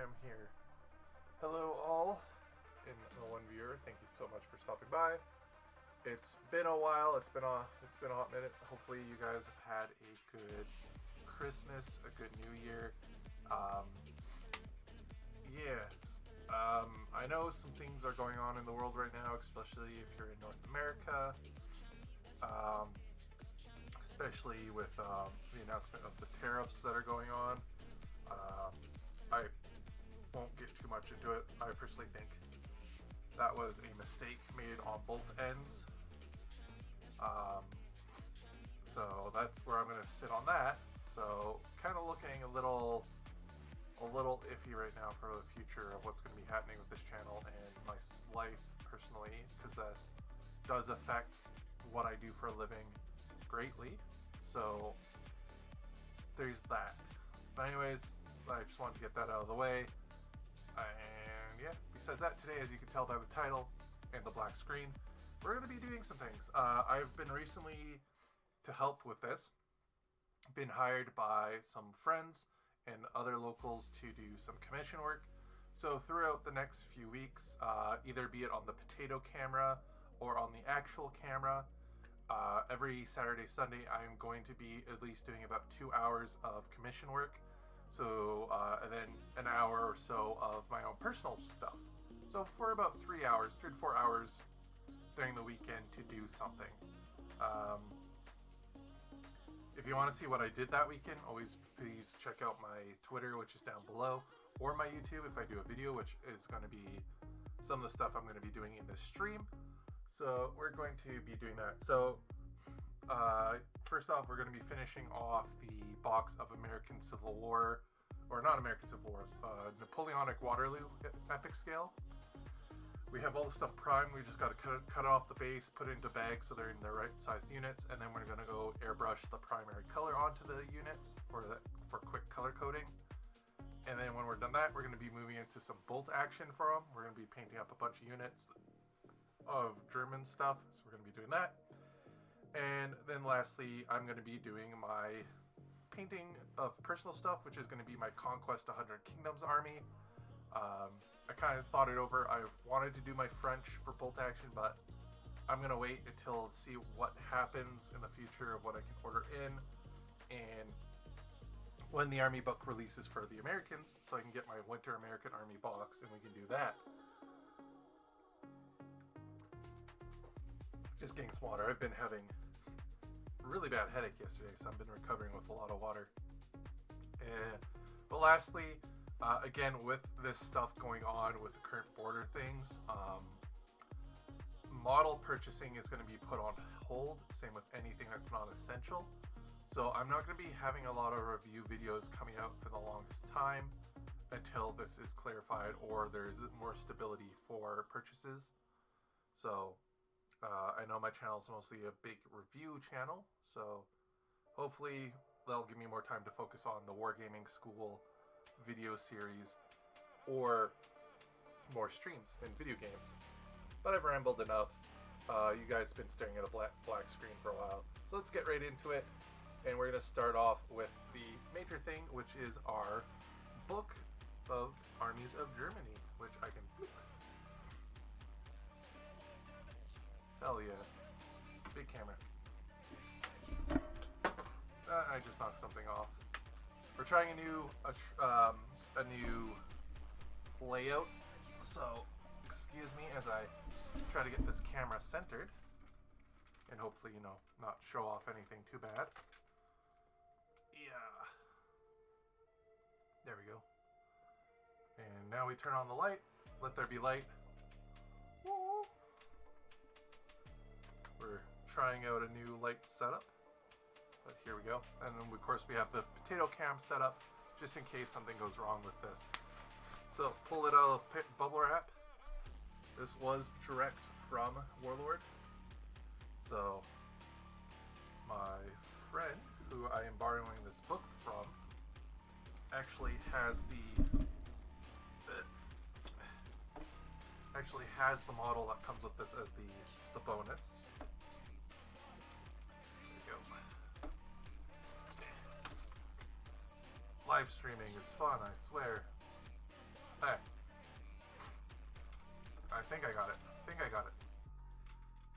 am here. Hello all, and the one viewer. Thank you so much for stopping by. It's been a while. It's been a hot minute. Hopefully, you guys have had a good Christmas, a good New Year. I know some things are going on in the world right now, especially if you're in North America. Especially with the announcement of the tariffs that are going on. I won't get too much into it. I personally think that was a mistake made on both ends. So that's where I'm going to sit on that. So kind of looking a little iffy right now for the future of what's going to be happening with this channel and my life personally, because this does affect what I do for a living greatly. So there's that. But anyways, I just wanted to get that out of the way. And yeah, besides that, today, as you can tell by the title and the black screen, we're going to be doing some things. I've been recently, to help with this, been hired by some friends and other locals to do some commission work. So throughout the next few weeks, either be it on the potato camera or on the actual camera, every Saturday, Sunday, I'm going to be at least doing about 2 hours of commission work. So, and then an hour or so of my own personal stuff. So for about 3 hours, 3 to 4 hours during the weekend to do something. If you want to see what I did that weekend, always please check out my Twitter, which is down below, or my YouTube if I do a video, which is going to be some of the stuff I'm going to be doing in this stream. So we're going to be doing that. So first off, we're going to be finishing off the box of American Civil War, or not American Civil War, Napoleonic Waterloo epic scale. We have all the stuff primed. We just got to cut off the base, put it into bags so they're in the right sized units, and then we're going to go airbrush the primary color onto the units for quick color coding. And then when we're done that, we're going to be moving into some bolt action for them. We're going to be painting up a bunch of units of German stuff, so we're going to be doing that. And then lastly, I'm going to be doing my painting of personal stuff, which is going to be my Conquest 100 Kingdoms army. I kind of thought it over. I wanted to do my French for bolt action, but I'm going to wait until see what happens in the future of what I can order in, and when the army book releases for the Americans, so I can get my Winter American Army box, and we can do that. Just getting some water. I've been having a really bad headache yesterday, so I've been recovering with a lot of water. But lastly, again, with this stuff going on with the current border things, model purchasing is going to be put on hold. Same with anything that's not essential. So I'm not going to be having a lot of review videos coming out for the longest time until this is clarified or there's more stability for purchases. So I know my channel is mostly a big review channel, so hopefully that'll give me more time to focus on the Wargaming School video series or more streams and video games. But I've rambled enough. You guys have been staring at a black screen for a while, so let's get right into it. And we're going to start off with the major thing, which is our book of Armies of Germany, which I can... Hell yeah. Big camera. I just knocked something off. We're trying a new layout, so excuse me as I try to get this camera centered and hopefully, you know, not show off anything too bad. Yeah. There we go. And now we turn on the light. Let there be light. Woo. We're trying out a new light setup, but here we go. And then of course we have the potato cam set up just in case something goes wrong with this. So pull it out of bubble wrap. This was direct from Warlord. So my friend, who I am borrowing this book from, actually has the model that comes with this as the bonus. There we go. Live streaming is fun, I swear. think I got it. I think I got it.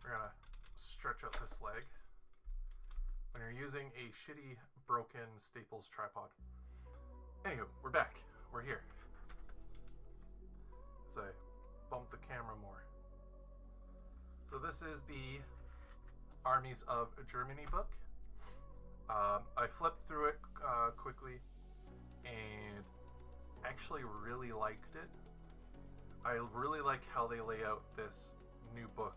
We're gonna stretch out this leg. When you're using a shitty, broken Staples tripod. Anywho, we're back. We're here. So I bump the camera more. So this is the Armies of Germany book. I flipped through it quickly and actually really liked it. I really like how they lay out this new book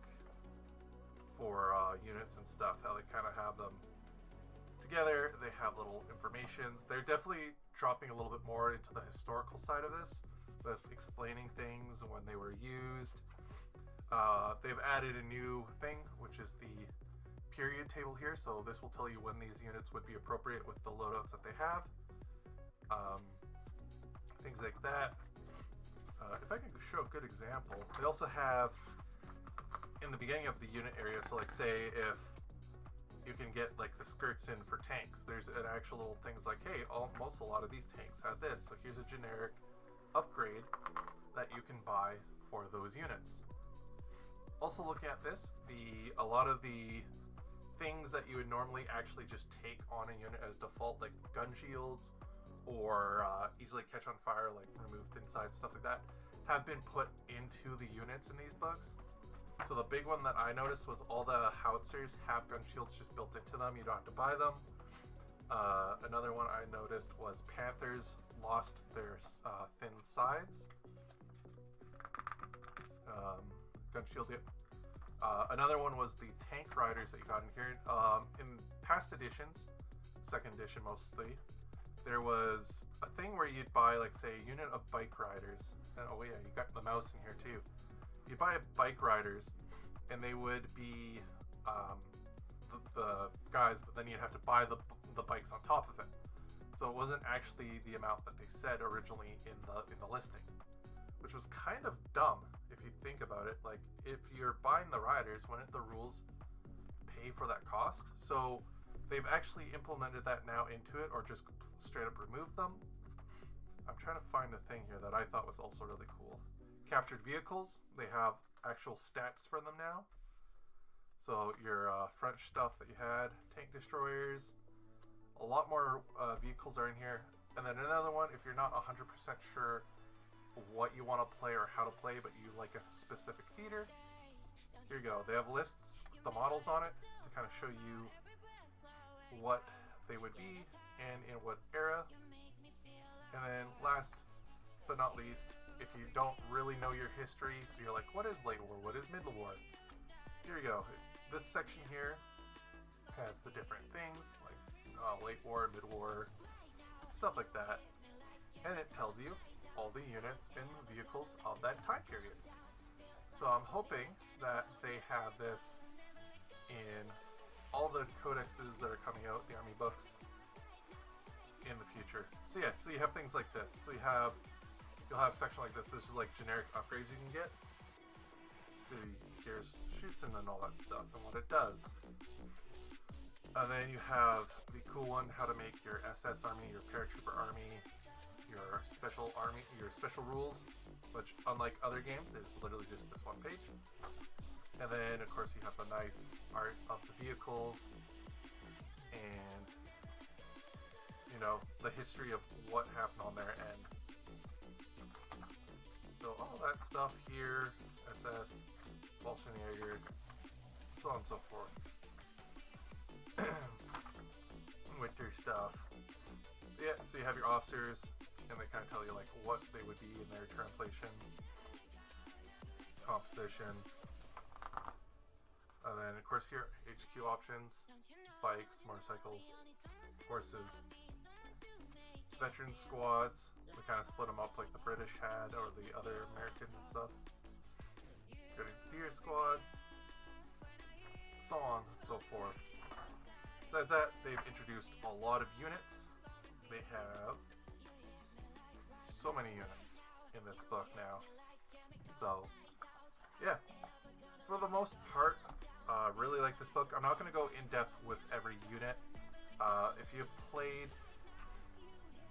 for units and stuff, how they kind of have them together. They have little informations. They're definitely dropping a little bit more into the historical side of this, with explaining things when they were used. They've added a new thing, which is the period table here, so this will tell you when these units would be appropriate with the loadouts that they have. Things like that. If I can show a good example, they also have in the beginning of the unit area, so like say if you can get like the skirts in for tanks, there's an actual little things like, hey, a lot of these tanks have this, so here's a generic upgrade that you can buy for those units. Also looking at this, a lot of the things that you would normally actually just take on a unit as default, like gun shields or easily catch on fire, like remove thin sides, stuff like that, have been put into the units in these books. So the big one that I noticed was all the howitzers have gun shields just built into them. You don't have to buy them. Another one I noticed was Panthers lost their thin sides. Gun shield, yep. Another one was the tank riders that you got in here. In past editions, second edition mostly, there was a thing where you'd buy, like, say, a unit of bike riders. And, oh yeah, you got the mouse in here too. You buy bike riders, and they would be the guys, but then you'd have to buy the bikes on top of it. So it wasn't actually the amount that they said originally in the listing, which was kind of dumb if you think about it. Like, if you're buying the riders, wouldn't the rules pay for that cost? So they've actually implemented that now into it, or just straight up removed them. I'm trying to find a thing here that I thought was also really cool. Captured vehicles, they have actual stats for them now. So your French stuff that you had, tank destroyers, a lot more vehicles are in here. And then another one, if you're not 100% sure what you want to play or how to play, but you like a specific theater, here you go. They have lists, the models on it, to kind of show you what they would be and in what era. And then last but not least, if you don't really know your history, so you're like, what is late war, what is middle war? Here you go. This section here has the different things, like late war, mid war, stuff like that. And it tells you all the units and vehicles of that time period. So I'm hoping that they have this in all the codexes that are coming out, the army books, in the future. So yeah, so you have things like this. So you'll have a section like this. This is like generic upgrades you can get. So here's shoots and then all that stuff and what it does. And then you have the cool one, how to make your SS army, your paratrooper army, your special army, your special rules, which unlike other games is literally just this one page. And then of course you have the nice art of the vehicles and, you know, the history of what happened on their end. So all that stuff here, SS, Bolschenjäger, so on and so forth. Winter stuff. Yeah, so you have your officers, and they kind of tell you like what they would be in their translation, composition, and then of course here HQ options, bikes, motorcycles, horses, veteran squads. We kind of split them up like the British had or the other Americans and stuff. Grenadier squads, so on and so forth. Besides that, they've introduced a lot of units. They have so many units in this book now. So, yeah, for the most part, really like this book. I'm not going to go in depth with every unit. If you've played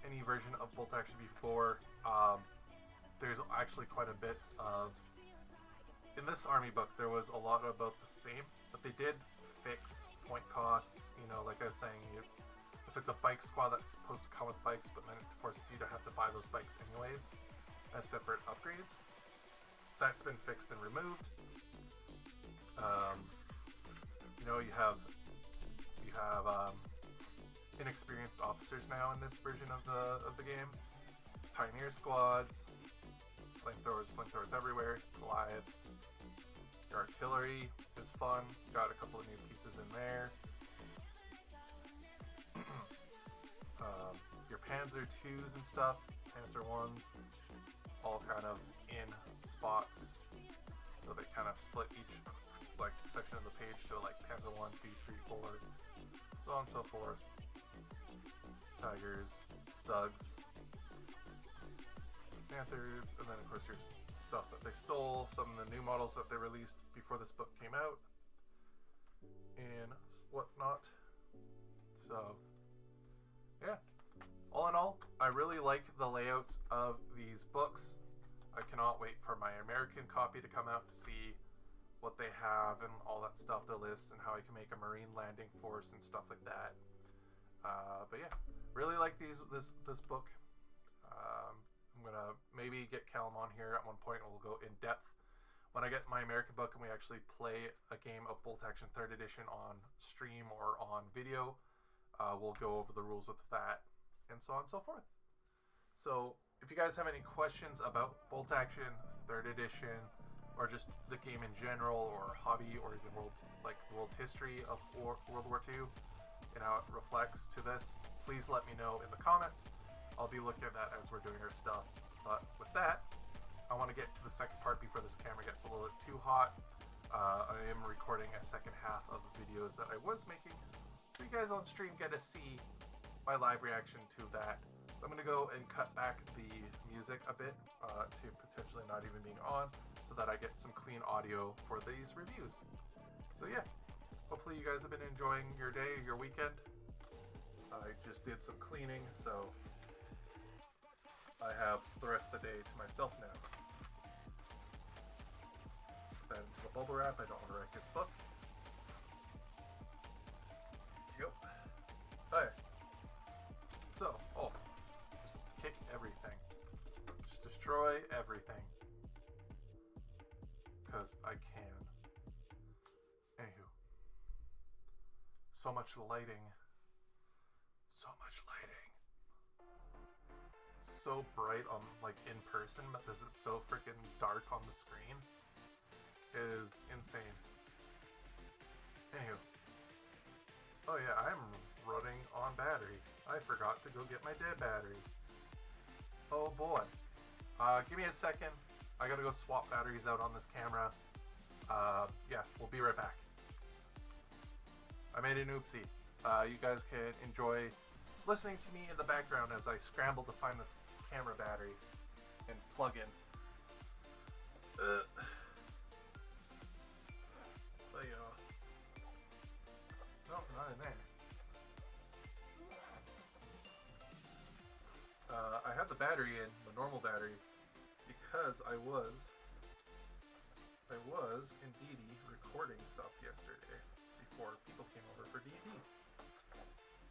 any version of Bolt Action before, there's actually quite a bit of in this army book, there was a lot about the same, but they did fix point costs. You know, like I was saying, if it's a bike squad that's supposed to come with bikes, but then it forces you to have to buy those bikes anyways as separate upgrades. That's been fixed and removed. You know, you have inexperienced officers now in this version of the game. Pioneer squads, flamethrowers everywhere, Goliaths. Your artillery is fun. Got a couple of new pieces in there. Your Panzer 2s and stuff, Panzer 1s, all kind of in spots. So they kind of split each like section of the page to like Panzer 1, 2, 3, 4, so on and so forth. Tigers, Stugs, Panthers, and then of course your stuff that they stole, some of the new models that they released before this book came out, and whatnot. So, yeah. All in all, I really like the layouts of these books. I cannot wait for my American copy to come out to see what they have and all that stuff, the lists, and how I can make a Marine landing force and stuff like that. But yeah, really like this book. I'm gonna maybe get Callum on here at one point and we'll go in depth. When I get my American book and we actually play a game of Bolt Action 3rd Edition on stream or on video, we'll go over the rules with that and so on and so forth. So if you guys have any questions about Bolt Action 3rd Edition or just the game in general or hobby or even world history of World War II and how it reflects to this, please let me know in the comments. I'll be looking at that as we're doing our stuff. But with that, I want to get to the second part before this camera gets a little bit too hot. I am recording a second half of the videos that I was making, so you guys on stream get to see my live reaction to that. So I'm going to go and cut back the music a bit to potentially not even being on, so that I get some clean audio for these reviews. So yeah, hopefully you guys have been enjoying your day, your weekend. I just did some cleaning, so I have the rest of the day to myself now. Put that into the bubble wrap. I don't want to wreck his book. Yep. Okay. So, just kick everything. Just destroy everything. Because I can. Anywho. So much lighting. So much lighting. It's so bright on, like, in person, but this is so freaking dark on the screen. It is insane. Anywho. Oh yeah, I'm running on battery. I forgot to go get my dead battery. Oh boy. Give me a second. I gotta go swap batteries out on this camera. Yeah, we'll be right back. I made an oopsie. You guys can enjoy listening to me in the background as I scramble to find this camera battery and plug in. No, not in there. I had the battery in, the normal battery, because I was indeed recording stuff yesterday before people came over for D&D.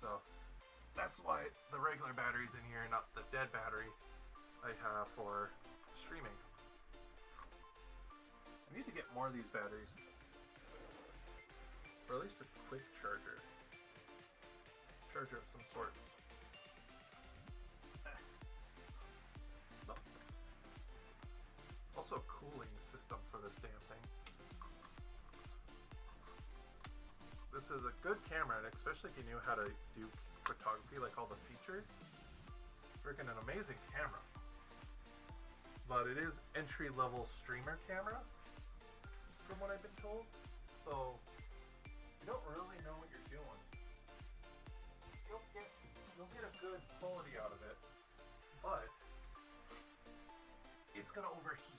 So that's why the regular battery's in here, not the dead battery I have for streaming. I need to get more of these batteries, or at least a quick charger of some sorts. Also a cooling system for this damn thing. This is a good camera, and especially if you knew how to do photography, like all the features. Freaking an amazing camera. But it is entry-level streamer camera, from what I've been told. So you don't really know what you're doing. You'll get a good quality out of it, but it's gonna overheat.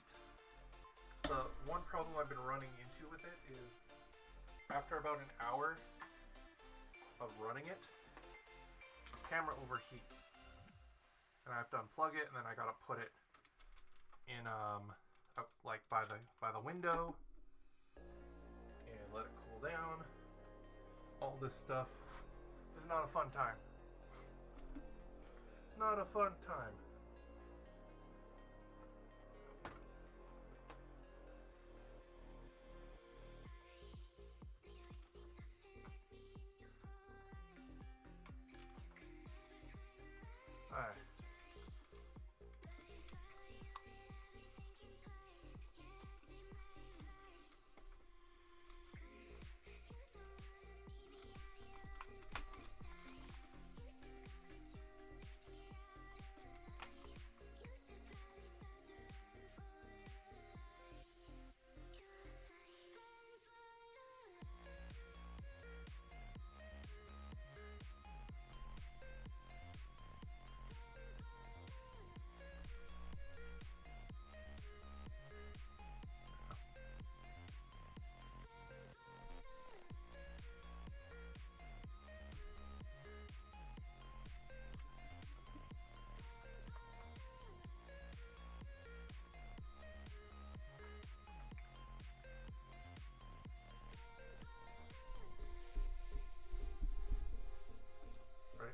The one problem I've been running into with it is after about an hour of running it, the camera overheats. And I have to unplug it, and then I gotta put it in out like by the window and let it cool down. All this stuff is not a fun time. Not a fun time. Alright.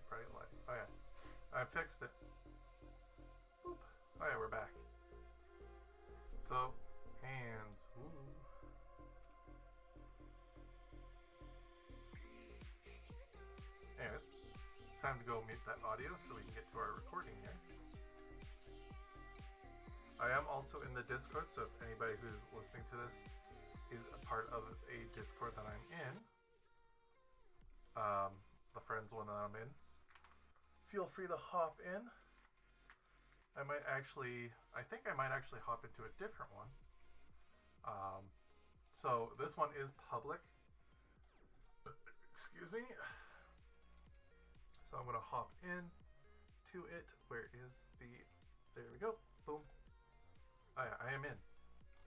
Bright light. Oh yeah. I fixed it. Boop. Oh yeah, we're back. So, hands. Ooh. Anyways, time to go mute that audio so we can get to our recording here. I am also in the Discord, so if anybody who's listening to this is a part of a Discord that I'm in, the friends one that I'm in, feel free to hop in. I think I might actually hop into a different one. So this one is public. Excuse me. So I'm gonna hop in to it. Where is there we go. Boom. Oh yeah, I am in.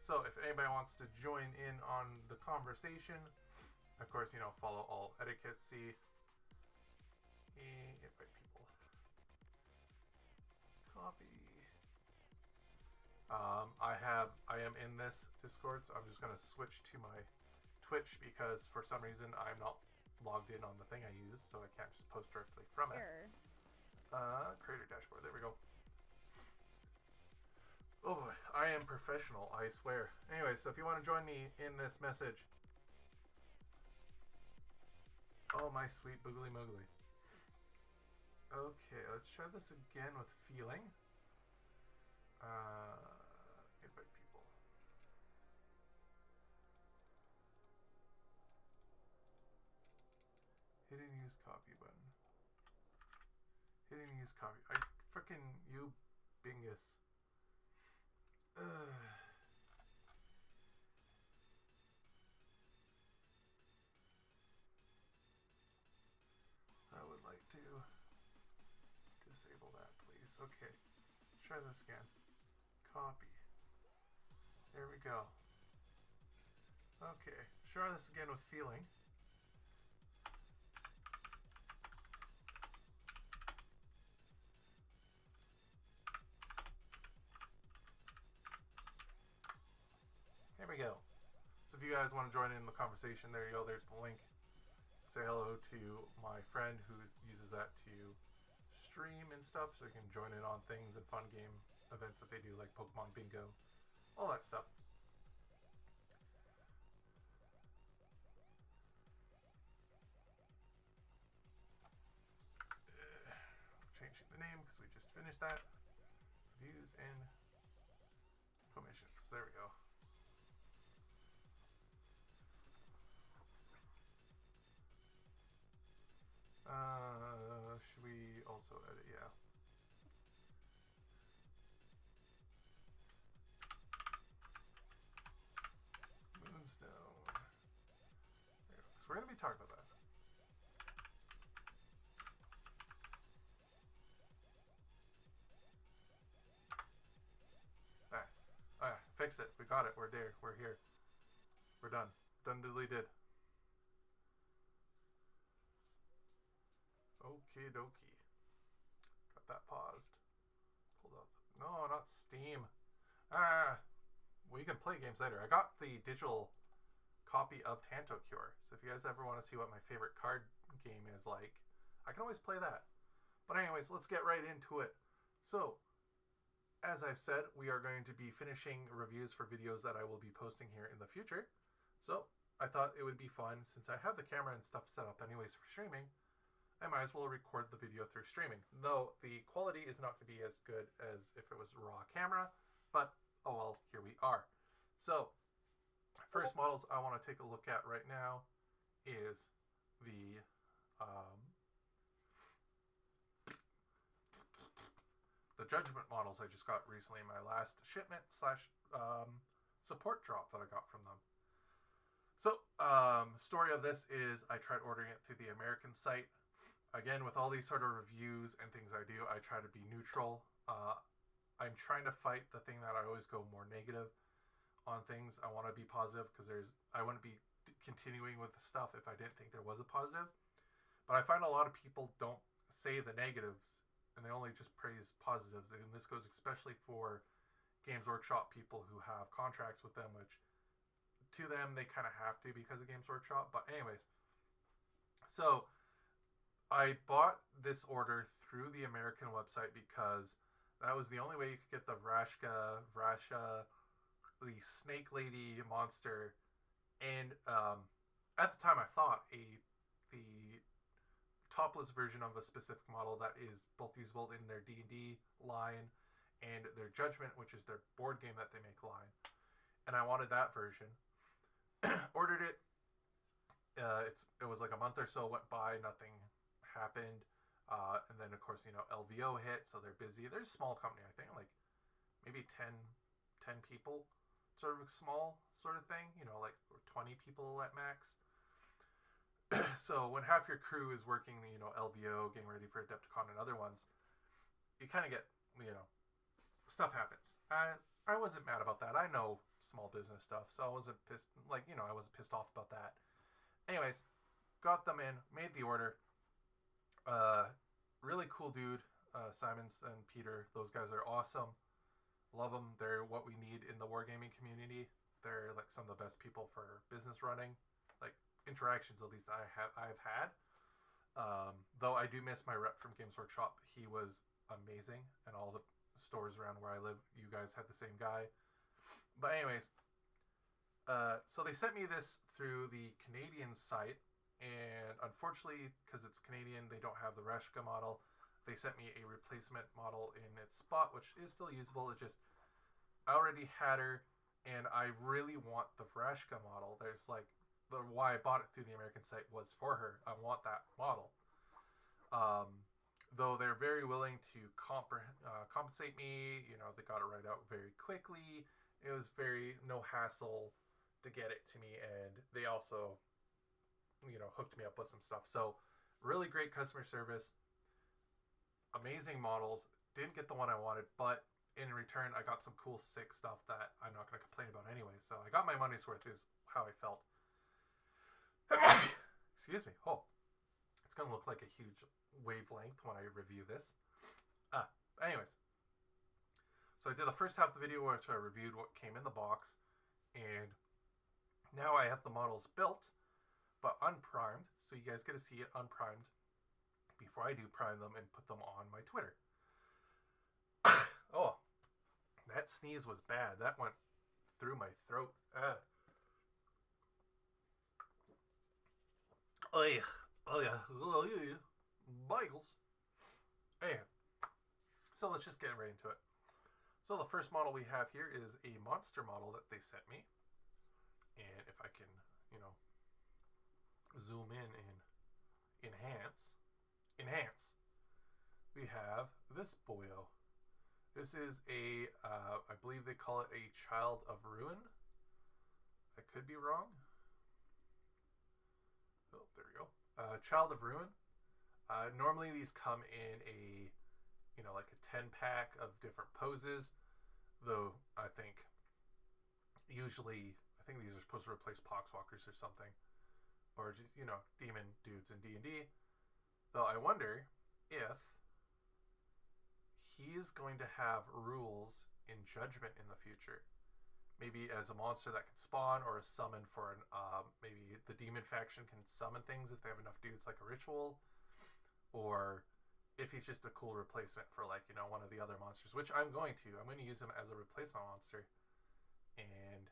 So if anybody wants to join in on the conversation, of course, follow all etiquette. See, invite people. Copy. I am in this Discord, so I'm just gonna switch to my Twitch because for some reason I'm not logged in on the thing I use, so I can't just post directly from it. Creator dashboard. There we go. Oh boy, I am professional, I swear. Anyway, so if you want to join me in this message. Oh, my sweet boogly moogly. Okay, let's try this again with feeling. Invite people. Hidden use copy button. Hidden use copy. Frickin' you bingus. I would like to disable that, please. Okay, let's try this again. Copy. There we go. Okay, try this again with feeling. There we go. So if you guys want to join in the conversation, there you go. There's the link. Say hello to my friend who uses that to stream and stuff, so you can join in on things and fun game events that they do, like Pokemon Bingo, all that stuff. Changing the name because we just finished that. Views and permissions. There we go. Should we also edit? Yeah. Moonstone. There we go. So we're going to be talking about that. Alright, fix it. We got it. We're there. We're here. We're done. Done deleted. Okie dokie. Got that paused. Pulled up. No, not Steam. we can play games later. I got the digital copy of Tanto Cure, so if you guys ever want to see what my favorite card game is like, I can always play that. But anyways, let's get right into it. So, as I've said, we are going to be finishing reviews for videos that I will be posting here in the future. So, I thought it would be fun, since I have the camera and stuff set up anyways for streaming, I might as well record the video through streaming. Though, the quality is not going to be as good as if it was raw camera, but, oh well, here we are. So, first models I want to take a look at right now is the Judgment models I just got recently in my last shipment / support drop that I got from them. So, story of this is I tried ordering it through the American site. Again, with all these sort of reviews and things I do, I try to be neutral. I'm trying to fight the thing that I always go more negative on things. I want to be positive because I wouldn't be continuing with the stuff if I didn't think there was a positive. But I find a lot of people don't say the negatives and they only just praise positives. And this goes especially for Games Workshop people who have contracts with them, which to them they kind of have to because of Games Workshop. But anyways, so I bought this order through the American website because that was the only way you could get the Vrasha, the Snake Lady monster, and at the time I thought the topless version of a specific model that is both usable in their D&D line and their Judgment, which is their board game that they make line, and I wanted that version. Ordered it. It was like a month or so went by, nothing happened, and then of course LVO hit, so they're busy. They're a small company, I think, like maybe 10 people, sort of a small sort of thing, like 20 people at max. So when half your crew is working, LVO, getting ready for Adepticon and other ones, you kind of get, stuff happens. I wasn't mad about that. I know small business stuff, so I wasn't pissed, I wasn't pissed off about that. Anyways, got them in, made the order. Really cool dude, Simons and Peter. Those guys are awesome. Love them. They're what we need in the wargaming community. They're like some of the best people for business running, like interactions at least I've had. Though I do miss my rep from Games Workshop. He was amazing, and all the stores around where I live, you guys had the same guy. But anyways, so they sent me this through the Canadian site, and unfortunately, because it's Canadian, they don't have the Reshka model. They sent me a replacement model in its spot, which is still usable. It just, I already had her, and I really want the Vrashka model. There's like, why I bought it through the American site was for her. I want that model. Though they're very willing to compensate me, they got it right out very quickly. It was no hassle to get it to me, and they also, hooked me up with some stuff. So, really great customer service. Amazing models. Didn't get the one I wanted, but in return, I got some cool, sick stuff that I'm not going to complain about anyway. So, I got my money's worth is how I felt. Excuse me. Oh, it's going to look like a huge wavelength when I review this. Anyways. So I did the first half of the video which I reviewed what came in the box, and now I have the models built, but unprimed, so you guys get to see it unprimed before I do prime them and put them on my Twitter. Oh, that sneeze was bad. That went through my throat. Oh yeah. Bagels. Anyway, so let's just get right into it. So the first model we have here is a monster model that they sent me. And if I can, zoom in and enhance, we have this boyo. This is I believe they call it a Child of Ruin. I could be wrong. Oh, there we go. Child of Ruin. Normally these come in a, like a 10-pack of different poses. Though I think these are supposed to replace Poxwalkers or something, or just demon dudes in D&D. Though I wonder if he's going to have rules in Judgment in the future. maybe as a monster that can spawn, or a summon for an maybe the demon faction can summon things if they have enough dudes, like a ritual, or if he's just a cool replacement for, like, you know, one of the other monsters, which I'm going to use him as a replacement monster. And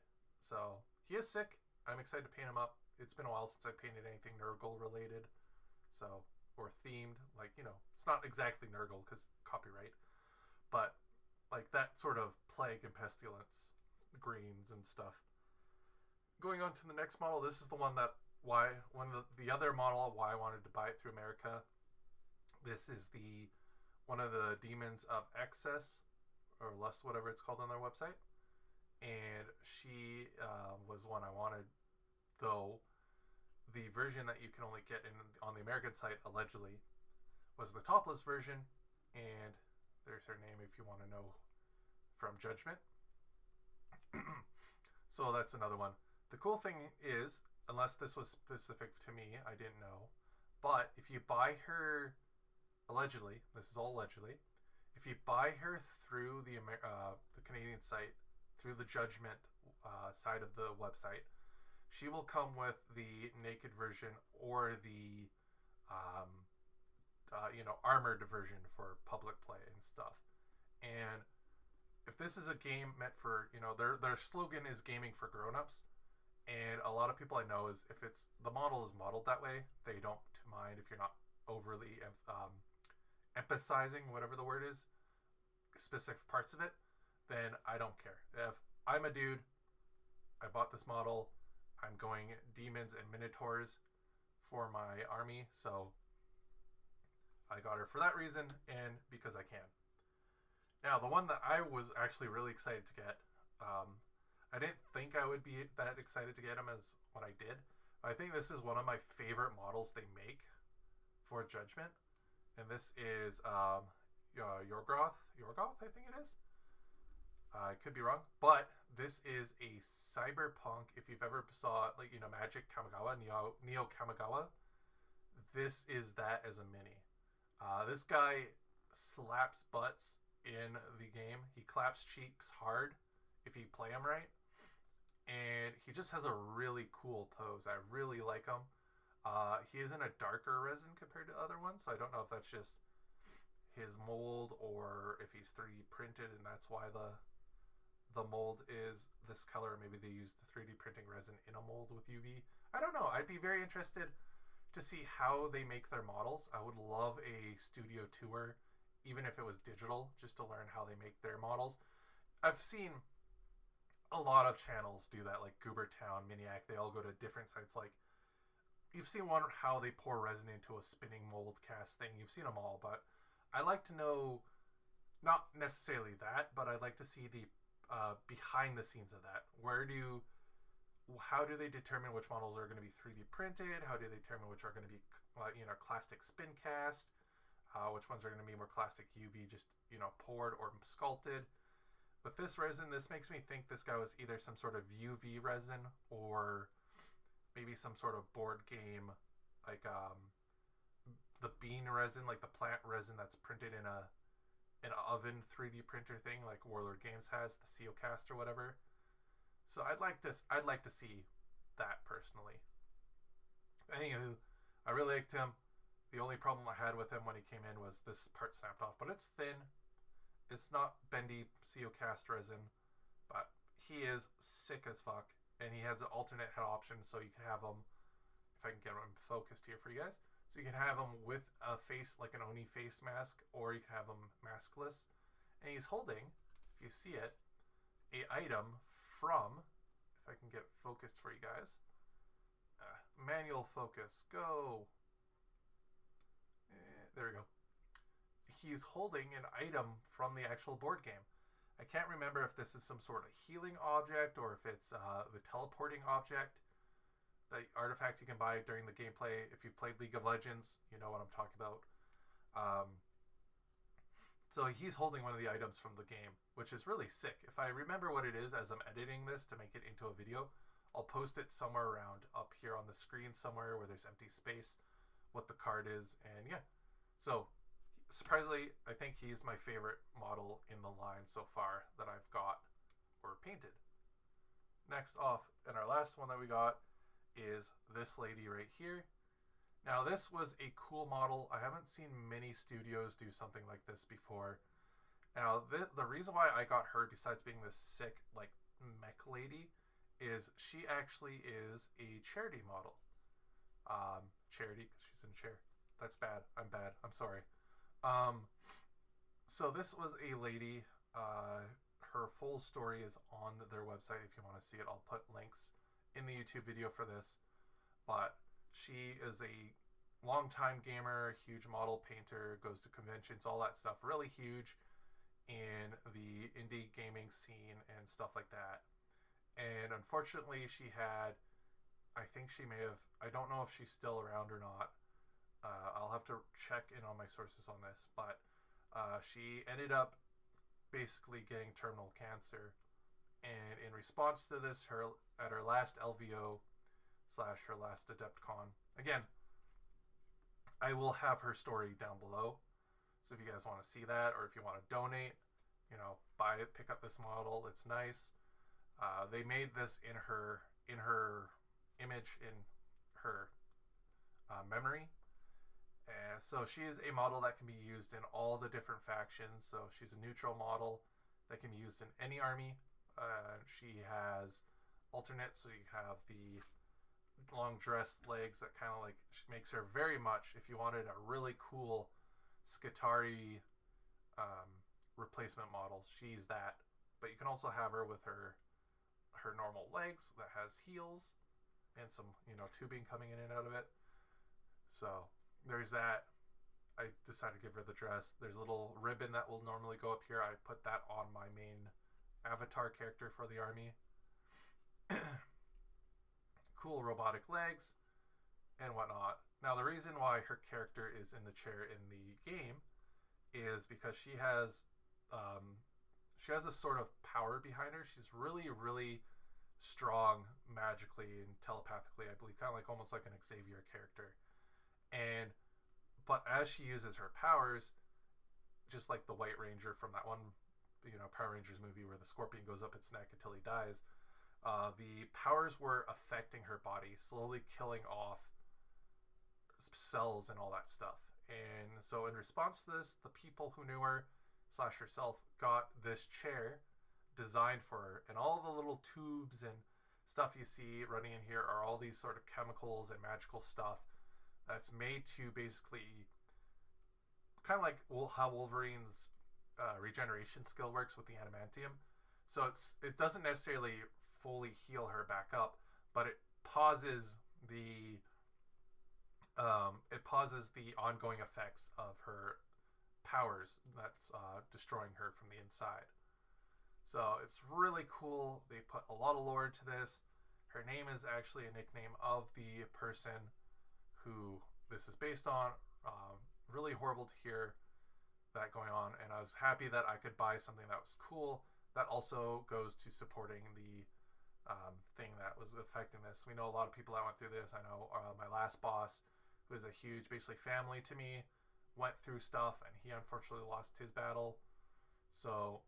so he is sick. I'm excited to paint him up. It's been a while since I painted anything Nurgle related, so, or themed, like, you know, it's not exactly Nurgle because copyright, but like that sort of plague and pestilence greens and stuff. Going on to the next model, this is the one that the other model why I wanted to buy it through America. This is one of the demons of excess or lust, whatever it's called on their website, and she was one I wanted, though the version that you can only get on the American site allegedly was the topless version, and there's her name if you want to know from Judgment. So that's another one. The cool thing is, unless this was specific to me, I didn't know, but if you buy her, allegedly, this is all allegedly, if you buy her through the Canadian site, through the Judgment side of the website, she will come with the naked version or the armored version for public play and stuff. And if this is a game meant for, you know, their slogan is gaming for grown-ups, and a lot of people I know is, if it's the model is modeled that way, they don't mind if you're not overly emphasizing, whatever the word is, specific parts of it, then I don't care. If I'm a dude, I bought this model, I'm going demons and minotaurs for my army, so I got her for that reason and because I can. Now, the one that I was actually really excited to get, I didn't think I would be that excited to get him as what I did. I think this is one of my favorite models they make for Judgment, and this is Yorgoth, I think it is. I could be wrong, but this is a cyberpunk. If you've ever saw, like, you know, Magic Kamigawa, Neo Kamigawa, this is that as a mini. This guy slaps butts in the game. He claps cheeks hard if you play him right, and he just has a really cool pose. I really like him. He is in a darker resin compared to other ones, so I don't know if that's just his mold or if he's 3D printed and that's why the mold is this color. Maybe they used the 3D printing resin in a mold with UV. I don't know. I'd be very interested to see how they make their models. I would love a studio tour, even if it was digital, just to learn how they make their models. I've seen a lot of channels do that, like Goobertown, Miniac. They all go to different sites. Like, you've seen one how they pour resin into a spinning mold cast thing. You've seen them all, but I like to know, not necessarily that, but I'd like to see the behind the scenes of that. How do they determine which models are going to be 3D printed? How do they determine which are going to be, classic spin cast? Which ones are going to be more classic UV, just, poured or sculpted? With this resin, this makes me think this guy was either some sort of UV resin or maybe some sort of board game, like the bean resin, like the plant resin that's printed in an oven 3D printer thing, like Warlord Games has, the Seocast or whatever. So I'd like to see that personally. Anywho, I really liked him. The only problem I had with him when he came in was this part snapped off, but it's thin. It's not bendy Seocast resin, but he is sick as fuck, and he has an alternate head option, so you can have him, if I can get him focused here for you guys, so you can have him with a face, like an Oni face mask, or you can have him maskless. And he's holding, if you see it, a item from, if I can get it focused for you guys, manual focus, go. There we go. He's holding an item from the actual board game. I can't remember if this is some sort of healing object or if it's the teleporting object, the artifact you can buy during the gameplay. If you've played League of Legends, you know what I'm talking about. So he's holding one of the items from the game, which is really sick. If I remember what it is as I'm editing this to make it into a video, I'll post it somewhere around up here on the screen somewhere where there's empty space, what the card is, and yeah. So surprisingly, I think he's my favorite model in the line so far that I've got or painted. next off, and our last one that we got is this lady right here. Now, this was a cool model. I haven't seen many studios do something like this before. Now, the reason why I got her, besides being this sick, like, mech lady, is she actually is a charity model. Charity, because she's in a chair. That's bad. I'm bad. I'm sorry. So this was a lady. Her full story is on their website if you want to see it. I'll put links in the YouTube video for this. But she is a longtime gamer, huge model painter, goes to conventions, all that stuff. Really huge in the indie gaming scene and stuff like that. And unfortunately, she had, I think she may have, I don't know if she's still around or not. I'll have to check in on my sources on this, but she ended up basically getting terminal cancer. And in response to this, at her last LVO / her last AdeptCon, again, I will have her story down below. So if you guys want to see that, or if you want to donate, you know, buy it, pick up this model. It's nice. They made this in her image, in her memory. So she is a model that can be used in all the different factions. So she's a neutral model that can be used in any army. She has alternates, so you have the long dressed legs that kind of like makes her very much, if you wanted a really cool Skitarii replacement model, she's that. But you can also have her with her normal legs that has heels and some, you know, tubing coming in and out of it. So there's that. I decided to give her the dress. There's a little ribbon that will normally go up here. I put that on my main avatar character for the army. Cool robotic legs and whatnot. Now, the reason why her character is in the chair in the game is because she has a sort of power behind her. She's really, really strong magically and telepathically, I believe, kind of like almost like an Xavier character. But as she uses her powers, just like the White Ranger from that one, you know, Power Rangers movie where the scorpion goes up its neck until he dies, the powers were affecting her body, slowly killing off cells and all that stuff. And so in response to this, the people who knew her / herself got this chair designed for her, and all the little tubes and stuff you see running in here are all these sort of chemicals and magical stuff that's made to basically kind of like how Wolverine's regeneration skill works with the adamantium. So it doesn't necessarily fully heal her back up, but it pauses the ongoing effects of her powers that's destroying her from the inside. So it's really cool. They put a lot of lore into this. Her name is actually a nickname of the person who this is based on. Really horrible to hear that going on, and I was happy that I could buy something that was cool that also goes to supporting the thing that was affecting this. We know a lot of people that went through this. I know my last boss, who is a huge basically family to me, went through stuff, and he unfortunately lost his battle. So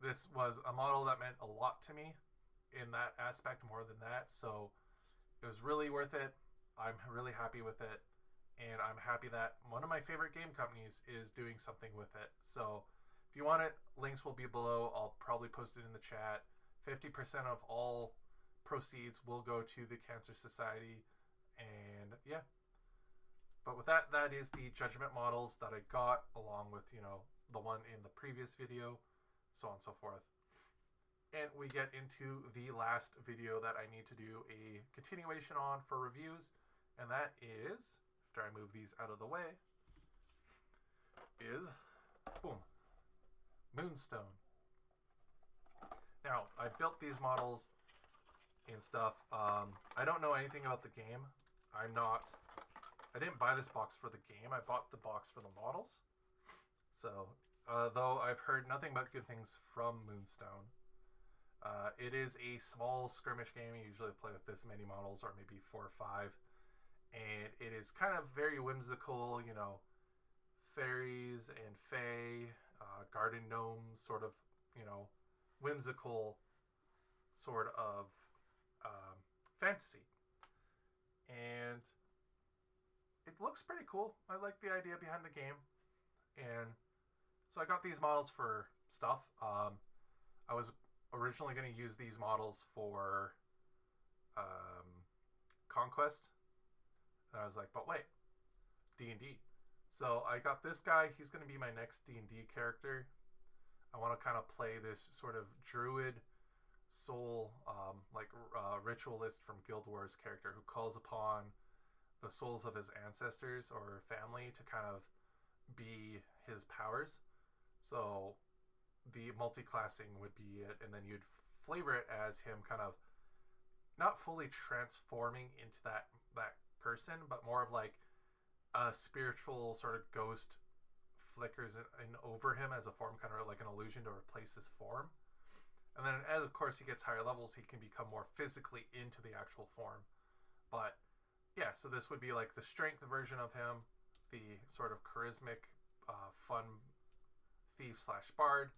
this was a model that meant a lot to me in that aspect, more than that. So it was really worth it. I'm really happy with it, and I'm happy that one of my favorite game companies is doing something with it. So if you want it, links will be below. I'll probably post it in the chat. 50% of all proceeds will go to the Cancer Society, and yeah. But with that, that is the Judgment models that I got, along with, you know, the one in the previous video, so on and so forth. And we get into the last video that I need to do a continuation on for reviews, and that is, after I move these out of the way, is, boom, Moonstone. Now, I built these models and stuff. I don't know anything about the game. I didn't buy this box for the game. I bought the box for the models. So, though I've heard nothing but good things from Moonstone. It is a small skirmish game. You usually play with this many models, or maybe 4 or 5. And it is kind of very whimsical, you know, fairies and fae, garden gnomes, sort of, you know, whimsical sort of fantasy. And it looks pretty cool. I like the idea behind the game. And so I got these models for stuff. I was originally going to use these models for Conquest. And I was like, but wait, D&D. So I got this guy. He's going to be my next D&D character. I want to kind of play this sort of druid soul, ritualist from Guild Wars character who calls upon the souls of his ancestors or family to kind of be his powers. So the multi-classing would be it, and then you'd flavor it as him kind of not fully transforming into that person, but more of like a spiritual sort of ghost flickers in over him as a form, kind of like an illusion to replace his form. And then as of course he gets higher levels, he can become more physically into the actual form. But yeah, so this would be like the strength version of him, the sort of charismatic, fun thief / bard,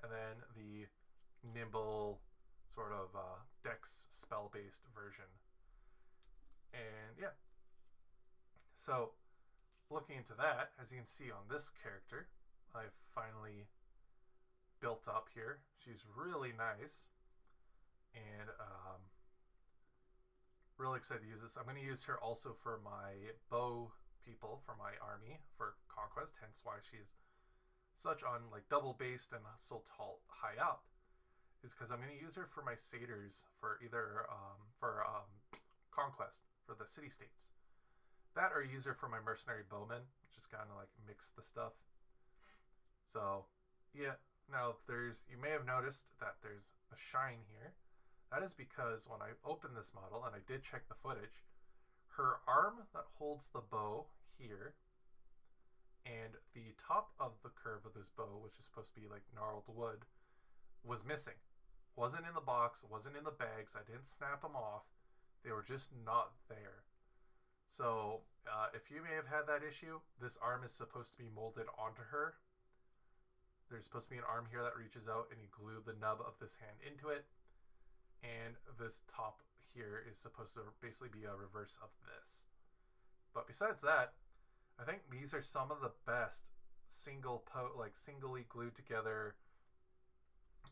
and then the nimble sort of dex spell based version. And yeah, so looking into that, as you can see on this character, I've finally built up here. She's really nice, and really excited to use this. I'm going to use her also for my bow people, for my army, for Conquest, hence why she's such on like double based and so tall high up, is because I'm going to use her for my satyrs for either Conquest, for the city-states. That or use her for my mercenary bowmen, which is kind of like mix the stuff. So yeah, now you may have noticed that there's a shine here. That is because when I opened this model, and I did check the footage, her arm that holds the bow here and the top of the curve of this bow, which is supposed to be like gnarled wood, was missing. Wasn't in the box, wasn't in the bags. I didn't snap them off. They were just not there. So if you may have had that issue, this arm is supposed to be molded onto her. There's supposed to be an arm here that reaches out, and you glue the nub of this hand into it. And this top here is supposed to basically be a reverse of this. But besides that, I think these are some of the best singly glued together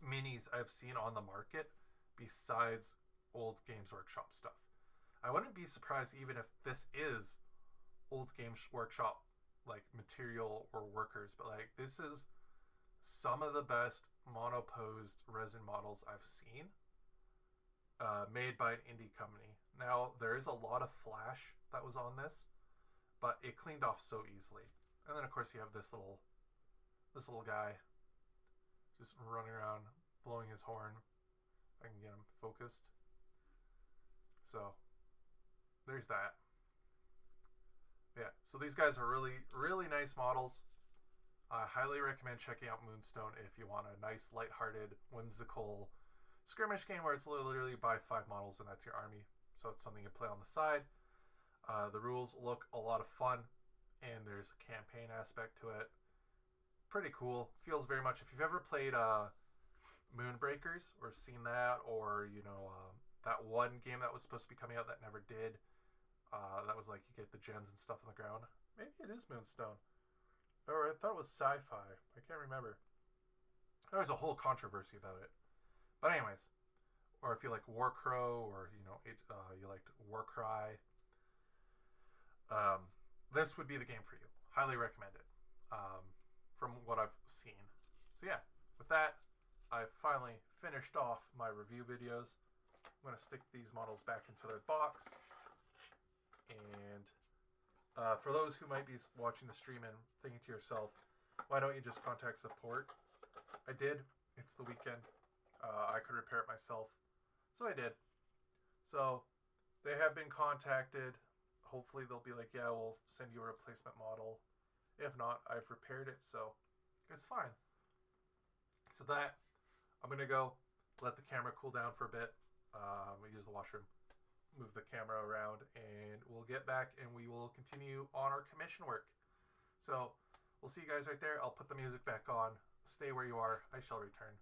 minis I've seen on the market besides old Games Workshop stuff. I wouldn't be surprised even if this is old Games Workshop like material or workers, but like this is some of the best monoposed resin models I've seen, made by an indie company. Now there is a lot of flash that was on this, but it cleaned off so easily. And then of course you have this little guy just running around blowing his horn. If I can get him focused. So there's that. Yeah, so these guys are really, really nice models. I highly recommend checking out Moonstone if you want a nice, lighthearted, whimsical skirmish game where it's literally buy 5 models and that's your army. So it's something you play on the side. The rules look a lot of fun, and there's a campaign aspect to it. Pretty cool. Feels very much, if you've ever played Moonbreakers or seen that, or that one game that was supposed to be coming out that never did. That was like you get the gems and stuff on the ground. Maybe it is Moonstone. Or I thought it was sci-fi. I can't remember. There was a whole controversy about it. But anyways, or if you like Warcrow, or you liked Warcry, this would be the game for you. Highly recommend it. From what I've seen. So yeah, with that, I've finally finished off my review videos. I'm going to stick these models back into their box. And for those who might be watching the stream and thinking to yourself, why don't you just contact support? I did. It's the weekend. I could repair it myself. So I did. So they have been contacted. Hopefully they'll be like, yeah, we'll send you a replacement model. If not, I've repaired it, so it's fine. So that, I'm going to go let the camera cool down for a bit. We use the washroom, move the camera around, and we'll get back and we will continue on our commission work. So we'll see you guys right there. I'll put the music back on. Stay where you are. I shall return.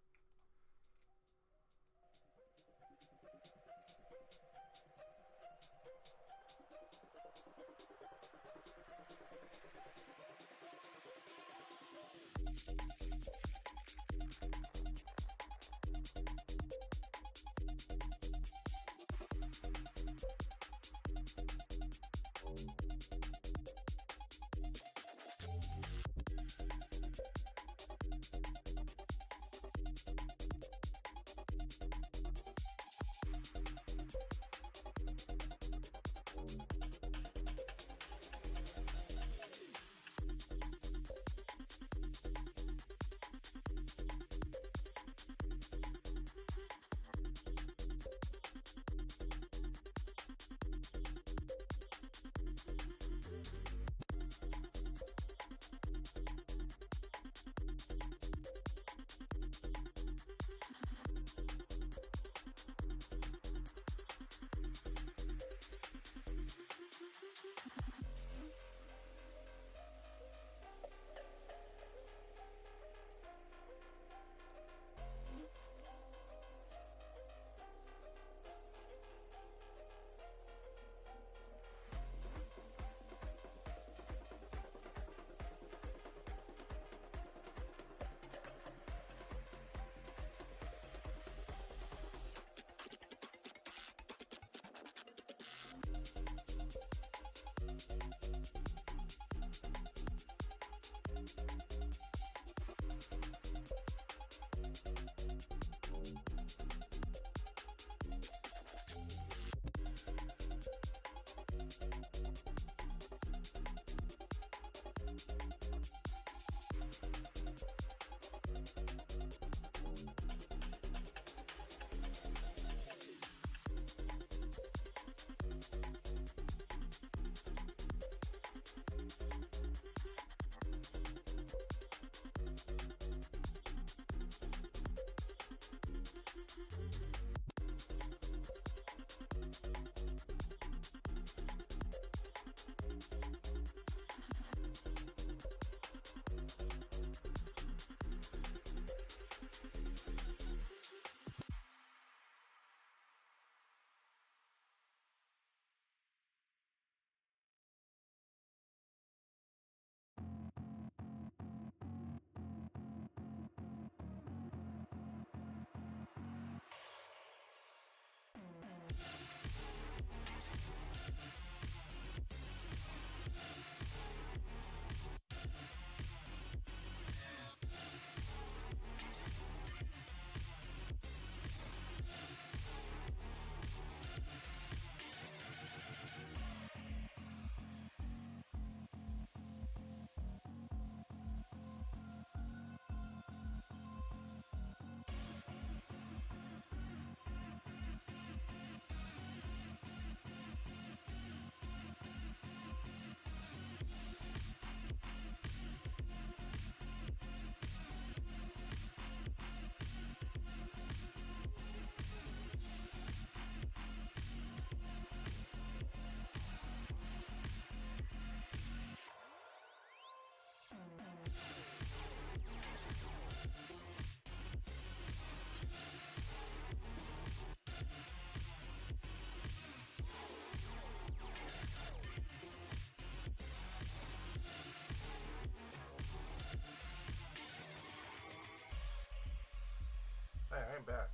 I'm back.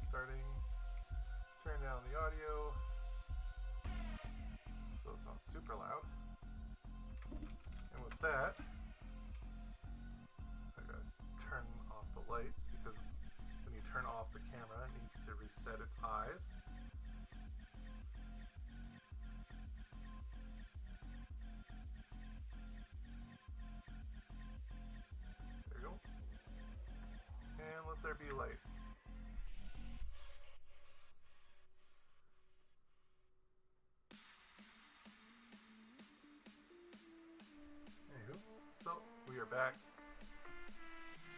Starting. Turn down the audio so it's not super loud. And with that, I gotta turn off the lights because when you turn off the camera, it needs to reset its eyes. There you go. And let there be light. Anywho, so we are back.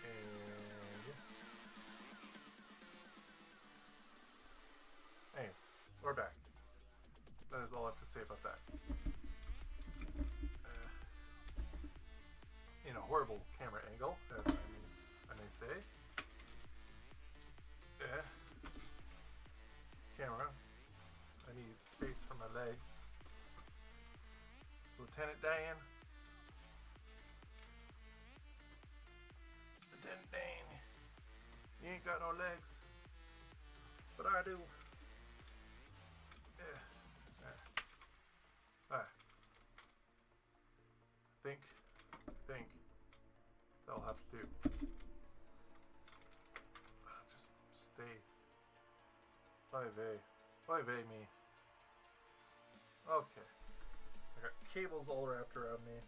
And yeah. Anyway, we're back. That is all I have to say about that. In a horrible camera angle, as I may say. Camera. I need space for my legs. Lieutenant Dan. legs. But I do. Ah. Think that'll have to do. Just stay. Oy vey me. Okay. I got cables all wrapped around me.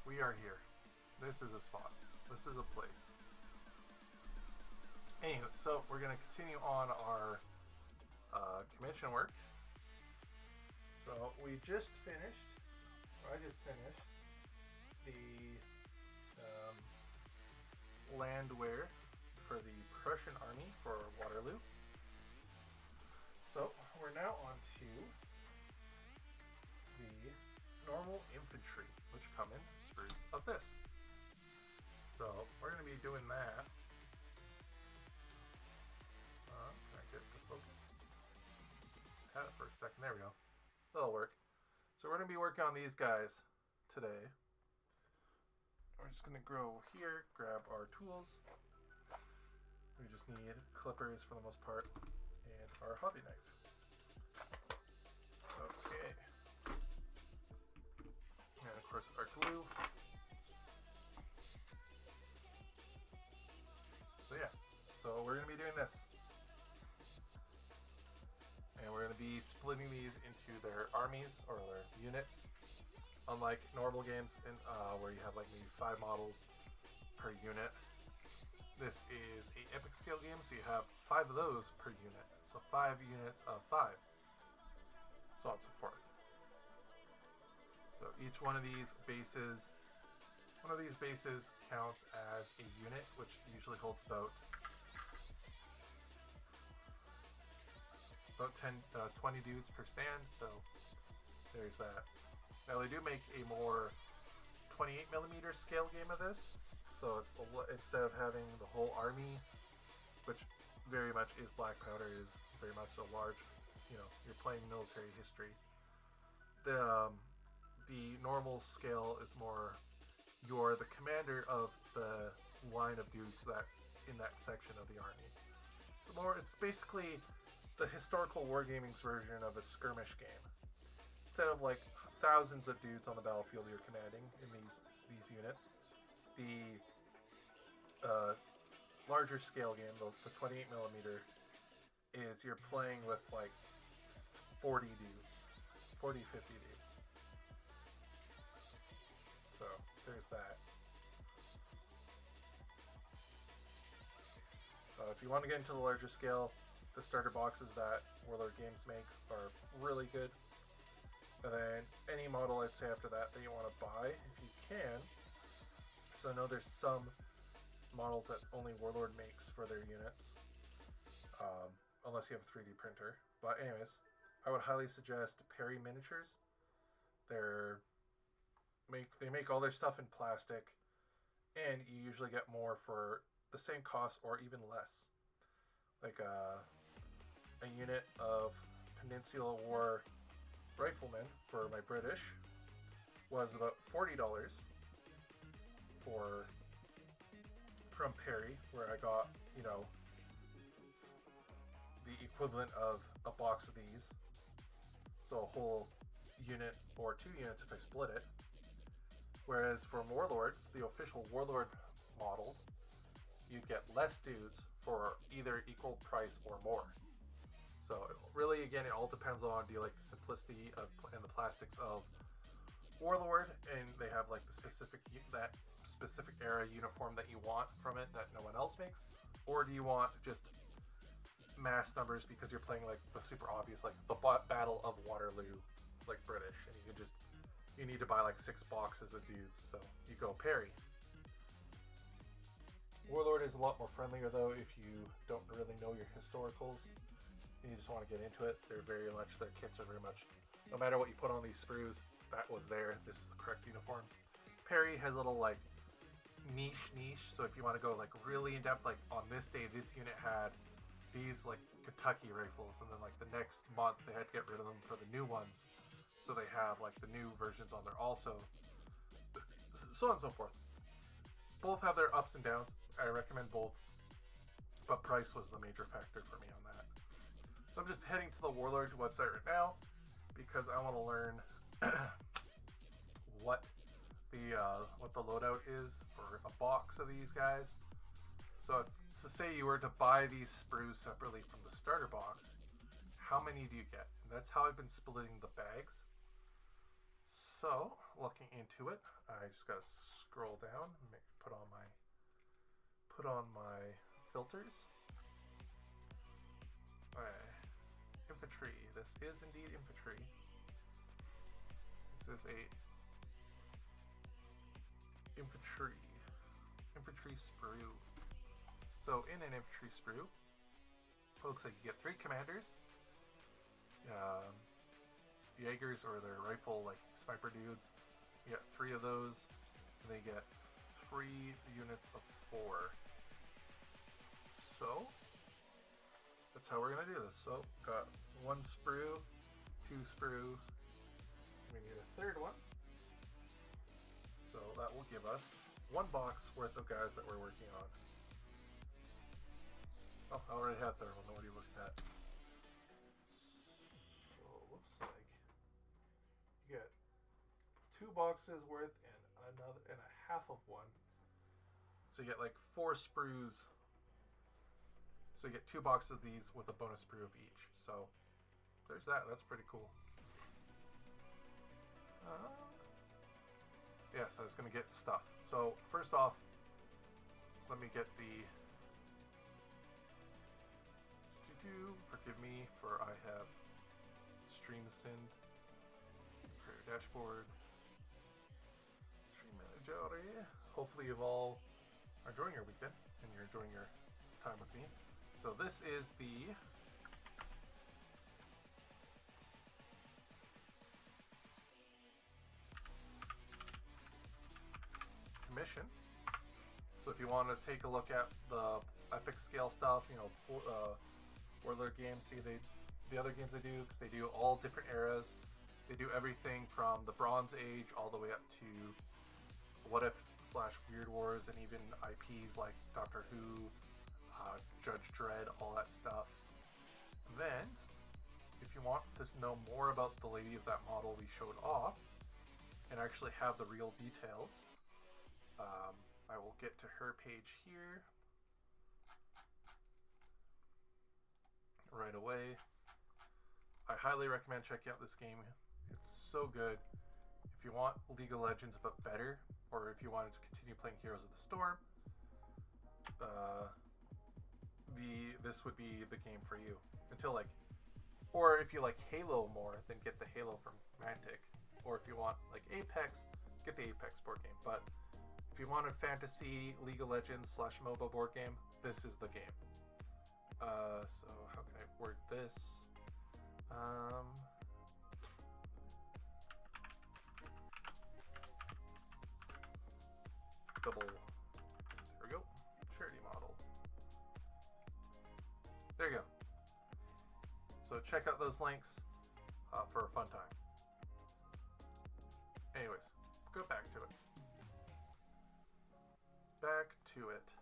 We are here. This is a spot. This is a place. Anywho, so we're going to continue on our commission work. So we just finished, or I just finished, the landwear for the Prussian army for Waterloo. So we're now on to the normal infantry, which come in sprues of this. So we're going to be doing that. Can I get the focus? Had it for a second. There we go. That'll work. So we're going to be working on these guys today. We're just going to go here, grab our tools. We just need clippers for the most part, and our hobby knife. Okay. And of course our glue. So yeah, so we're going to be doing this. And we're going to be splitting these into their armies or their units. Unlike normal games where you have like maybe 5 models per unit. This is a epic scale game, so you have 5 of those per unit. So 5 units of 5. So on and so forth. So each one of these bases counts as a unit, which usually holds about 20 dudes per stand, so there's that. Now they do make a more 28mm scale game of this, so it's instead of having the whole army, which very much is Black Powder, is very much a large, you're playing military history. The normal scale is more, you're the commander of the line of dudes that's in that section of the army. So it's basically the historical wargaming's version of a skirmish game. Instead of like thousands of dudes on the battlefield you're commanding in these units, the larger scale game, the 28mm, is you're playing with like 40 dudes, 40, 50 dudes. So there's that. If you want to get into the larger scale, the starter boxes that Warlord Games makes are really good. And then any model I'd say after that you want to buy, if you can. So I know there's some models that only Warlord makes for their units, unless you have a 3D printer. But anyways, I would highly suggest Perry Miniatures. They make all their stuff in plastic, and you usually get more for the same cost or even less. Like a unit of Peninsula War riflemen for my British was about $40 from Perry, where I got, the equivalent of a box of these. So a whole unit or 2 units if I split it. Whereas for Warlords, the official Warlord models, you'd get less dudes for either equal price or more. So really, again, it all depends on, do you like the simplicity and the plastics of Warlord, and they have like that specific era uniform that you want from it that no one else makes, or do you want just mass numbers because you're playing like the super obvious, like the Battle of Waterloo, like British, and you need to buy like 6 boxes of dudes, so you go Perry. Warlord is a lot more friendlier though if you don't really know your historicals. You just want to get into it. Their kits are very much, no matter what you put on these sprues, that was there. This is the correct uniform. Perry has a little like niche, so if you want to go like really in depth, like on this day, this unit had these like Kentucky rifles, and then like the next month they had to get rid of them for the new ones. So they have like the new versions on there also, so on and so forth. both have their ups and downs. I recommend both, but price was the major factor for me on that. So I'm just heading to the Warlord website right now because I want to learn what the loadout is for a box of these guys. So to say you were to buy these sprues separately from the starter box, how many do you get? And that's how I've been splitting the bags. So looking into it, I just gotta scroll down, put on my filters. Infantry. This is indeed infantry. This is a infantry sprue. So in an infantry sprue, it looks like you get 3 commanders, Jaegers or their rifle like sniper dudes. You get 3 of those, and they get 3 units of 4. So that's how we're gonna do this. So got 1 sprue, 2 sprue. We need a 3rd one. So that will give us 1 box worth of guys that we're working on. Oh, I already have 3rd one. What are you looking at? So it looks like you get 2 boxes worth and a half of one. So you get like 4 sprues. So you get 2 boxes of these with a bonus sprue of each. So there's that. That's pretty cool. Yes, I was going to get stuff. So first off, let me get the... Forgive me, for I have stream synd, create dashboard, stream manager. Hopefully you all are enjoying your weekend and you're enjoying your time with me. So this is the commission. So if you want to take a look at the epic scale stuff, you know, Warlord games, see the other games they do, because they do all different eras. They do everything from the Bronze Age all the way up to What If / Weird Wars, and even IPs like Doctor Who, Judge Dredd, all that stuff. And then, if you want to know more about the lady of that model we showed off, and actually have the real details, I will get to her page here right away. I highly recommend checking out this game. It's so good. If you want League of Legends but better, or if you wanted to continue playing Heroes of the Storm, this would be the game for you. Until like, or if you like Halo more, then get the Halo from Mantic. Or if you want like Apex, get the Apex board game. But if you want a fantasy League of Legends / MOBA board game, this is the game. So how can I word this? There we go. Charity model. There you go. So check out those links for a fun time. Anyways, go back to it. Back to it.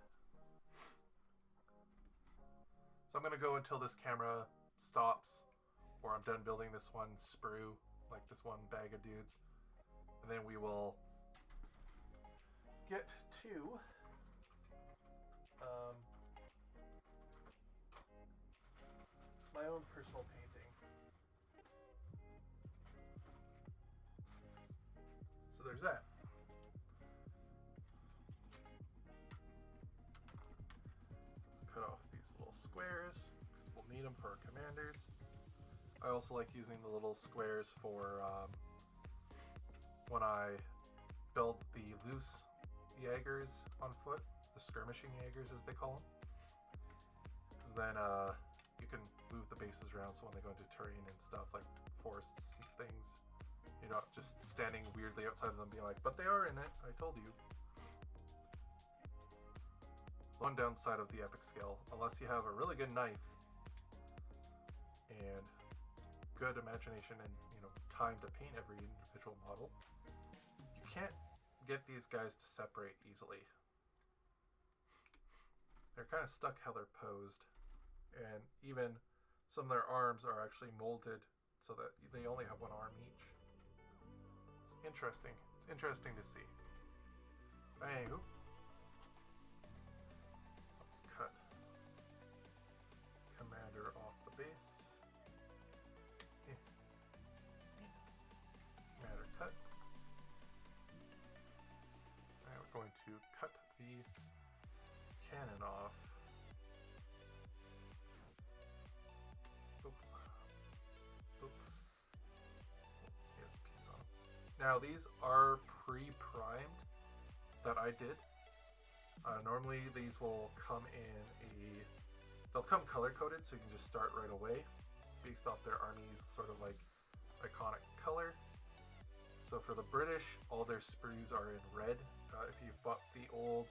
So I'm going to go until this camera stops, or I'm done building this one sprue, like this one bag of dudes. And then we will get to my own personal painting. So there's that. Cut off these little squares because we'll need them for our commanders. I also like using the little squares for when I build the loose Jaegers on foot, the skirmishing Jaegers as they call them. Because then you can move the bases around, so when they go into terrain and stuff like forests and things, you're not just standing weirdly outside of them being like, but they are in it, I told you. One downside of the epic scale, unless you have a really good knife and good imagination and time to paint every individual model, you can't get these guys to separate easily. they're kind of stuck how they're posed, and even some of their arms are actually molded so that they only have one arm each. It's interesting. It's interesting to see. Anywho, let's cut Commander off the base. Commander cut. And we're going to cut the cannon off. Oop. Oop. He has a piece on him. Now these are pre-primed that I did. Normally these will come in they'll come color-coded, so you can just start right away based off their army's sort of like iconic color. So for the British, all their sprues are in red. If you've bought the old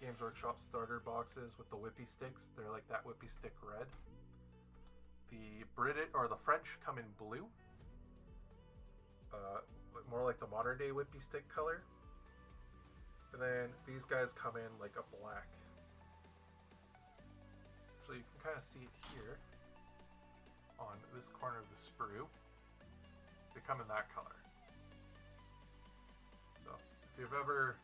Games Workshop starter boxes with the whippy sticks, they're like that whippy stick red. The French come in blue, more like the modern day whippy stick color. And then these guys come in like a black. Actually, you can kind of see it here on this corner of the sprue. They come in that color. So if you've ever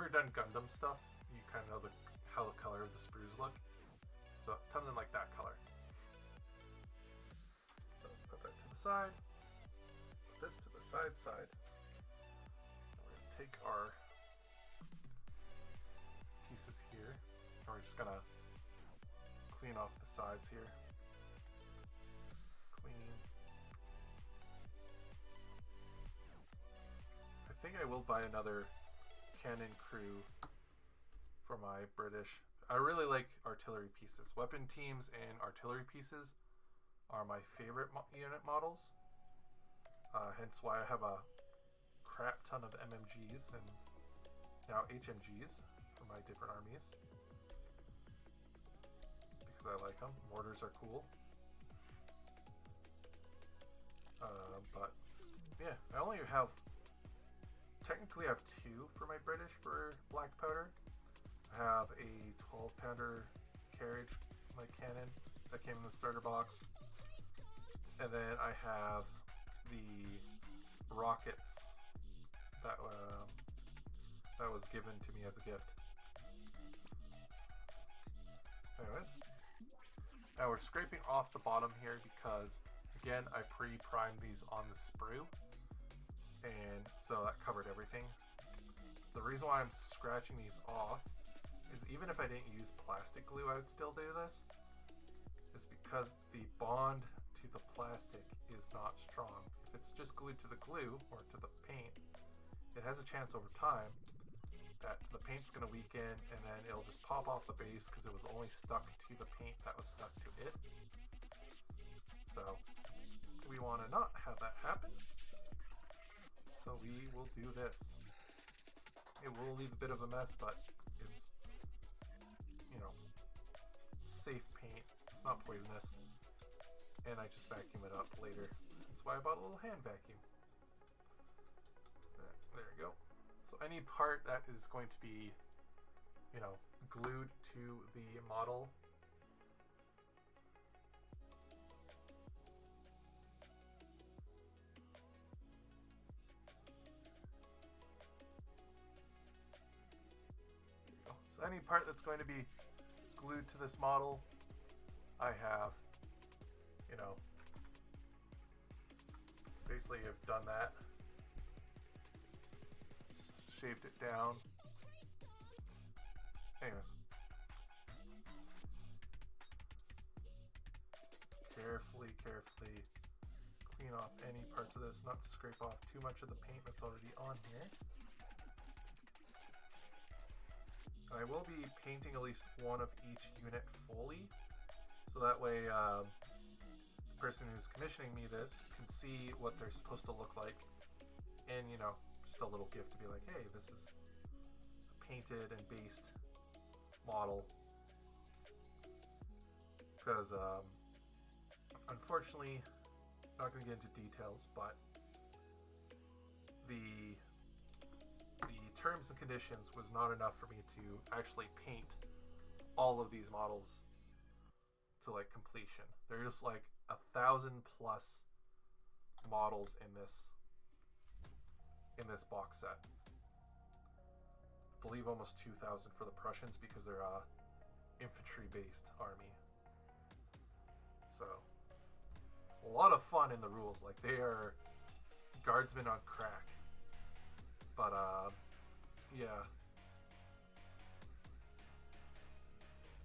done Gundam stuff, you kind of know how the color of the sprues look. So it comes in like that color. So put that to the side. Put this to the side. We're going to take our pieces here, and we're just going to clean off the sides here. Clean. I think I will buy another cannon crew for my British. I really like artillery pieces. Weapon teams and artillery pieces are my favorite unit models. Hence why I have a crap ton of MMGs and now HMGs for my different armies. Because I like them. Mortars are cool. But yeah, technically I have two for my British for black powder. I have a 12-pounder carriage, my cannon, that came in the starter box. And then I have the rockets that was given to me as a gift. Anyways, now we're scraping off the bottom here because, again, I pre-primed these on the sprue, and so that covered everything. The reason why I'm scratching these off is even if I didn't use plastic glue, I would still do this, is because the bond to the plastic is not strong. If it's just glued to the glue or to the paint, it has a chance over time that the paint's going to weaken and then it'll just pop off the base because it was only stuck to the paint that was stuck to it. So we want to not have that happen. So we will do this. It will leave a bit of a mess, but it's, safe paint. It's not poisonous. And I just vacuum it up later. That's why I bought a little hand vacuum. There you go. So any part that is going to be, glued to the model, so any part that's going to be glued to this model, I have, basically have done that. Shaved it down. Anyways. Carefully clean off any parts of this, not to scrape off too much of the paint that's already on here. I will be painting at least one of each unit fully, so that way the person who's commissioning me this can see what they're supposed to look like, and just a little gift to be like, hey, this is a painted and based model. Because unfortunately, not going to get into details, but the terms and conditions was not enough for me to actually paint all of these models to like completion. There's like 1,000 plus models in this box set. I believe almost 2,000 for the Prussians because they're a infantry-based army. So a lot of fun in the rules. Like they are guardsmen on crack. But yeah.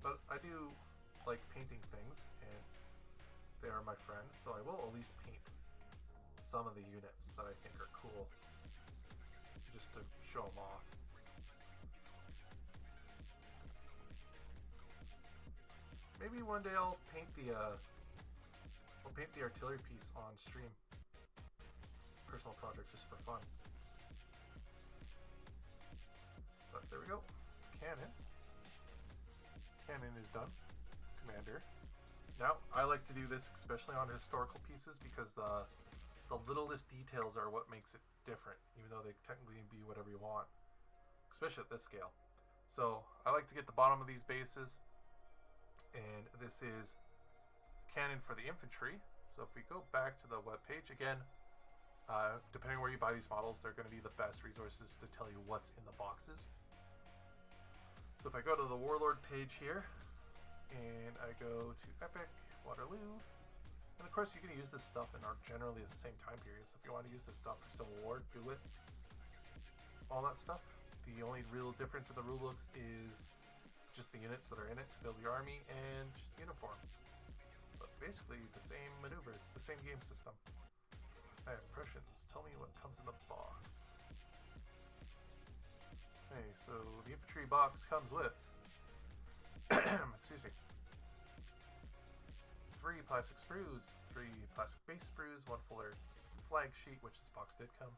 But I do like painting things, and they are my friends, so I will at least paint some of the units that I think are cool, just to show them off. Maybe one day I'll paint the artillery piece on stream. Personal project, just for fun. But there we go. Cannon. Cannon is done. Commander. Now, I like to do this especially on historical pieces because the littlest details are what makes it different, even though they technically can be whatever you want, especially at this scale. So I like to get the bottom of these bases, and this is cannon for the infantry. So if we go back to the web page again, depending where you buy these models, they're going to be the best resources to tell you what's in the boxes. So if I go to the Warlord page here, and I go to Epic, Waterloo, and of course you can use this stuff in generally the same time period. So if you want to use this stuff for Civil War, do it. All that stuff. The only real difference in the rulebooks is just the units that are in it to build your army and just uniform. But basically the same maneuvers, the same game system. I have Prussians. Tell me what comes in the box. Okay, so the infantry box comes with excuse me, 3 plastic sprues, 3 plastic base sprues, 1 fuller flag sheet, which this box did come.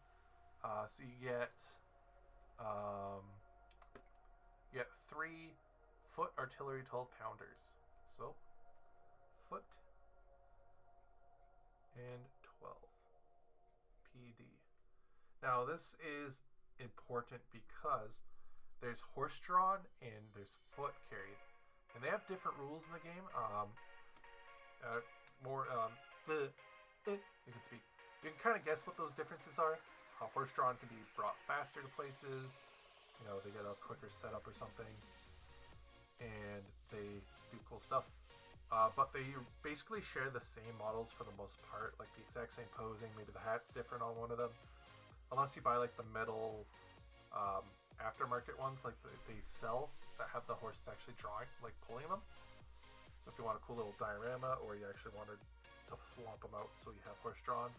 So you get 3 foot artillery 12 pounders. So foot and 12 PD. Now this is important because there's horse drawn and there's foot carried, and they have different rules in the game. You can speak. You can kind of guess what those differences are. Horse drawn can be brought faster to places. You know, they get a quicker setup or something, and they do cool stuff. But they basically share the same models for the most part, like the exact same posing. Maybe the hat's different on one of them, unless you buy like the metal aftermarket ones, like they sell, that have the horses actually drawing, like pulling them. So if you want a cool little diorama, or you actually wanted to flop them out so you have horse drawn,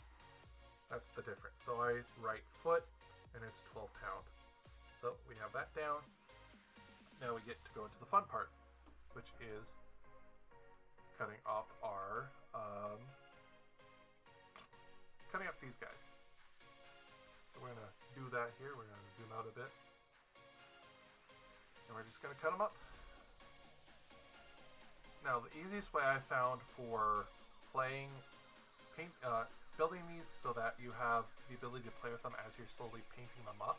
that's the difference. So I write foot, and it's 12 pound. So we have that down. Now we get to go into the fun part, which is cutting up our cutting up these guys. So we're gonna do that here. We're gonna zoom out a bit, and we're just gonna cut them up. Now the easiest way I found for building these so that you have the ability to play with them as you're slowly painting them up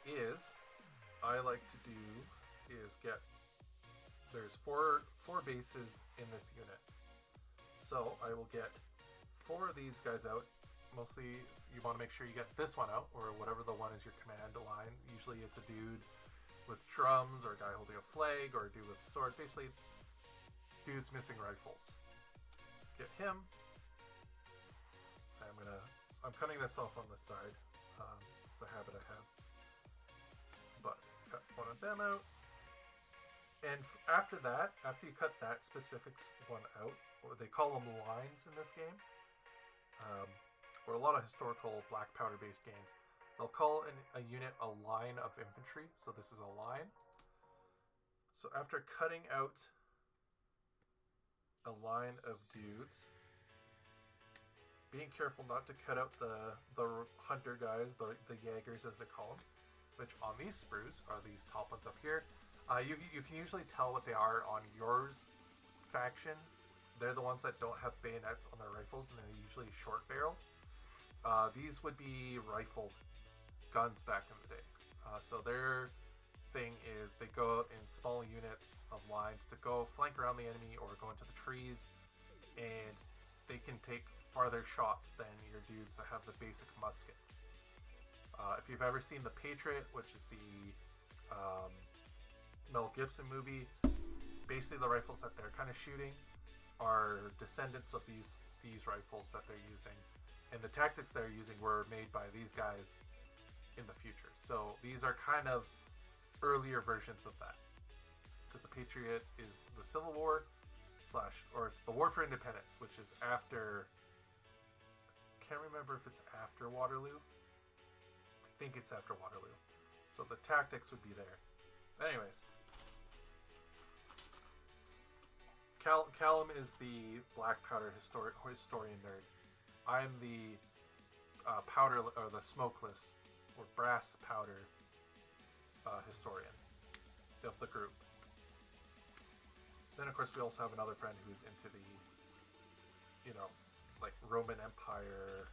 is, I like to do is there's four bases in this unit. So I will get 4 of these guys out. Mostly you want to make sure you get this one out, or whatever the one is your command line. Usually it's a dude with drums, or a guy holding a flag, or a dude with a sword. Basically, dudes missing rifles. Get him. I'm cutting this off on the side. It's a habit I have. But cut one of them out. And after that, after you cut that specific one out, or they call them lines in this game, or a lot of historical black powder based games, they'll call a unit a line of infantry. So this is a line. So after cutting out a line of dudes, being careful not to cut out the hunter guys, the Jaegers as they call them, which on these sprues are these top ones up here. You can usually tell what they are on yours faction. They're the ones that don't have bayonets on their rifles, and they're usually short barreled. These would be rifled guns back in the day. So their thing is they go out in small units of lines to go flank around the enemy or go into the trees, and they can take farther shots than your dudes that have the basic muskets. If you've ever seen The Patriot, which is the Mel Gibson movie, basically the rifles that they're kind of shooting are descendants of these rifles that they're using, and the tactics they're using were made by these guys in the future. So these are kind of earlier versions of that, because the Patriot is the Civil War or it's the War for Independence, which is after. Can't remember if it's after Waterloo. I think it's after Waterloo. So the tactics would be there. Anyways, Callum is the black powder historian nerd. I'm the powder or the smokeless or brass powder historian of the group. Then of course we also have another friend who's into the, like Roman Empire.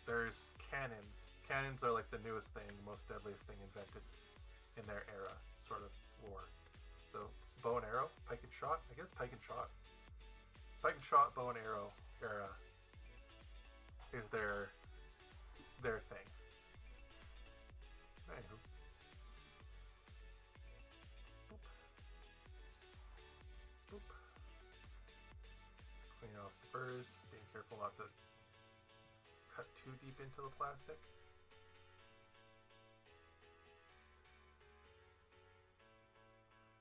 There's cannons. Cannons are like the newest thing, most deadliest thing invented in their era, sort of war. So bow and arrow, pike and shot. I guess pike and shot, bow and arrow era is their thing. Anywho. Boop. Boop. Clean off the burrs, being careful not to cut too deep into the plastic.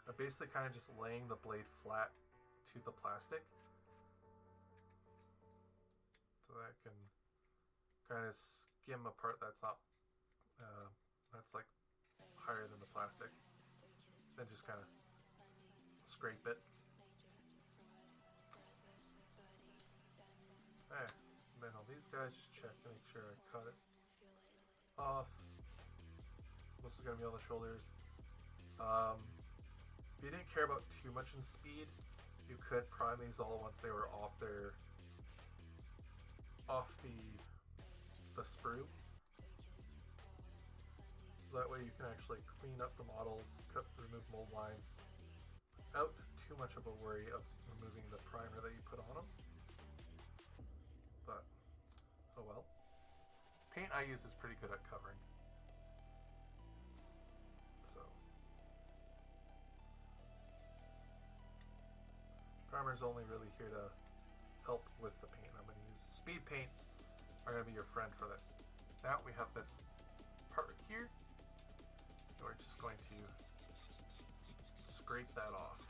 I'm basically kind of just laying the blade flat to the plastic so that I can kind of skim a part that's not that's like higher than the plastic, then just kind of scrape it. Alright, then all these guys, just check to make sure I cut it off. This is gonna be on the shoulders. If you didn't care about too much in speed, you could prime these all once they were off the sprue. So that way you can actually clean up the models, remove mold lines, without too much of a worry of removing the primer that you put on them. But, oh well. Paint I use is pretty good at covering. So. Primer's only really here to help with the paint I'm going to use. Speed paints are going to be your friend for this. Now we have this part right here. And we're just going to scrape that off.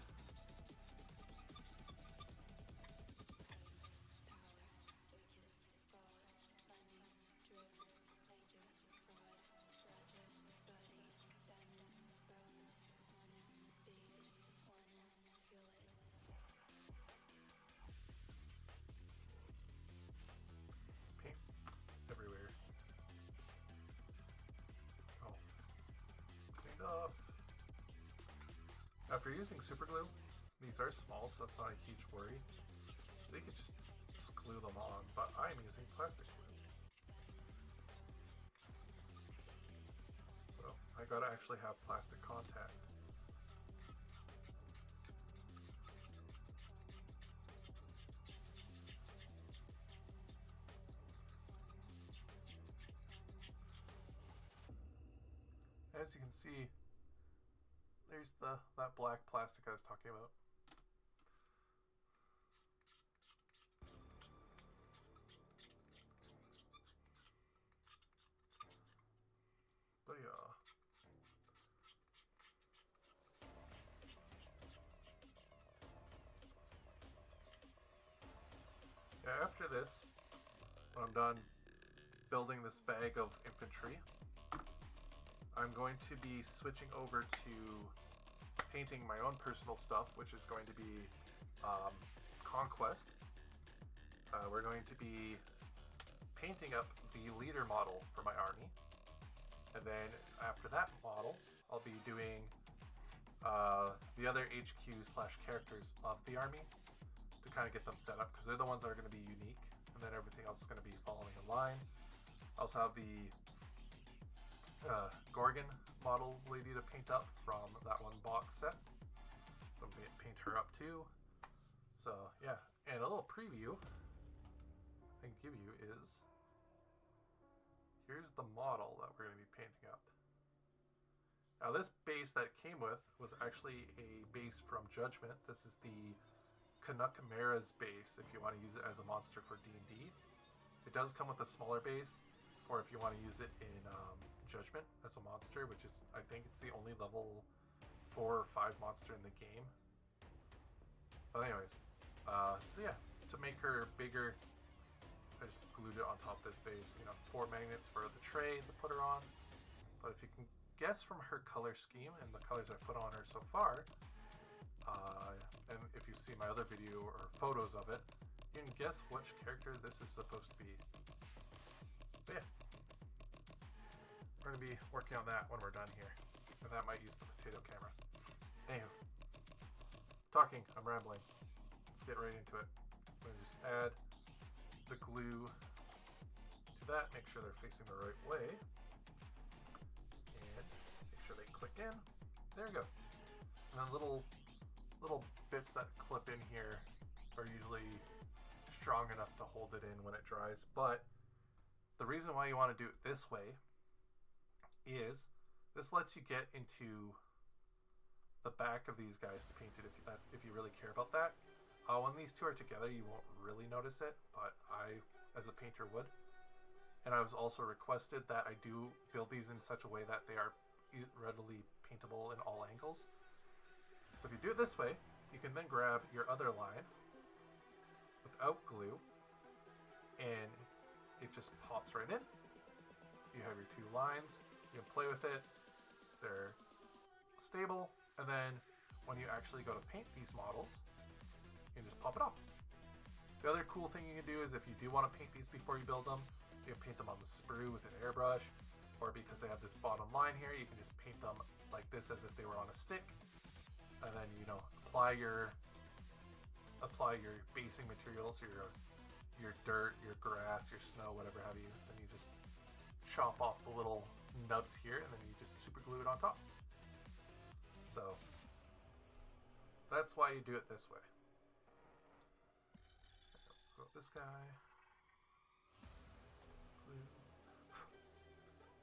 After using super glue, these are small, so that's not a huge worry. So you can just glue them on, but I'm using plastic glue. So I gotta actually have plastic contact. As you can see, there's that black plastic I was talking about. But yeah, after this, when I'm done building this bag of infantry, I'm going to be switching over to painting my own personal stuff, which is going to be Conquest. We're going to be painting up the leader model for my army. And then after that model, I'll be doing the other HQ/characters of the army to kind of get them set up, because they're the ones that are going to be unique, and then everything else is going to be following a line. I also have the Gorgon model lady to paint up from that one box set. So I'm going to paint her up too. So yeah, and a little preview I can give you is, here's the model that we're going to be painting up. Now this base that it came with was actually a base from Judgment. This is the Canuck Mara's base if you want to use it as a monster for D&D. It does come with a smaller base, or if you want to use it in Judgment as a monster, which is, I think it's the only level 4 or 5 monster in the game. But anyways, so yeah, to make her bigger, I just glued it on top of this base. You know, 4 magnets for the tray to put her on. But if you can guess from her color scheme and the colors I put on her so far, and if you see my other video or photos of it, you can guess which character this is supposed to be. But yeah, we're going to be working on that when we're done here. And that might use the potato camera. Anywho, talking, I'm rambling. Let's get right into it. I'm going to just add the glue to that, make sure they're facing the right way. And make sure they click in. There we go. And then little bits that clip in here are usually strong enough to hold it in when it dries. But the reason why you want to do it this way is this lets you get into the back of these guys to paint it if you really care about that. When these two are together, you won't really notice it, but I, as a painter, would. And I was also requested that I do build these in such a way that they are readily paintable in all angles. So if you do it this way, you can then grab your other line without glue, and it just pops right in. You have your 2 lines, you can play with it, they're stable, and then when you actually go to paint these models, you can just pop it off. The other cool thing you can do is if you do want to paint these before you build them, you can paint them on the sprue with an airbrush, or because they have this bottom line here, you can just paint them like this as if they were on a stick, and then, you know, apply your basing materials, your dirt, your grass, your snow, whatever have you, and you just chop off the little nubs here, and then you just super glue it on top. So that's why you do it this way. Go with this guy.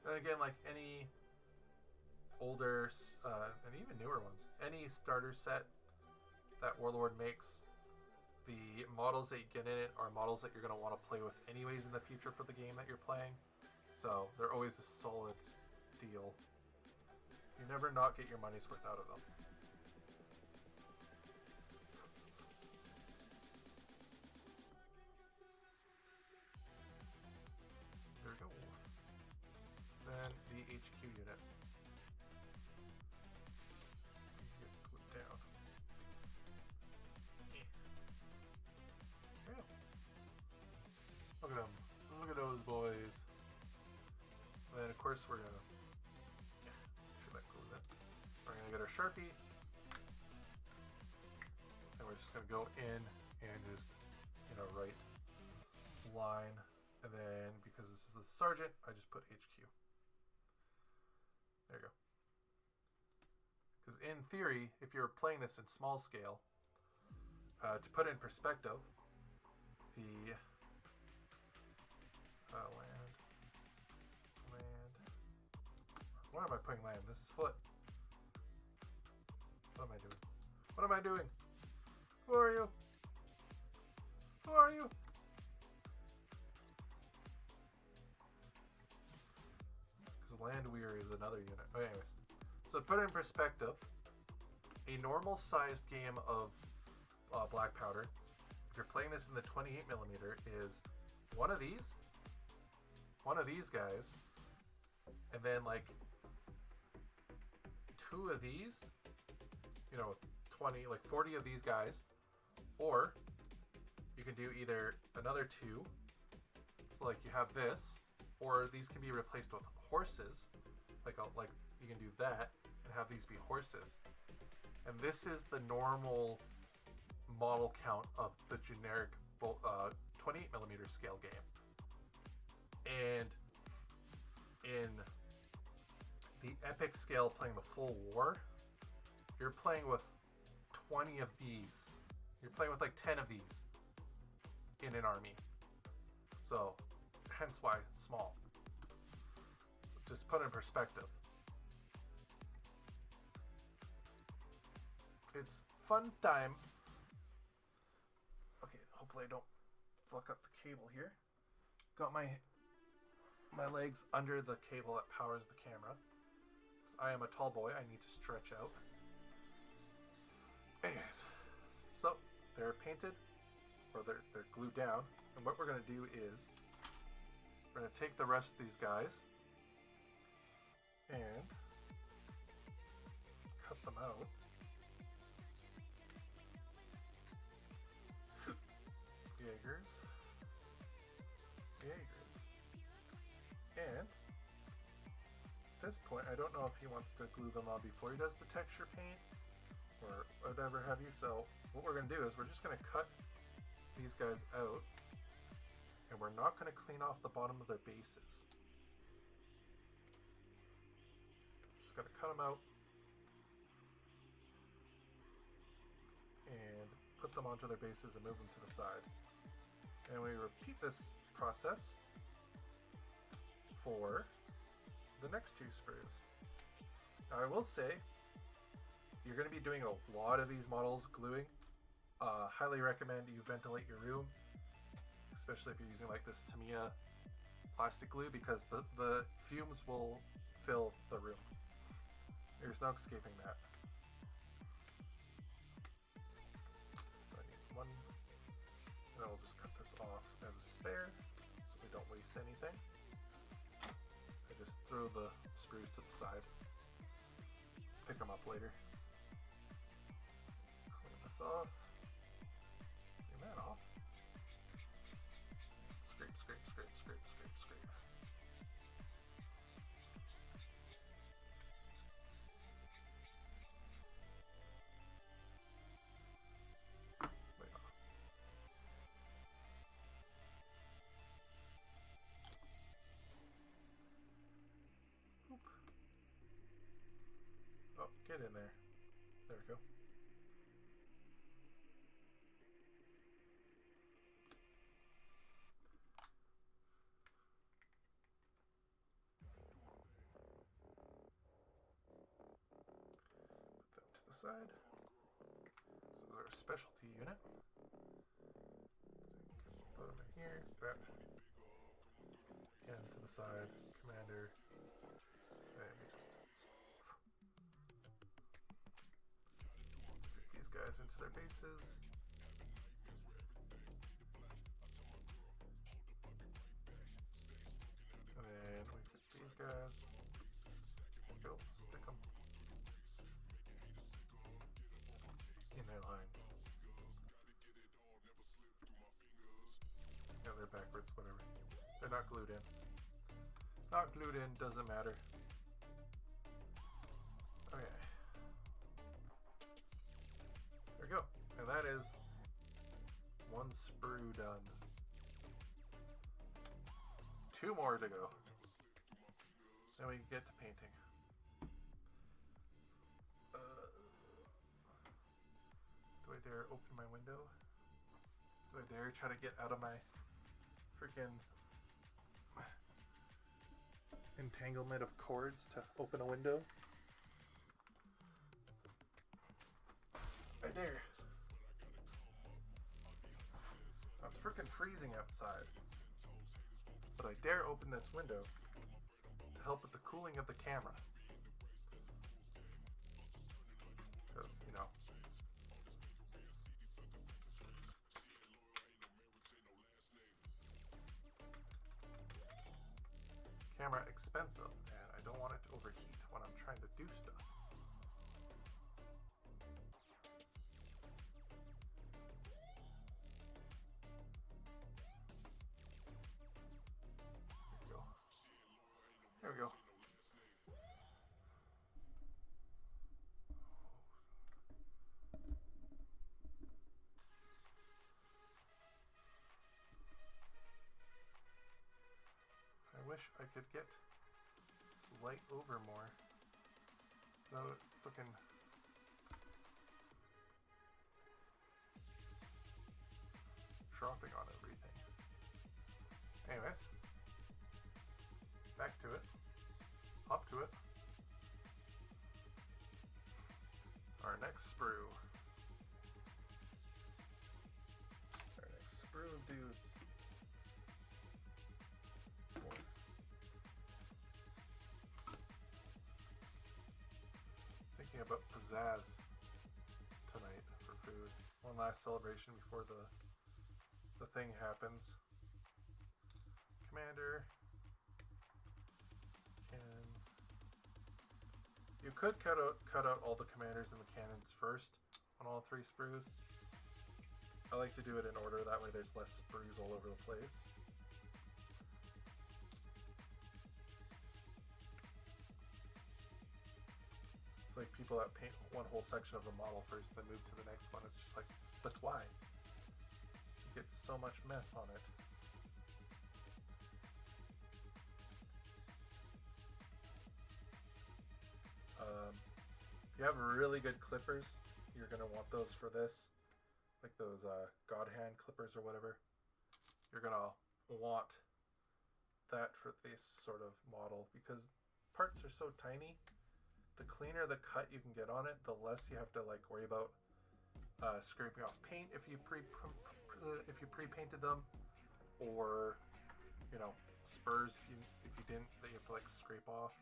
And again, like any older and even newer ones, any starter set that Warlord makes, the models that you get in it are models that you're going to want to play with anyways in the future for the game that you're playing. So they're always a solid deal. You never not get your money's worth out of them. There we go. Then the HQ unit. Get glued down. There we go. Look at them. Look at those boys. And then of course we're gonna, yeah, make sure that goes in. We're gonna get our Sharpie, and we're just gonna go in and just in a right line. And then, because this is the sergeant, I just put HQ. There you go. Because in theory, if you're playing this in small scale, to put it in perspective, the land. Why am I putting land? This is foot. What am I doing? What am I doing? Who are you? Who are you? Land Weir is another unit. Okay, anyways, so to put it in perspective, a normal sized game of black powder, if you're playing this in the 28mm, is one of these guys, and then like 2 of these, you know, 20, like 40 of these guys, or you can do either another 2, so like you have this, or these can be replaced with horses, like you can do that and have these be horses. And this is the normal model count of the generic 28mm scale game. And in the epic scale playing the full war, you're playing with 20 of these. You're playing with like 10 of these in an army. So, hence why it's small. So just put in perspective. It's fun time. Okay, hopefully I don't fuck up the cable here. Got my legs under the cable that powers the camera. I am a tall boy, I need to stretch out. Anyways, so they're painted, or they're glued down, and what we're going to do is we're going to take the rest of these guys and cut them out. Jaegers. And at this point, I don't know if he wants to glue them on before he does the texture paint or whatever have you. So what we're going to do is we're just going to cut these guys out, and we're not going to clean off the bottom of their bases. Just going to cut them out and put them onto their bases and move them to the side. And we repeat this process for the next two sprues. Now I will say, you're going to be doing a lot of these models gluing. Highly recommend you ventilate your room, especially if you're using like this Tamiya plastic glue, because the fumes will fill the room. There's no escaping that. So I need one, and then we'll just cut this off as a spare so we don't waste anything. Just throw the screws to the side. Pick them up later. Clean this off. Clean that off. Scrape, scrape, scrape, scrape, scrape, scrape. Wait on. Oh, get in there. There we go. Put them to the side. So they're a specialty unit. So put them in here. That. Again to the side. Commander. And we just stick these guys into their bases. And then we put these guys. Go, stick them in their lines. Yeah, they're backwards, whatever. They're not glued in. Not glued in, doesn't matter. Okay. There we go. And that is one sprue done. Two more to go. Then we get to painting. Do I dare open my window? Do I dare try to get out of my freaking entanglement of cords to open a window? I dare. Now it's freaking freezing outside, but I dare open this window to help with the cooling of the camera. Because, you know, camera expensive, and I don't want it to overheat when I'm trying to do stuff. There we go. I wish I could get this light over more. No fucking. Dropping on everything. Anyways. Back to it. Up to it. Our next sprue. Our next sprue of dudes. Thinking about pizzazz tonight for food. One last celebration before the thing happens. Commander. You could cut out all the commanders and the cannons first on all 3 sprues. I like to do it in order, that way there's less sprues all over the place. It's like people that paint one whole section of the model first, then move to the next one. It's just like, but why? You get so much mess on it. If you have really good clippers, you're going to want those for this. Like those God Hand clippers or whatever. You're going to want that for this sort of model because parts are so tiny. The cleaner the cut you can get on it, the less you have to like worry about scraping off paint if you pre-painted them, or you know, spurs if you didn't, that you have to like scrape off.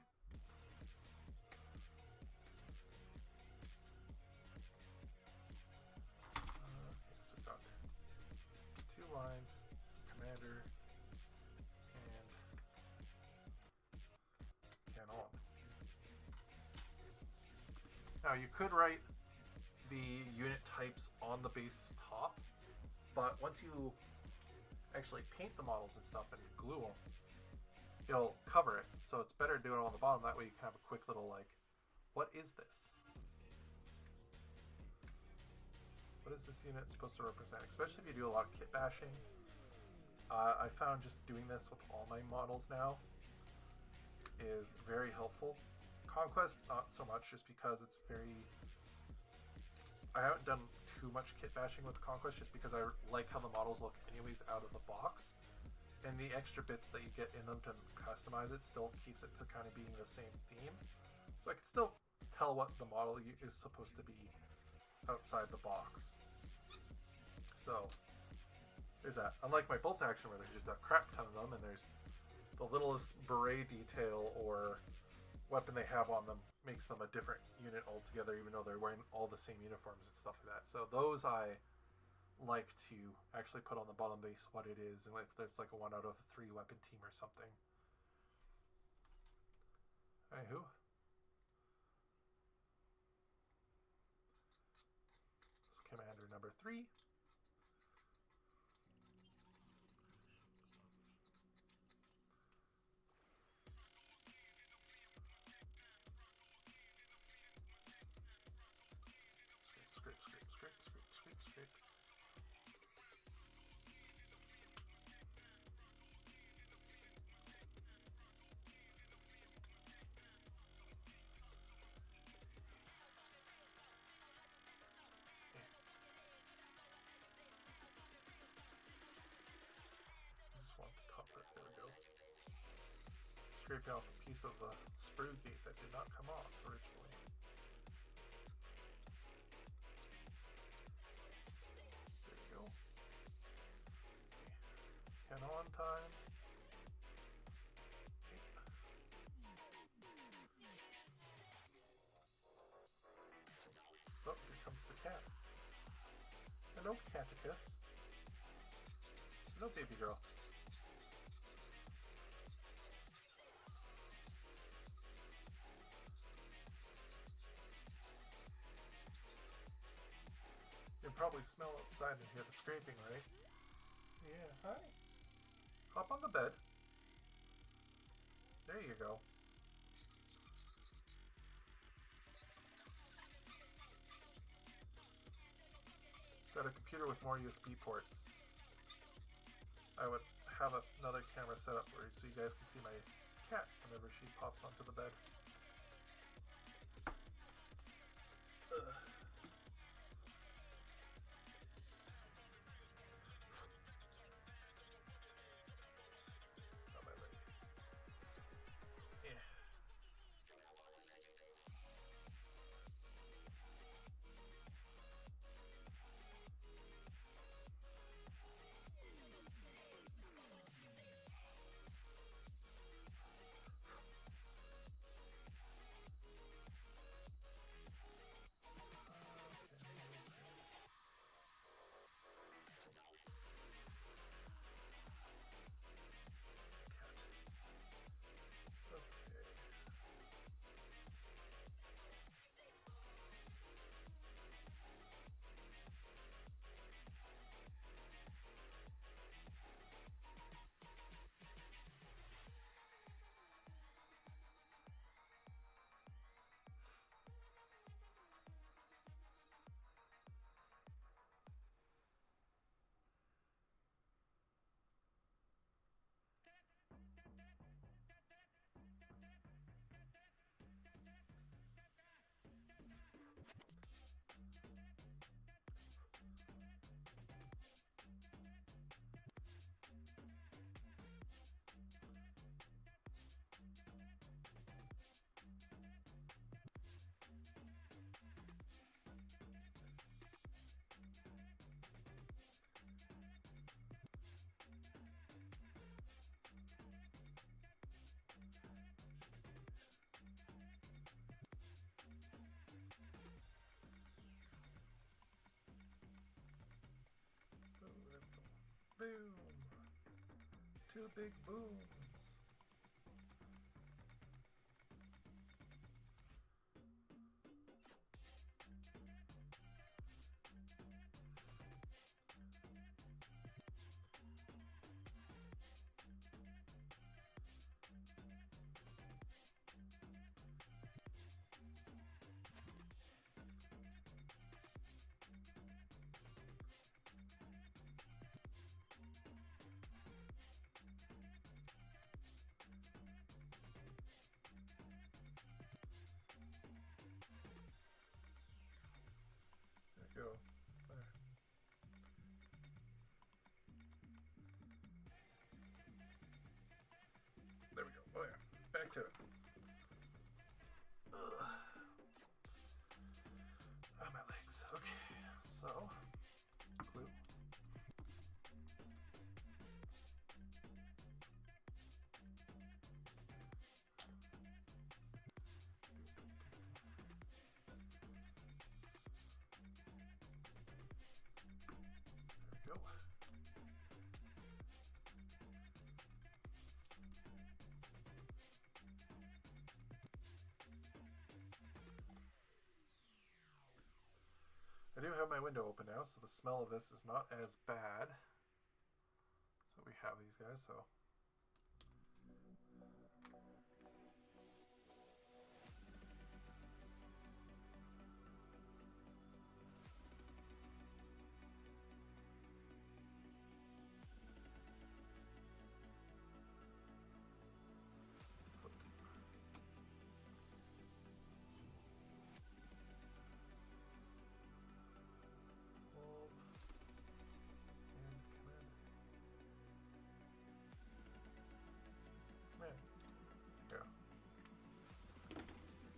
Lines, commander, and canon. Now you could write the unit types on the base top, but once you actually paint the models and stuff and glue them, it'll cover it. So it's better to do it on the bottom, that way you can have a quick little like, what is this? What is this unit supposed to represent? Especially if you do a lot of kit bashing. I found just doing this with all my models now is very helpful. Conquest, not so much, just because it's very... I haven't done too much kit bashing with Conquest, just because I like how the models look anyways out of the box. And the extra bits that you get in them to customize it still keeps it to kind of being the same theme. So I can still tell what the model is supposed to be outside the box. So there's that. Unlike my bolt action where there's just a crap ton of them and there's the littlest beret detail or weapon they have on them makes them a different unit altogether, even though they're wearing all the same uniforms and stuff like that. So those I like to actually put on the bottom base what it is, and if there's like a 1 out of 3 weapon team or something. Anywho. Commander number 3. Scrape, scrape, scrape, scrape, scrape, scrape, scrape. Scraping off a piece of the sprue gate that did not come off originally. There you go. Canon time. Oh, here comes the cat. Hello, Caticus. Hello, baby girl. You can probably smell outside and hear the scraping, right? Yeah, hi. Hop on the bed. There you go. Got a computer with more USB ports. I would have another camera set up where so you guys can see my cat whenever she pops onto the bed. Boom. Two big booms. Go. There we go. Oh yeah, back to it. Ugh. Oh, my legs. Okay, so glue. There we go. I do have my window open now, so the smell of this is not as bad. So we have these guys, so.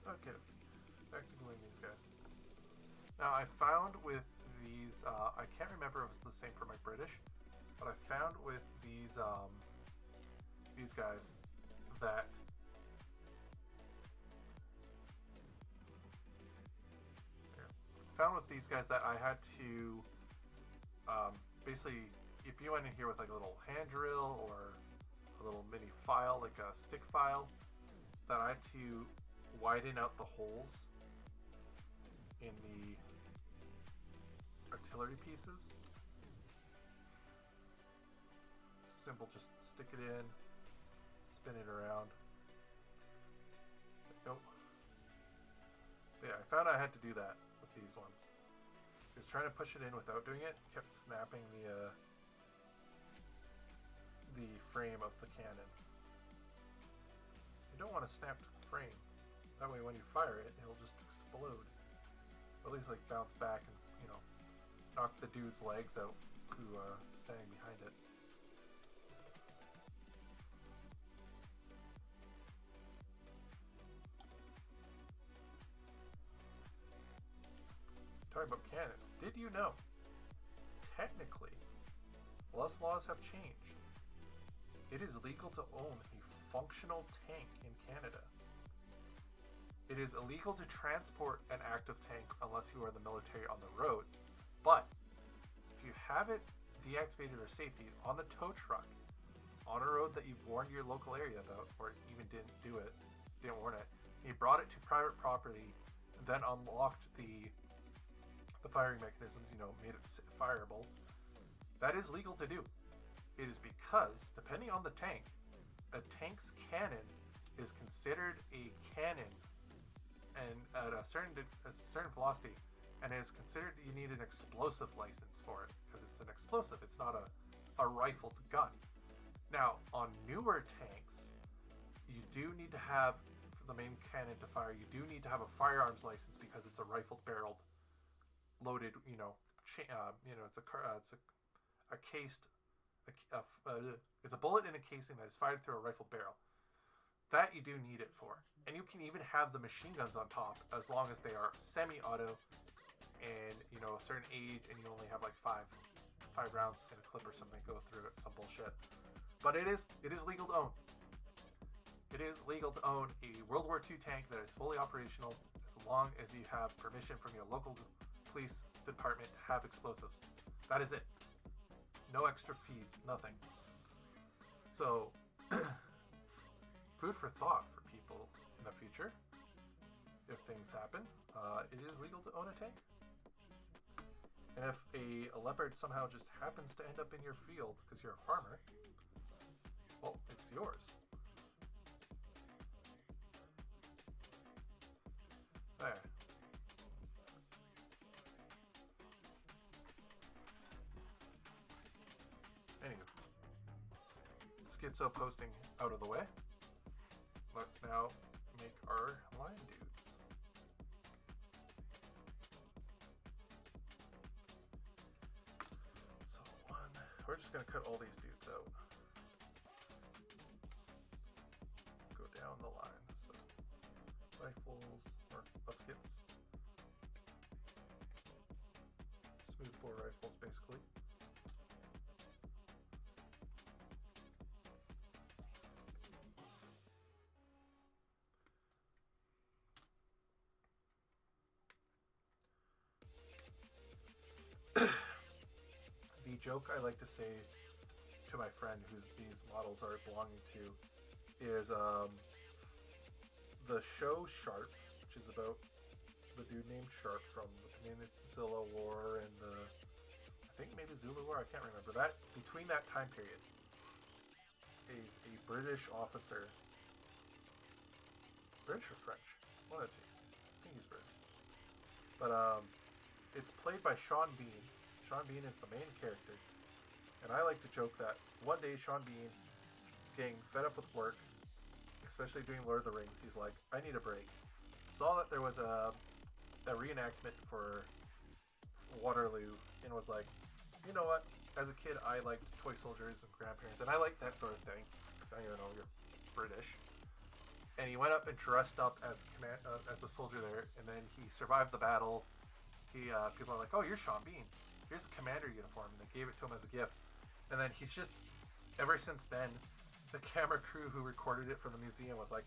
Okay, back to gluing these guys. Now I found with these, I can't remember if it's the same for my British, but I found with these guys that I had to basically, if you went in here with like a little hand drill or a little mini file, like a stick file, that I had to widen out the holes in the artillery pieces. Simple, just stick it in, spin it around. There we go. But yeah, I found I had to do that with these ones. I was trying to push it in without doing it, kept snapping the frame of the cannon. You don't want a snapped frame. That way when you fire it, it'll just explode. Or at least like bounce back and, you know, knock the dude's legs out who standing behind it. Talking about cannons, did you know, technically, unless laws have changed, it is legal to own a functional tank in Canada. It is illegal to transport an active tank unless you are the military on the roads. But if you have it deactivated or safety on the tow truck, on a road that you've warned your local area about, or even didn't warn it, you brought it to private property, then unlocked the firing mechanisms, you know, made it fireable, that is legal to do. It is because, depending on the tank, a tank's cannon is considered a cannon and at a certain velocity, and it is considered you need an explosive license for it because it's an explosive. It's not a rifled gun. Now, on newer tanks, you do need to have, for the main cannon to fire, you do need to have a firearms license because it's a rifled barreled, loaded. You know, it's a cased. It's a bullet in a casing that is fired through a rifled barrel. That you do need it for. And you can even have the machine guns on top as long as they are semi-auto and, you know, a certain age and you only have like five rounds in a clip or something go through it, some bullshit. But it is legal to own. It is legal to own a World War II tank that is fully operational as long as you have permission from your local police department to have explosives. That is it. No extra fees, nothing. So, food for thought for people in the future. If things happen, it is legal to own a tank. And if a leopard somehow just happens to end up in your field because you're a farmer, well, it's yours. There. Anywho, schizo posting out of the way. Let's now make our line dudes. So we're just gonna cut all these dudes out. Go down the line. So rifles or muskets. Smoothbore rifles basically. The joke I like to say to my friend whose these models are belonging to is the show Sharp, which is about the dude named Sharp from the Peninsula War and the, I think maybe Zulu War, I can't remember. That between that time period is a British officer, British or French? One of the two. I think he's British. But it's played by Sean Bean. Sean Bean is the main character. And I like to joke that one day Sean Bean, getting fed up with work, especially doing Lord of the Rings, he's like, I need a break. Saw that there was a reenactment for Waterloo and was like, you know what? As a kid, I liked toy soldiers and grandparents, and I like that sort of thing, because I don't know, you're British. And he went up and dressed up as a soldier there, and then he survived the battle. People are like, oh, you're Sean Bean. Here's a commander uniform. And they gave it to him as a gift. And then he's just, ever since then, the camera crew who recorded it from the museum was like,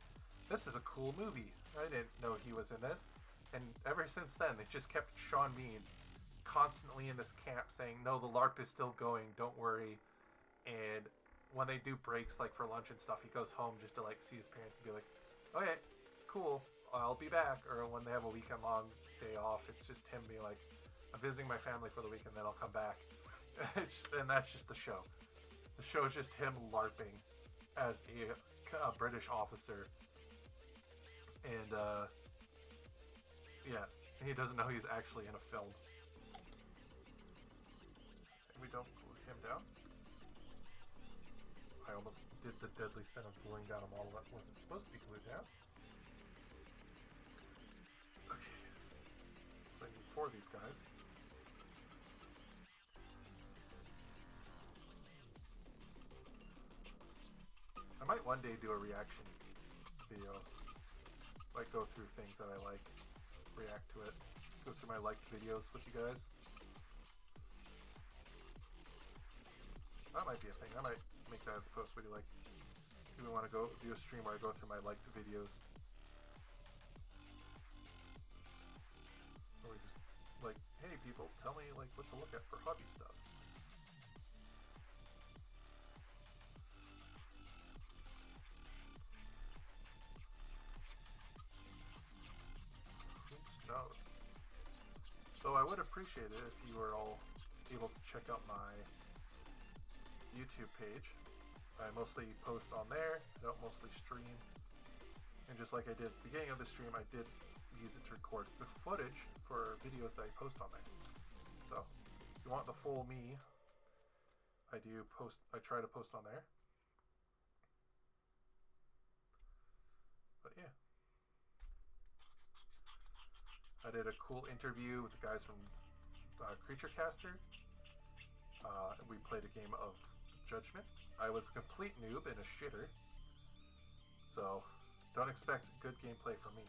this is a cool movie. I didn't know he was in this. And ever since then, they just kept Sean Bean constantly in this camp saying, no, the LARP is still going, don't worry. And when they do breaks, like for lunch and stuff, he goes home just to like see his parents and be like, okay, cool, I'll be back. Or when they have a weekend long day off, it's just him being like, I'm visiting my family for the weekend, then I'll come back. And that's just the show. The show is just him LARPing as a British officer. And yeah, he doesn't know he's actually in a film. And we don't glue him down. I almost did the deadly sin of gluing down a model that wasn't supposed to be glued down. Okay. So I need 4 of these guys. I might one day do a reaction video. Like go through things that I like, react to it, go through my liked videos with you guys. That might be a thing. I might make that as a post video, like, if we want to go do a stream where I go through my liked videos. Or we just, like, hey people, tell me, like, what to look at for hobby stuff. Knows. So I would appreciate it if you were all able to check out my YouTube page. I mostly post on there. I don't mostly stream. And just like I did at the beginning of the stream, I did use it to record the footage for videos that I post on there. So if you want the full me, I try to post on there. But yeah. I did a cool interview with the guys from Creature Caster. We played a game of Judgment. I was a complete noob and a shitter, so don't expect good gameplay from me.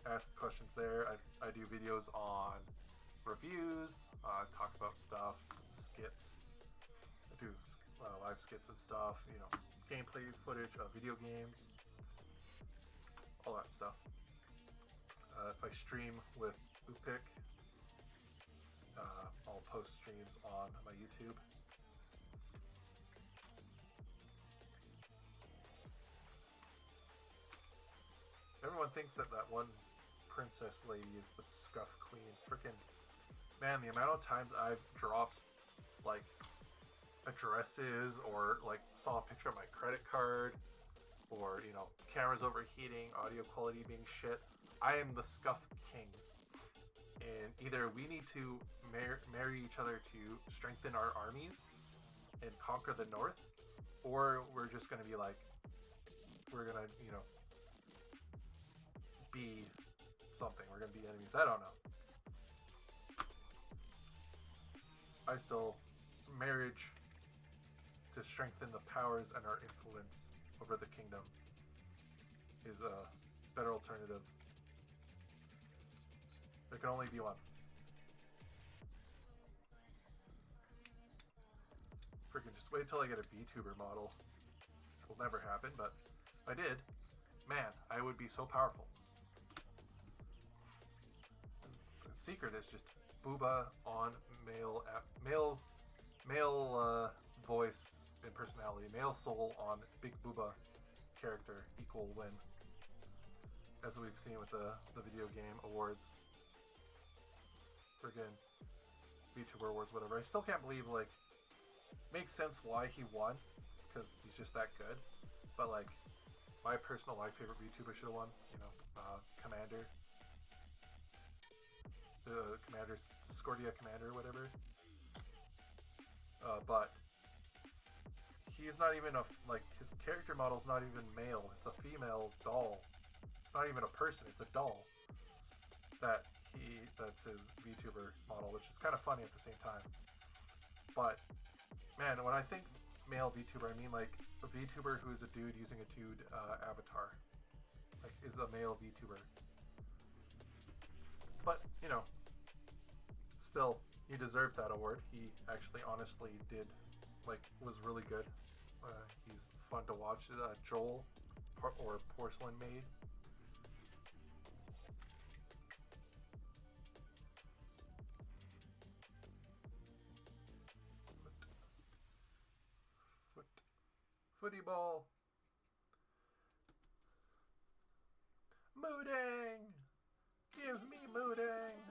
Ask questions there. I do videos on reviews, talk about stuff, skits. I do live skits and stuff, you know, gameplay footage of video games, all that stuff. If I stream with Upik, I'll post streams on my YouTube. Everyone thinks that that one princess lady is the Scuff Queen. Freaking man, the amount of times I've dropped like addresses or like saw a picture of my credit card or, you know, cameras overheating, audio quality being shit. I am the Scuff King. And either we need to marry each other to strengthen our armies and conquer the north, or we're just going to be like, we're going to, you know, be something. We're going to be enemies. I don't know. I still, marriage to strengthen the powers and our influence over the kingdom is a better alternative. There can only be one. Freaking just wait till I get a VTuber model. Will never happen, but if I did, man, I would be so powerful. The secret is just booba on male voice and personality, male soul on big booba character equal win. As we've seen with the video game awards. Friggin' VTuber awards, whatever. I still can't believe, like, makes sense why he won, because he's just that good. But, like, my personal, my favorite VTuber should have won, you know, Commander. The Commander, Discordia Commander, whatever. But he's not even like, his character model's not even male. It's a female doll. It's not even a person, it's a doll. That's his VTuber model, which is kind of funny at the same time. But, man, when I think male VTuber, I mean like a VTuber who is a dude using a dude avatar. Like, is a male VTuber. But, you know, still, he deserved that award. He actually honestly did, like, was really good. He's fun to watch. Joel, or Porcelain Maid. Footy ball. Moodang! Give me Moodang!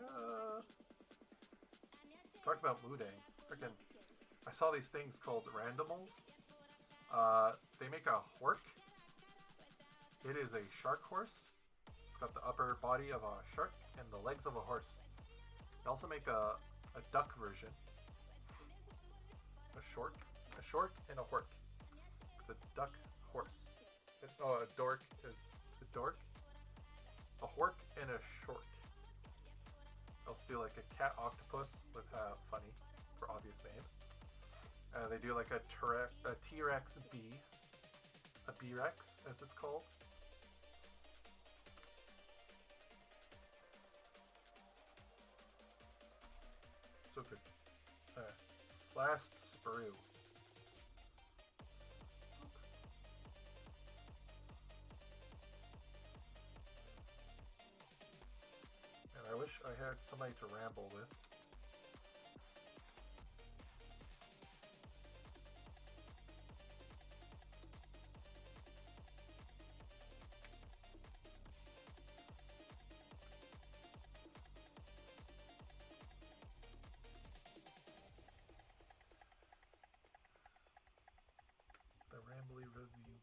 Talk about Moodang. Freaking, I saw these things called Randomals. They make a hork. It is a shark horse. It's got the upper body of a shark and the legs of a horse. They also make a duck version. A shork and a hork. It's a duck horse. A dork. It's a dork. A hork and a shork. They also do like a cat octopus with funny, for obvious names. They do like a T-Rex B. A B-Rex, as it's called. So good. Last sprue. And I wish I had somebody to ramble with. The Rambly Review.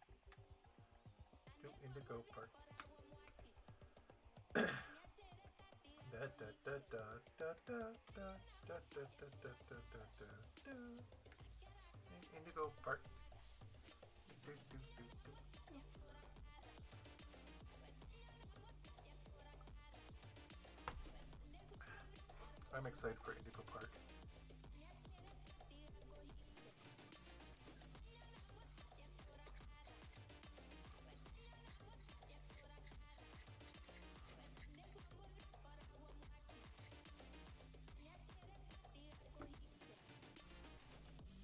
Go Indigo Park. Indigo Park. I'm excited for Indigo Park.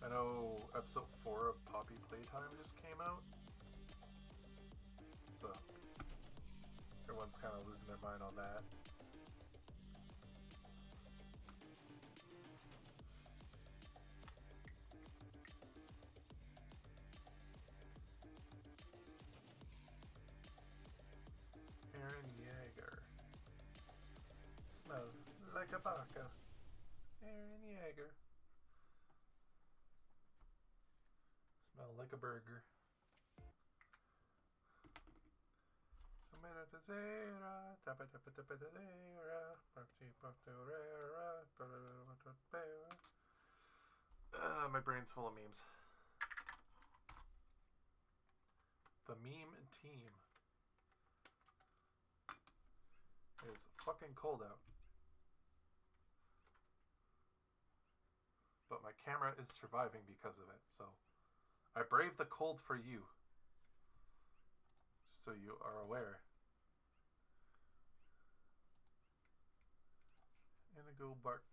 I know episode 4 of Poppy Playtime just came out, so everyone's kind of losing their mind on that. Smell like a baka. Aaron Yeager. Smell like a burger. My brain's full of memes. The meme team is fucking cold out. But my camera is surviving because of it, so I braved the cold for you. Just so you are aware. Indigo bark.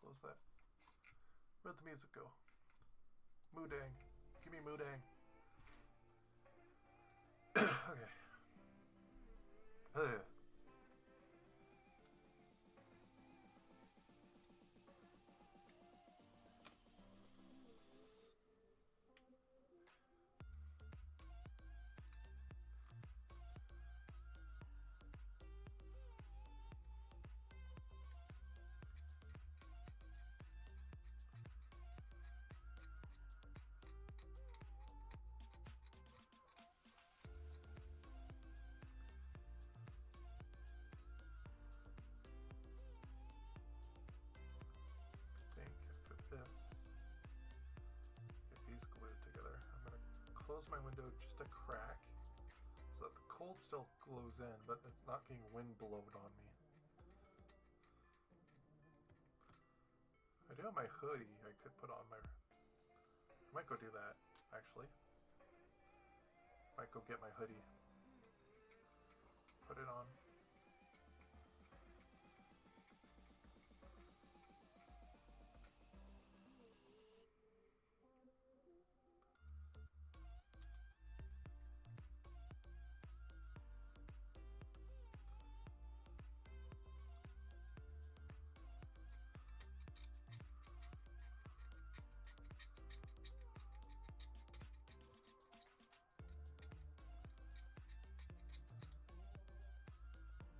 Close that. Where'd the music go? Moodang. Give me Moodang. Okay. Close my window just a crack so that the cold still blows in, but it's not getting wind blowed on me. I do have my hoodie I could put on my... I might go do that, actually. Might go get my hoodie. Put it on.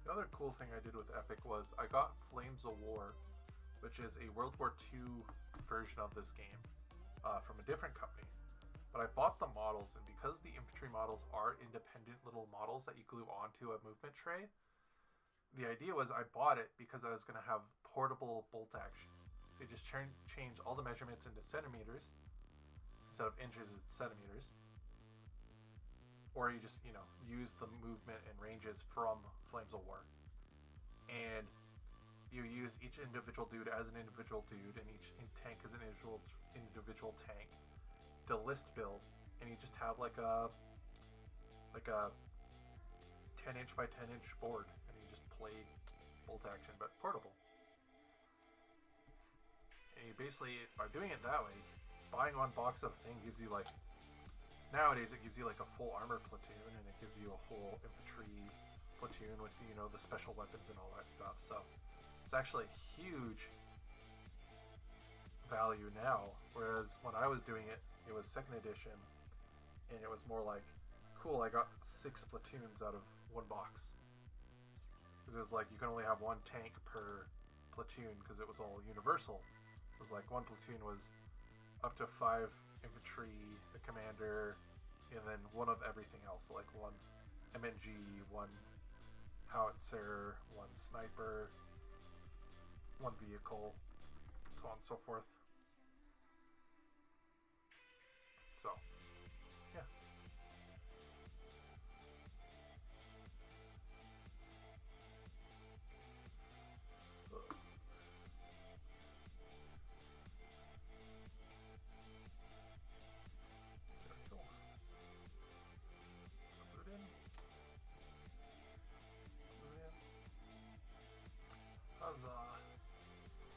The other cool thing I did with Epic was I got Flames of War, which is a World War II version of this game from a different company. But I bought the models, and because the infantry models are independent little models that you glue onto a movement tray, the idea was I bought it because I was going to have portable bolt action. So you just change all the measurements into centimeters instead of inches, it's centimeters. Or you just, use the movement and ranges from Flames of War. And you use each individual dude as an individual dude, and each tank as an individual tank to list build. And you just have like a 10-inch by 10-inch board, and you just play bolt action, but portable. And you basically, by doing it that way, buying one box of thing gives you nowadays it gives you a full armor platoon, and it gives you a whole infantry platoon with the special weapons and all that stuff. So it's actually huge value now, whereas when I was doing it, it was 2nd edition, and it was more like, cool, I got 6 platoons out of one box, because it was like you can only have one tank per platoon because it was all universal. So it was like one platoon was up to 5 infantry, the commander, and then one of everything else, so like one MNG, one howitzer, one sniper, one vehicle, so on and so forth. So, yeah.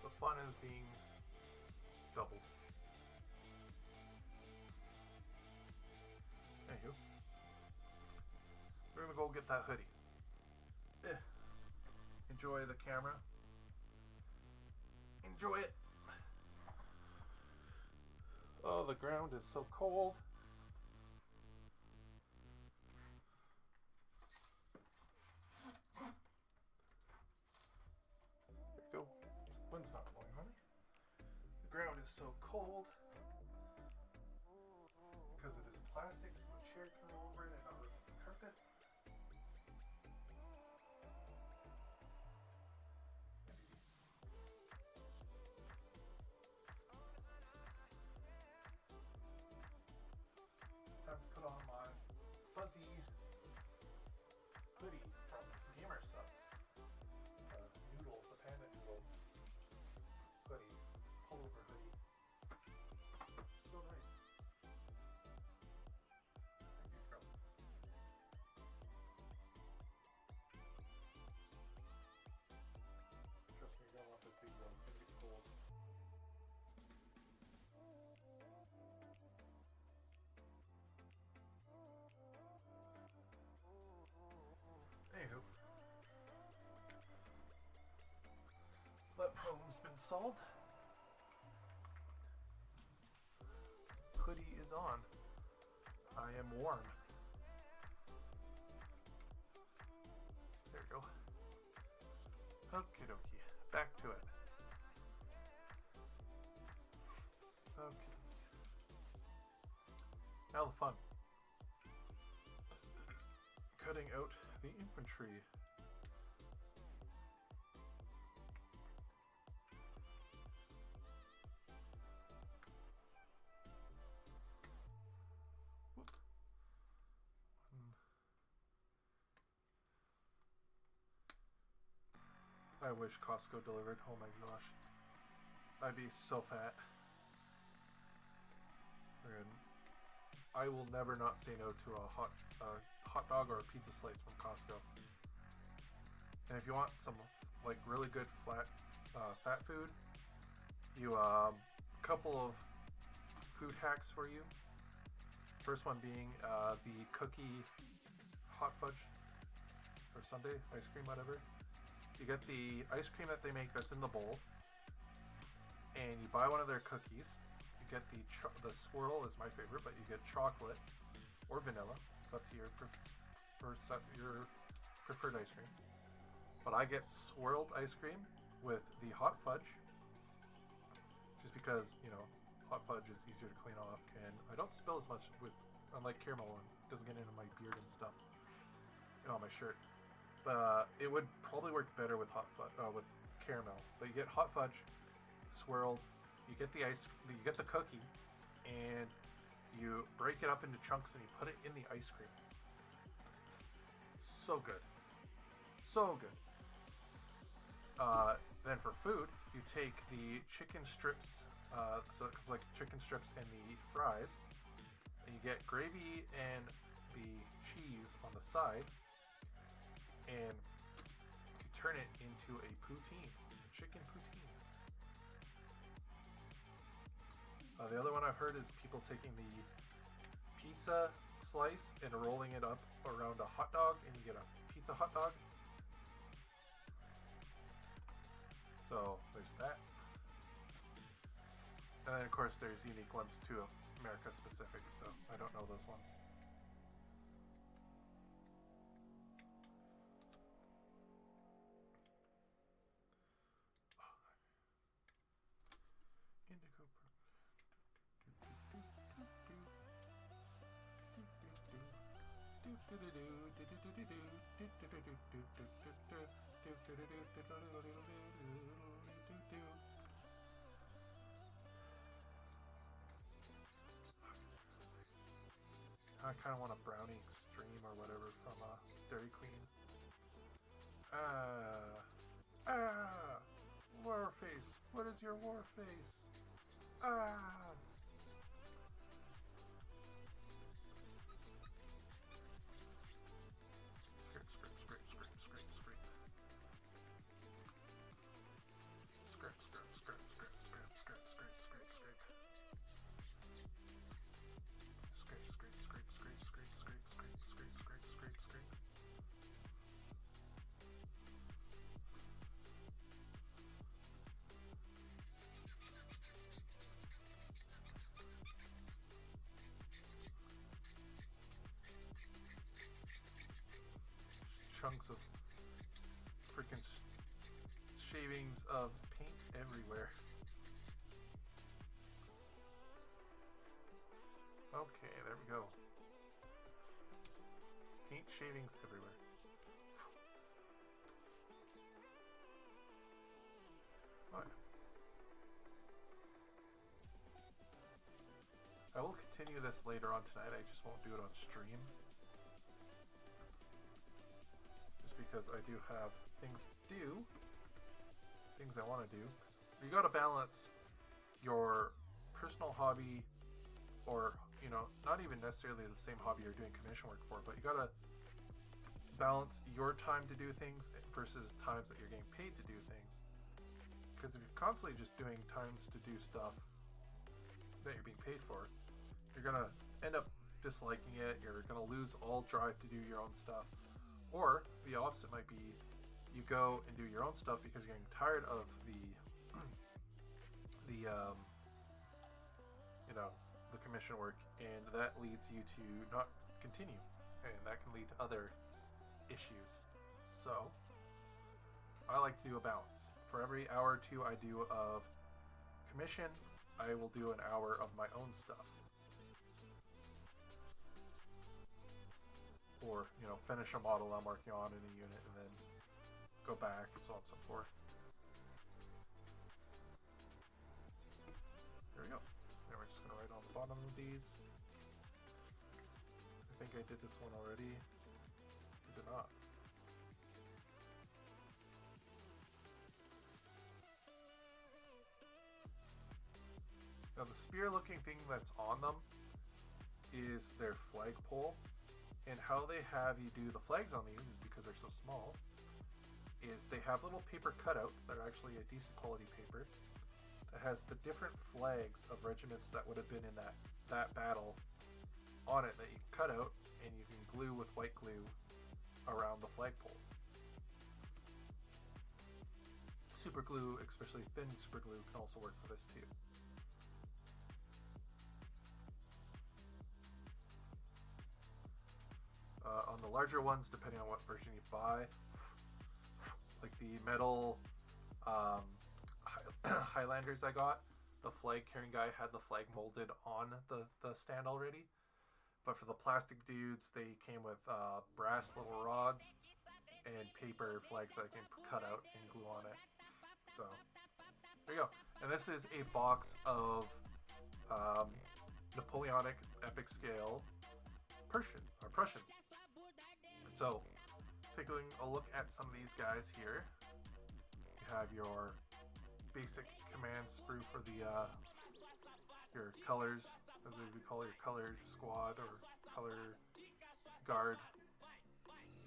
The fun is being doubled. Anywho, we're gonna go get that hoodie. Enjoy the camera. Enjoy it. Oh, the ground is so cold. Wind's not blowing, honey. The ground is so cold because it is plastic, so the chair can roll over it and not ruin the carpet. Time to put on my fuzzy hoodie from Gamer Subs. Noodle, the panda noodle hoodie, pullover hoodie. So nice. Thank you, girl. Trust me, you don't want this big one. It's gonna get cold. Anywho. So that problem's been solved. Hoodie is on. I am warm. There we go. Okie dokie. Back to it. Okay. Now the fun. Cutting out the infantry. Whoop. I wish Costco delivered. Oh my gosh. I'd be so fat. And I will never not say no to a hot dog or a pizza slice from Costco. And if you want some like really good fat food, you couple of food hacks for you. First one being the cookie hot fudge or sundae ice cream, whatever. You get the ice cream that they make that's in the bowl, and you buy one of their cookies. You get the swirl is my favorite, but you get chocolate or vanilla. It's up to your preferred ice cream. But I get swirled ice cream with the hot fudge, just because, you know, hot fudge is easier to clean off, and I don't spill as much with, unlike caramel one, it doesn't get into my beard and stuff, and on my shirt. But it would probably work better with with caramel. But you get hot fudge swirled, you get the cookie, and you break it up into chunks and you put it in the ice cream. So good. So good. Then for food, you take the chicken strips, so it comes like chicken strips and the fries, and you get gravy and the cheese on the side, and you turn it into a poutine, chicken poutine. The other one I've heard is people taking the pizza slice and rolling it up around a hot dog, and you get a pizza hot dog. So there's that. And then of course there's unique ones too, America specific, so I don't know those ones. Indigo. I kind of want a brownie extreme or whatever from Dairy Queen. War face. What is your war face? Scrape, scrape, scrape, scrape, scrape, scrape. Scrape, scrape, scrape, scrape, scrape, scrape, scrape, scrape, scrape. Scrape, scrape, scrape, scrape, scrape, scrape, scrape, scrape, scrape, scrape, scrape. Chunks of freaking shavings of paint everywhere. Okay, there we go. Paint shavings everywhere. Okay. I will continue this later on tonight, I just won't do it on stream. Just because I do have things to do. Things I want to do. You gotta balance your personal hobby, or, you know, not even necessarily the same hobby you're doing commission work for, but you gotta balance your time to do things versus times that you're getting paid to do things. Because if you're constantly just doing times to do stuff that you're being paid for, you're gonna end up disliking it, you're gonna lose all drive to do your own stuff. Or the opposite might be, you go and do your own stuff because you're getting tired of the you know, the commission work, and that leads you to not continue, and that can lead to other issues. So I like to do a balance. For every hour or two I do of commission, I will do an hour of my own stuff, or, you know, finish a model I'm working on in a unit and then go back, and so on and so forth. There we go. Now we're just going to write on the bottom of these. I think I did this one already. I did not. Now the spear looking thing that's on them is their flagpole. And how they have you do the flags on these is because they're so small, is they have little paper cutouts that are actually a decent quality paper that has the different flags of regiments that would have been in that battle on it, that you can cut out and you can glue with white glue around the flagpole. Super glue, especially thin super glue, can also work for this too. On the larger ones, depending on what version you buy, like the metal Highlanders I got, the flag carrying guy had the flag molded on the stand already. But for the plastic dudes, they came with brass little rods and paper flags that I can cut out and glue on it. So there you go. And this is a box of Napoleonic epic scale Prussians. So taking a look at some of these guys here, you have your basic command sprue for the your colors, as we call your color squad or color guard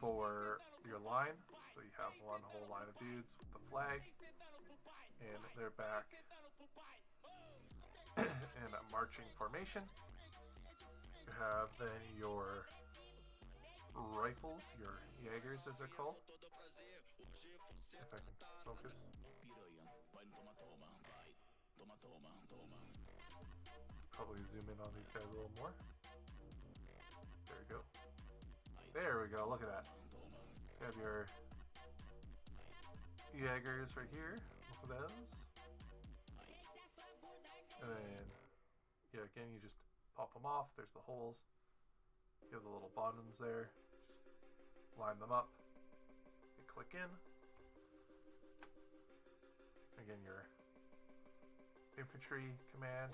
for your line. So you have one whole line of dudes with the flag and their back in a marching formation. You have then your rifles, your Jaegers as they're called. If I can focus. Probably zoom in on these guys a little more. There we go. There we go, look at that. So you have your Jaegers right here. Look at those. And then, yeah, again, you just pop them off. There's the holes. You have the little buttons there. Just line them up. You click in. Again, your infantry command.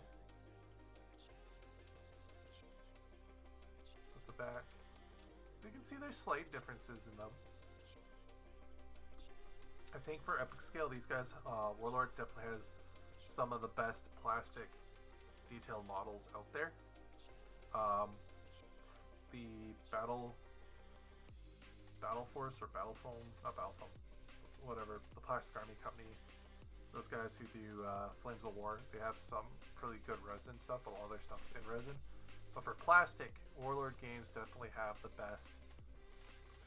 With the back. So you can see there's slight differences in them. I think for epic scale, these guys, Warlord definitely has some of the best plastic detailed models out there. The Battle Force or Battle Foam, not Battle Foam, whatever, the Plastic Army Company, those guys who do Flames of War, they have some pretty good resin stuff. A lot of their stuff is in resin. But for plastic, Warlord games definitely have the best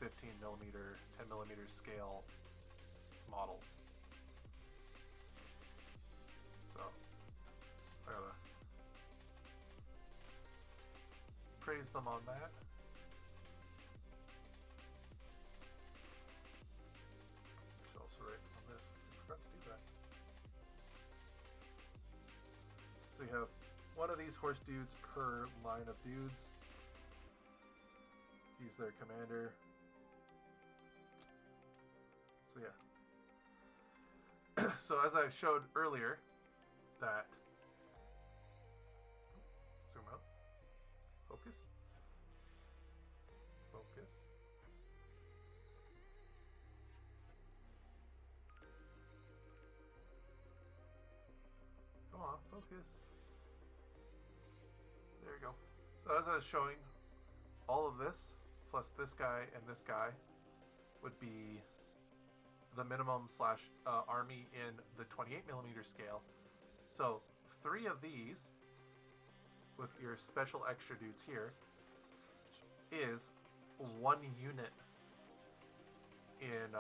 15mm, 10mm scale models. So, I gotta praise them on that. Just also write on this because I forgot of these horse dudes per line of dudes. He's their commander. So yeah. So as I showed earlier, that zoom out. Focus. Focus. Come on, focus. There we go. So as I was showing, all of this plus this guy and this guy would be the minimum slash army in the 28mm scale. So 3 of these with your special extra dudes here is 1 unit in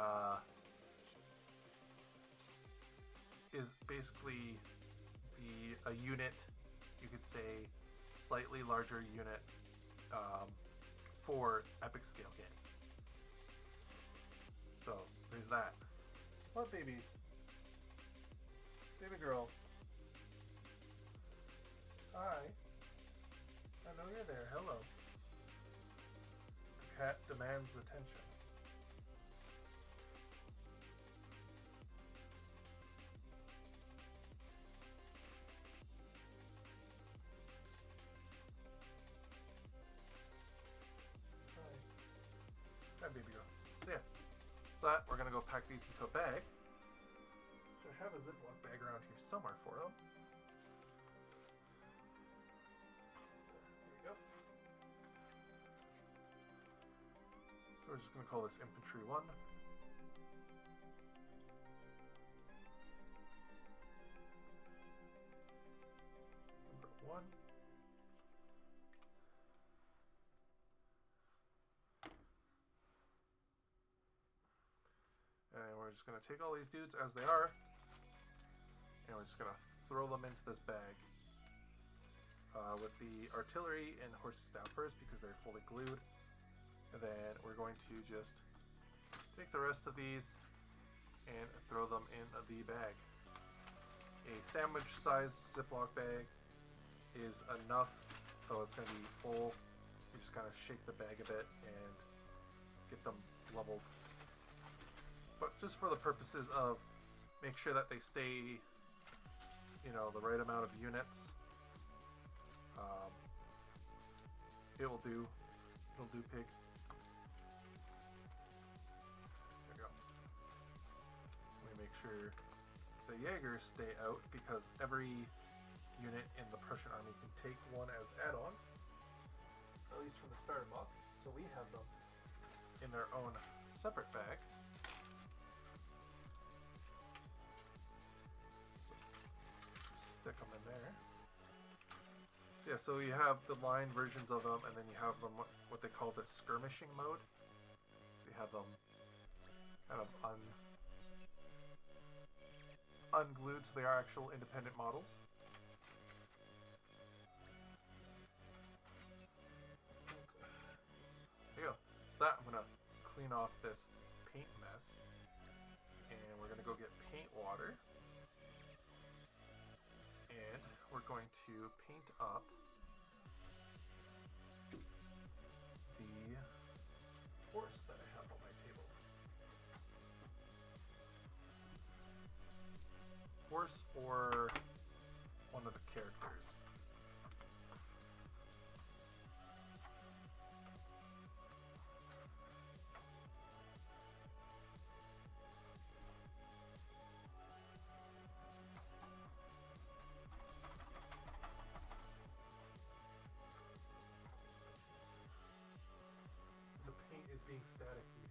is basically a unit, you could say, slightly larger unit for epic scale games. So there's that. What, baby? Baby girl. Hi. I know you're there. Hello. The cat demands attention. Hi, baby girl. So yeah. So that, we're gonna go pack these into a bag. So I have a Ziploc bag around here somewhere for them. There we go. So we're just gonna call this Infantry 1. Number 1. And we're just going to take all these dudes as they are, and we're just going to throw them into this bag with the artillery and horses down first because they're fully glued. And then we're going to just take the rest of these and throw them in the bag. A sandwich size Ziploc bag is enough, so it's going to be full. You just kind of shake the bag a bit and get them leveled. But just for the purposes of make sure that they stay, you know, the right amount of units, it'll do. It'll do, pig. There we go. Let me make sure the Jaegers stay out because every unit in the Prussian army can take one as add-ons, at least from the starter box. So we have them in their own separate bag. Stick them in there. Yeah, so you have the line versions of them, and then you have them what they call the skirmishing mode. So you have them kind of unglued, so they are actual independent models. There you go. So that, I'm gonna clean off this paint mess, and we're gonna go get paint water. And we're going to paint up the horse that I have on my table. Horse or one of the characters. Is being staticky.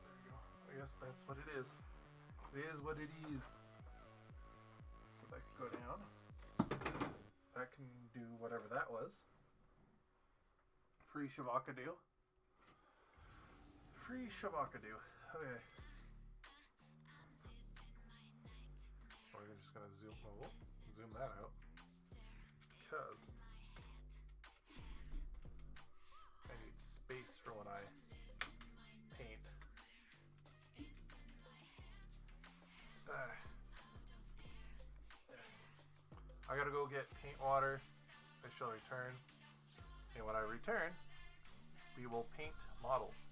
There you go. I guess that's what it is. It is what it is. So that can go down. That can do whatever that was. Free Shavakadu. Free Shavakadu. Okay. We're just gonna zoom that out. Because I need space for when I paint. return. And when I return, we will paint models.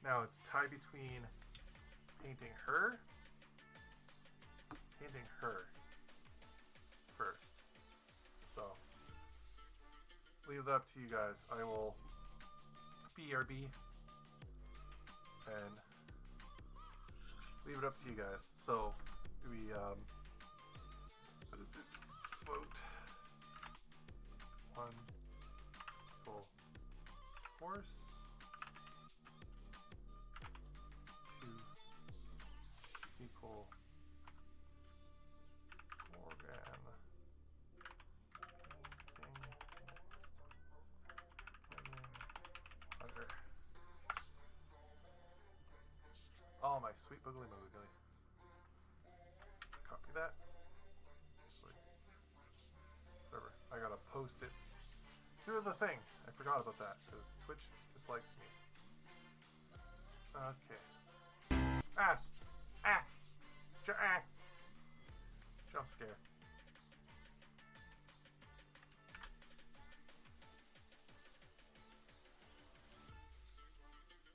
Now it's tied between painting her first. So, leave it up to you guys. I will BRB and leave it up to you guys. So, we vote one full horse. 2 equal Morgan. Under. Oh, my sweet boogly moogly. Copy that. Whatever. I gotta post it through the thing. I forgot about that because Twitch dislikes me. Okay. Ah! Ah! Ah! Jump scare.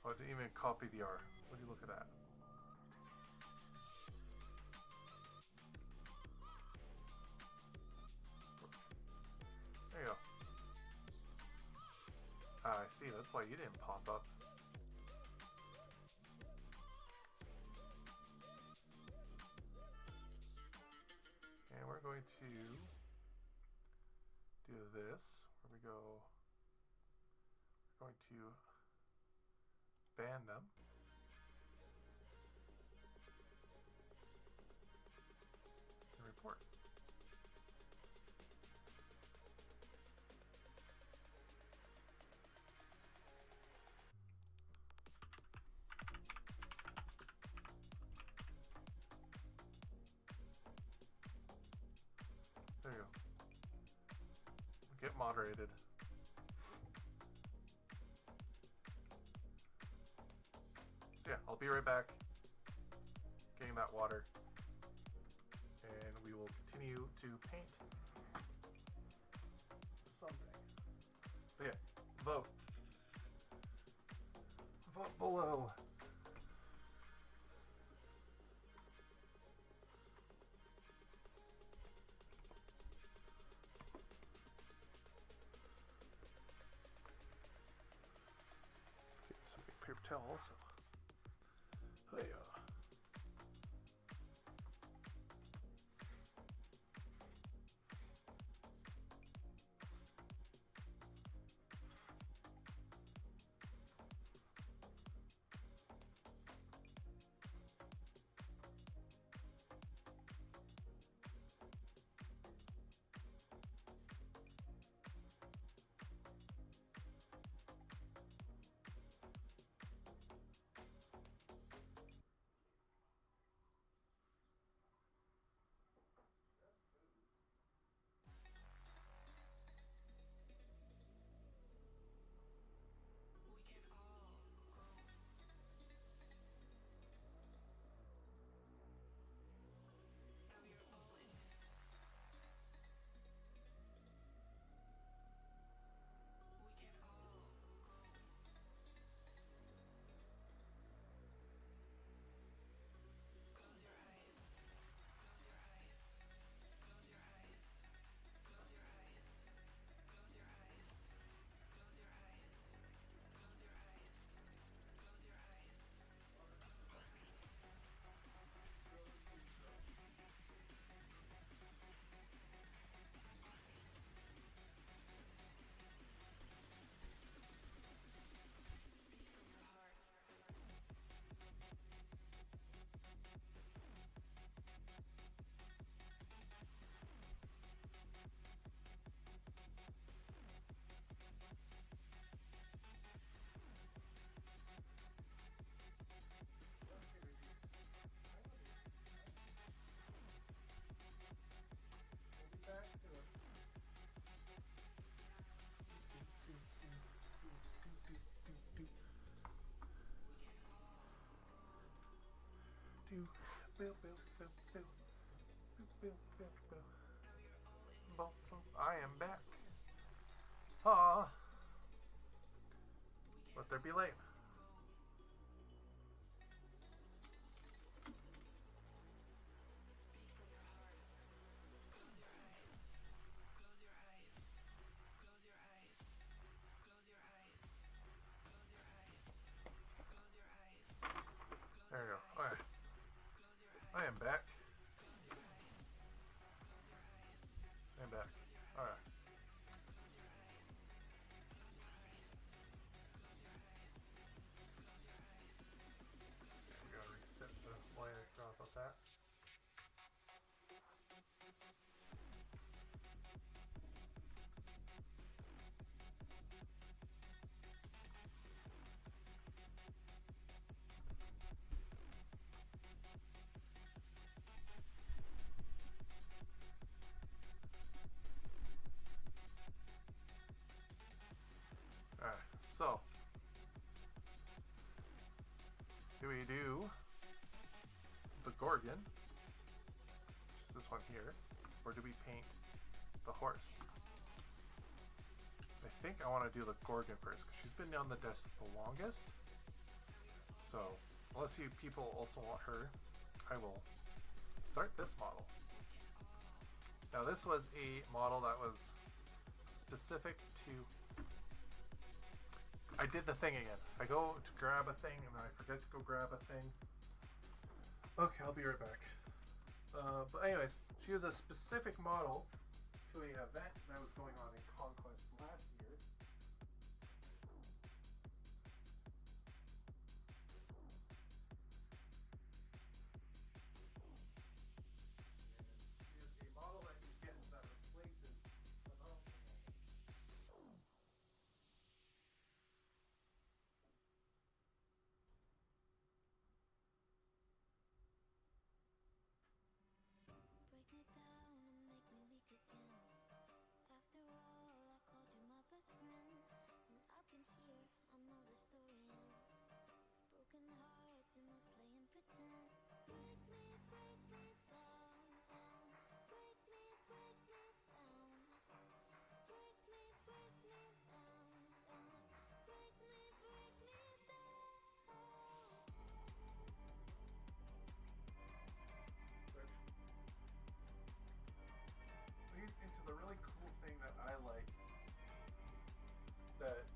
Oh, I didn't even copy the R. Would you look at that? There you go. Ah, I see. That's why you didn't pop up. And we're going to do this. Where we go. We're going to ban them. And report. There you go. Get moderated. So yeah, I'll be right back. Getting that water. And we will continue to paint something. But yeah, vote. Vote below. Get some paper towel also. Hey, Bill, Bill, Bill, Bill, Bill, Bill, Bill, Bill. I am back. Ah, let there be light. There you go. Alright. I am back. I'm back. Alright. We gotta reset the layer. Forgot about that. Alright, so do we do the Gorgon, which is this one here, or do we paint the horse? I think I want to do the Gorgon first because she's been on the desk the longest. So unless you people also want her, I will start this model. Now this was a model that was specific to... I did the thing again. I go to grab a thing and then I forget to go grab a thing. Okay, I'll be right back. But anyways, she was a specific model to an event that was going on in Conquest last year. And she is a model that you get that replaces another model. Break me down and make me weak again. After all, I called you my best friend. And I've been here, I know the story ends. Broken hearts and us playing pretend. Break me down, down. Break me down. Break me down, down. Break me down. Leads into the really cool thing that I like that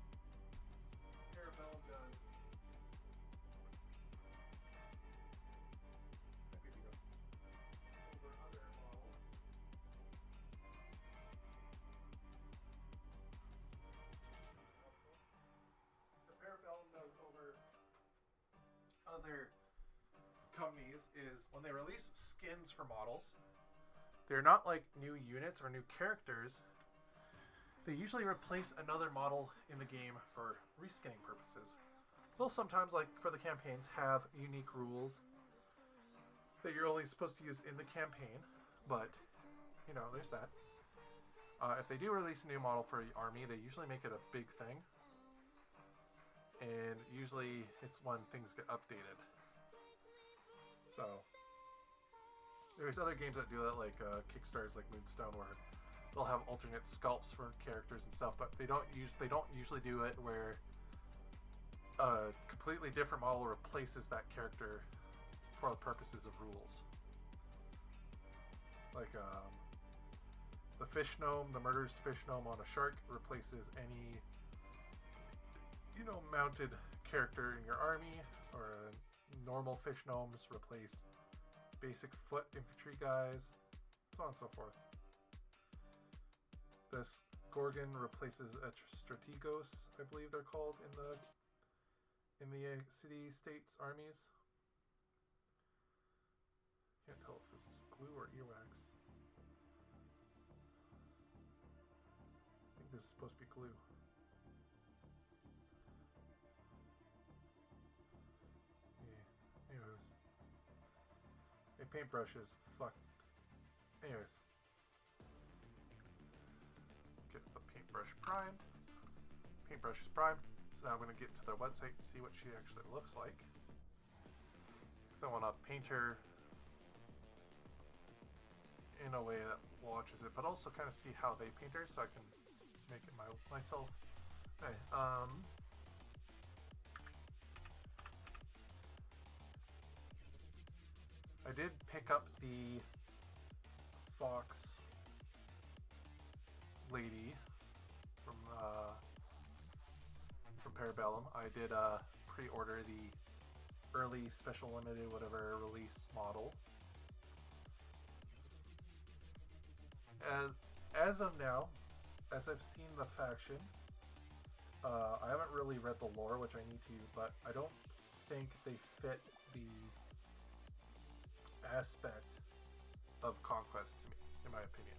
Parabellum does. Maybe we go over other models. The Parabellum does over other companies is when they release skins for models, they're not like new units or new characters. They usually replace another model in the game for reskinning purposes. They'll sometimes, like for the campaigns, have unique rules that you're only supposed to use in the campaign, but you know, there's that. If they do release a new model for the army, they usually make it a big thing, and usually it's when things get updated. So there's other games that do that, like Kickstarters, like Moonstone, where they'll have alternate sculpts for characters and stuff, but they don't usually do it where a completely different model replaces that character for the purposes of rules. Like the fish gnome, the murderous fish gnome on a shark replaces any, you know, mounted character in your army, or normal fish gnomes replace basic foot infantry guys, so on and so forth. This Gorgon replaces a Strategos, I believe they're called in the city-states armies. Can't tell if this is glue or earwax. I think this is supposed to be glue. Yeah. Anyways. My paintbrush is fucked. Anyways. Get the paintbrush primed. Paintbrush is primed. So now I'm going to get to their website and see what she actually looks like. So I want to paint her in a way that watches it, but also kind of see how they paint her, so I can make it myself. Okay, I did pick up the fox lady from Parabellum. I did pre-order the early special limited whatever release model. As of now, as I've seen the faction, I haven't really read the lore, which I need to, but I don't think they fit the aspect of conquest to me, in my opinion.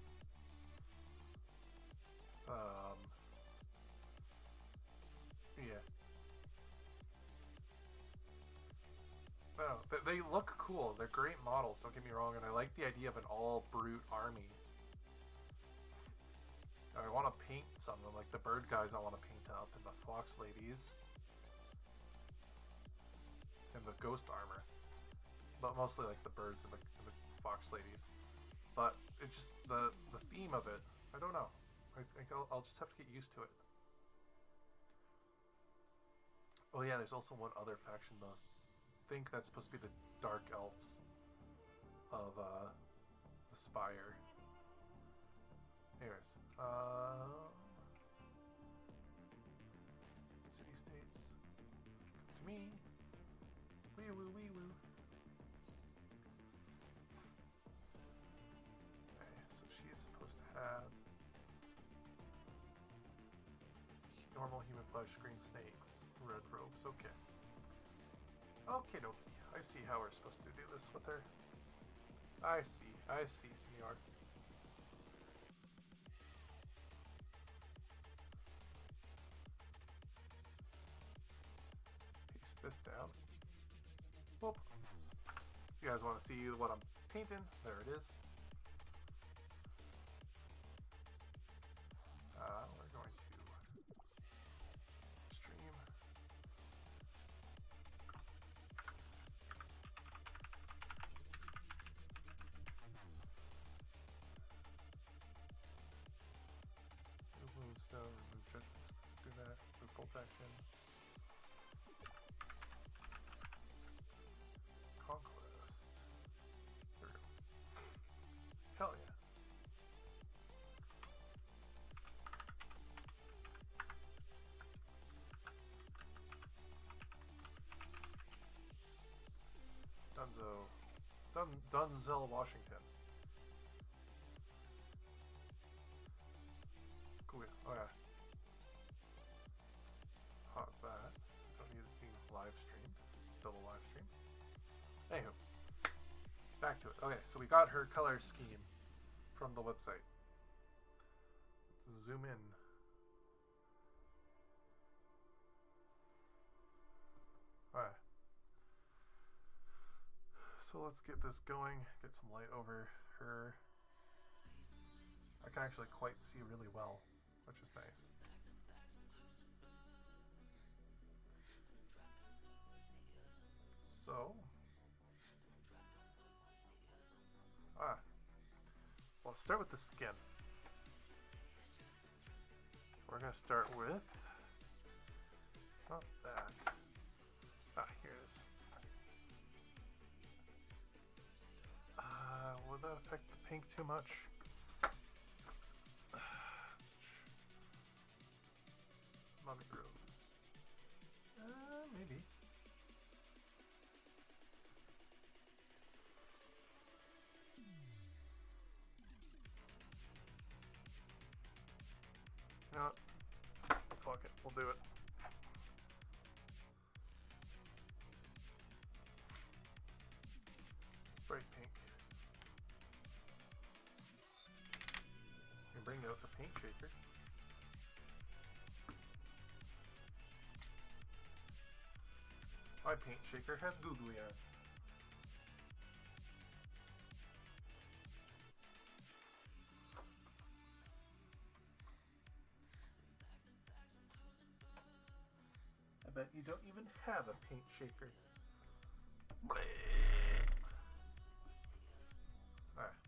Yeah. No, they look cool. They're great models, don't get me wrong, and I like the idea of an all-brute army. I want to paint some of them, like the bird guys I want to paint up, and the fox ladies, and the ghost armor. But mostly like the birds and the fox ladies. But it's just the theme of it, I don't know. I think I'll just have to get used to it. Oh yeah, there's also one other faction though. I think that's supposed to be the Dark Elves of the Spire. Anyways, city states. To me, wee woo wee woo. Okay, so she's supposed to have normal human flesh, green snakes, red robes. Okay. Okay, dokie. I see how we're supposed to do this with her. I see, senor. Paste this down. Whoop. You guys want to see what I'm painting? There it is. We're going to stream. Remove moonstone, remove judgment. Do that. Remove bolt action. Conquest. There we go. Hell yeah. Dunzel, Washington. Cool. Oh yeah. How's that? Don't need it being live streamed. Double live stream. Anywho. Back to it. Okay, so we got her color scheme from the website. Let's zoom in. Alright. So let's get this going, get some light over her. I can actually quite see really well, which is nice. So, well, let's start with the skin. We're going to start with, not that, here it is. Would that affect the pink too much? Mummy Rose. Maybe. You know what? Fuck it, we'll do it. Bright pink. And bring out the paint shaker. My paint shaker has googly eyes. I bet you don't even have a paint shaker. Alright.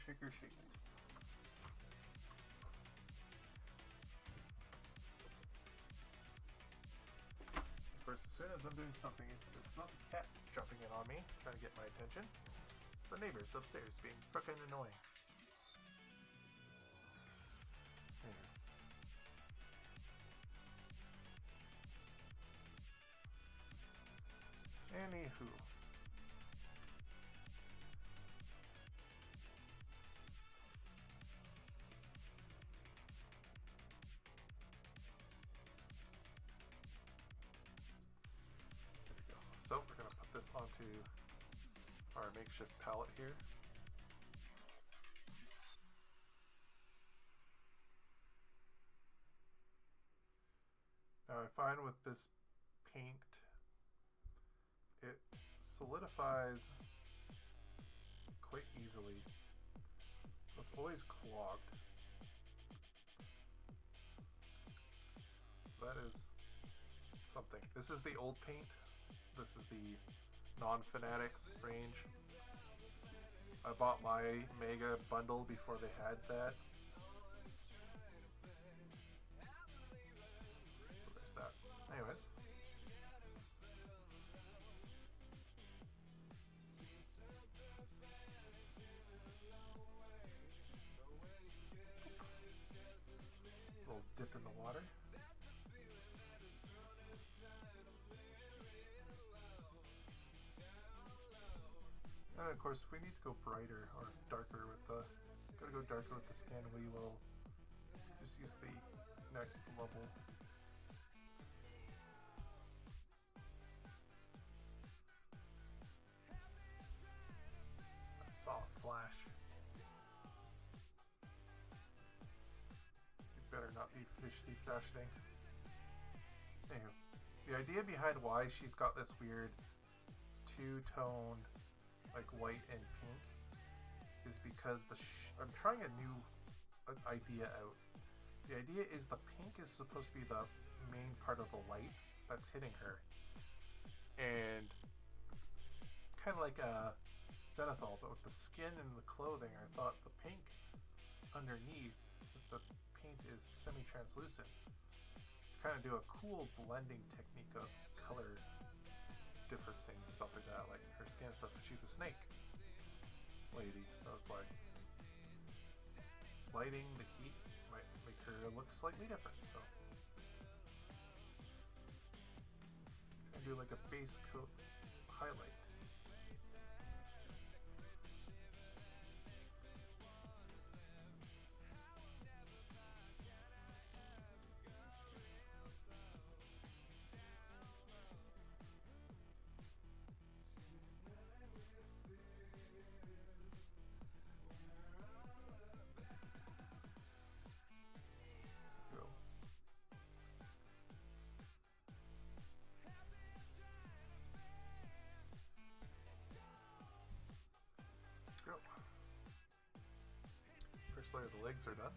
shaker, shake it. Of course, as soon as I'm doing something, it's not the cat jumping in on me, trying to get my attention. It's the neighbors upstairs being fucking annoying. Anywho. There we go. So we're going to put this onto our makeshift palette here. Now I find with this paint, it solidifies quite easily. So it's always clogged. That is something. This is the old paint. This is the non-fanatics range. I bought my mega bundle before they had that. So there's that. Anyways. Little dip in the water. And of course, if we need to go brighter or darker with the, gotta go darker with the skin, we will just use the next level. I saw a flash. It better not be fishy flashing. Anywho, the idea behind why she's got this weird two-tone like white and pink is because I'm trying a new idea out. The idea is the pink is supposed to be the main part of the light that's hitting her, and kind of like a zenithal, but with the skin and the clothing. I thought the pink underneath, the paint is semi-translucent. Kind of do a cool blending technique of color differencing and stuff like that, like her skin and stuff. She's a snake lady, so it's like lighting the heat might make her look slightly different. So and do like a base coat highlight. First layer of the legs are done.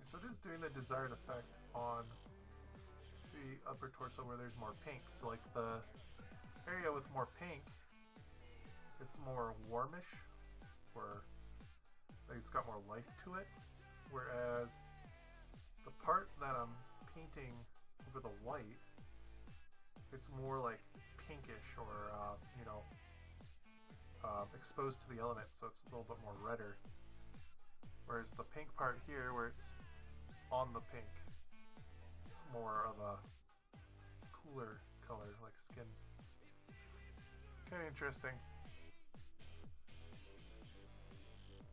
So it is doing the desired effect on the upper torso where there's more pink. So like the area with more pink, it's more warmish, or like it's got more life to it. Whereas the part that I'm painting over the white, it's more like pinkish or exposed to the element, so it's a little bit more redder. Whereas the pink part here, where it's on the pink, more of a cooler color, like skin. Kind of interesting.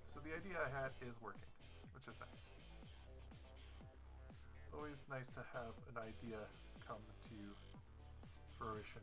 So the idea I had is working, which is nice. Always nice to have an idea come to fruition.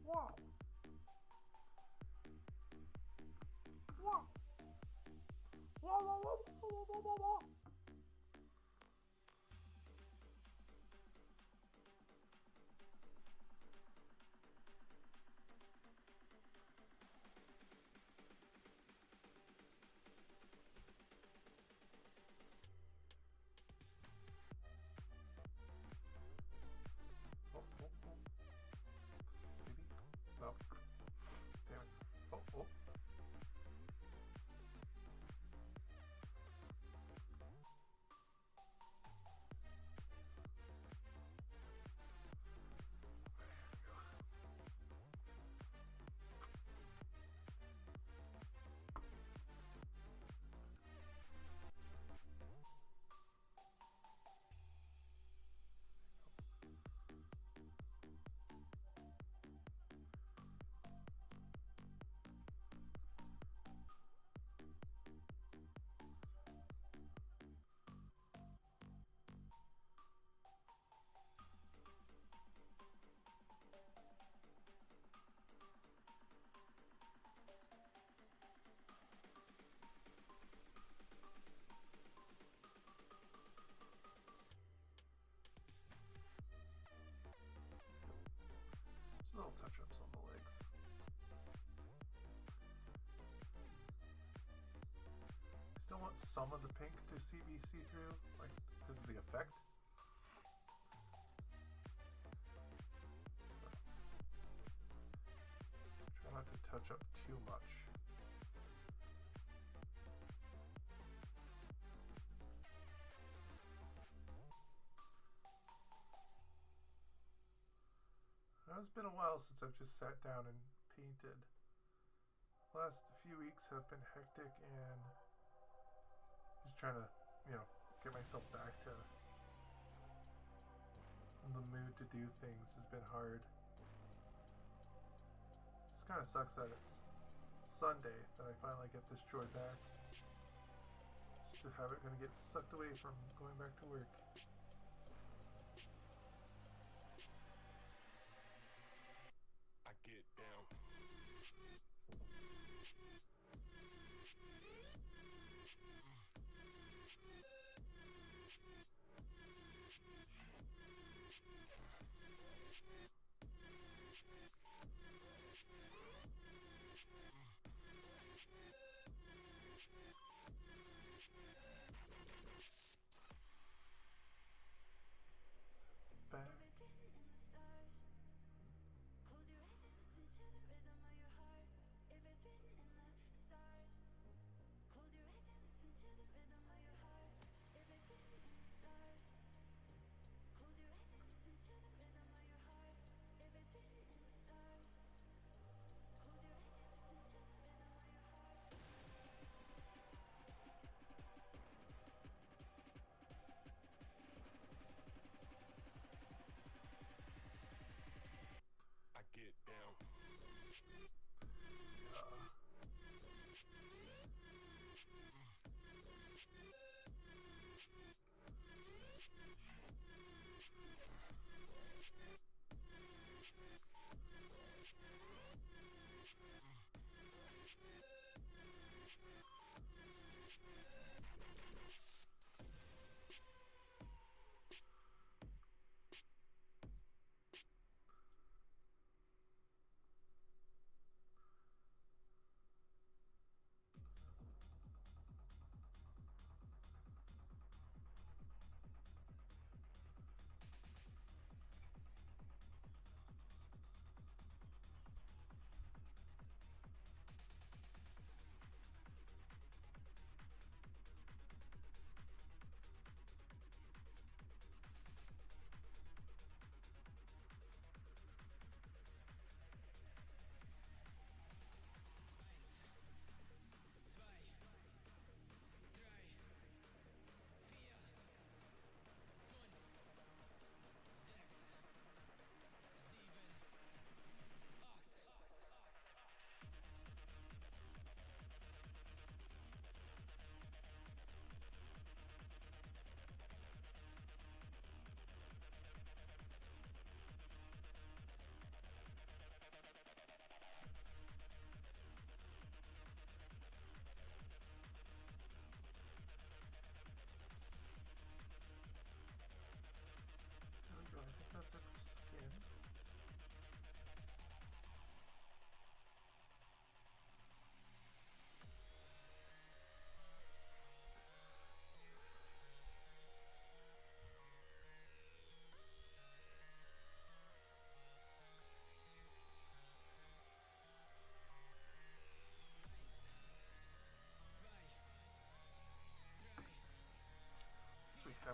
Wow. Wow. Wow, wow, wow, wow, wow, wow, wow. Oh, oh, oh. Maybe? No. Damn it. Oh, oh. Just little touch-ups on the legs. Still want some of the pink to be see-through, like because of the effect. So, try not to touch up too much. It's been a while since I've just sat down and painted. Last few weeks have been hectic and just trying to, get myself back to the mood to do things has been hard. Just kind of sucks that it's Sunday that I finally get this chore back. Just to have it gonna get sucked away from going back to work.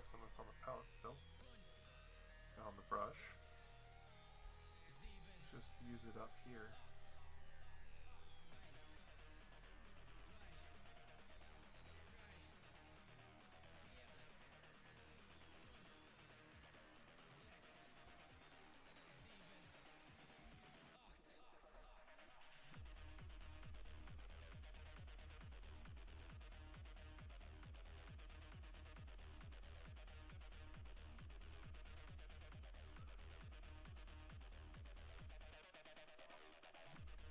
have some of this on the palette still. And on the brush. Just use it up here.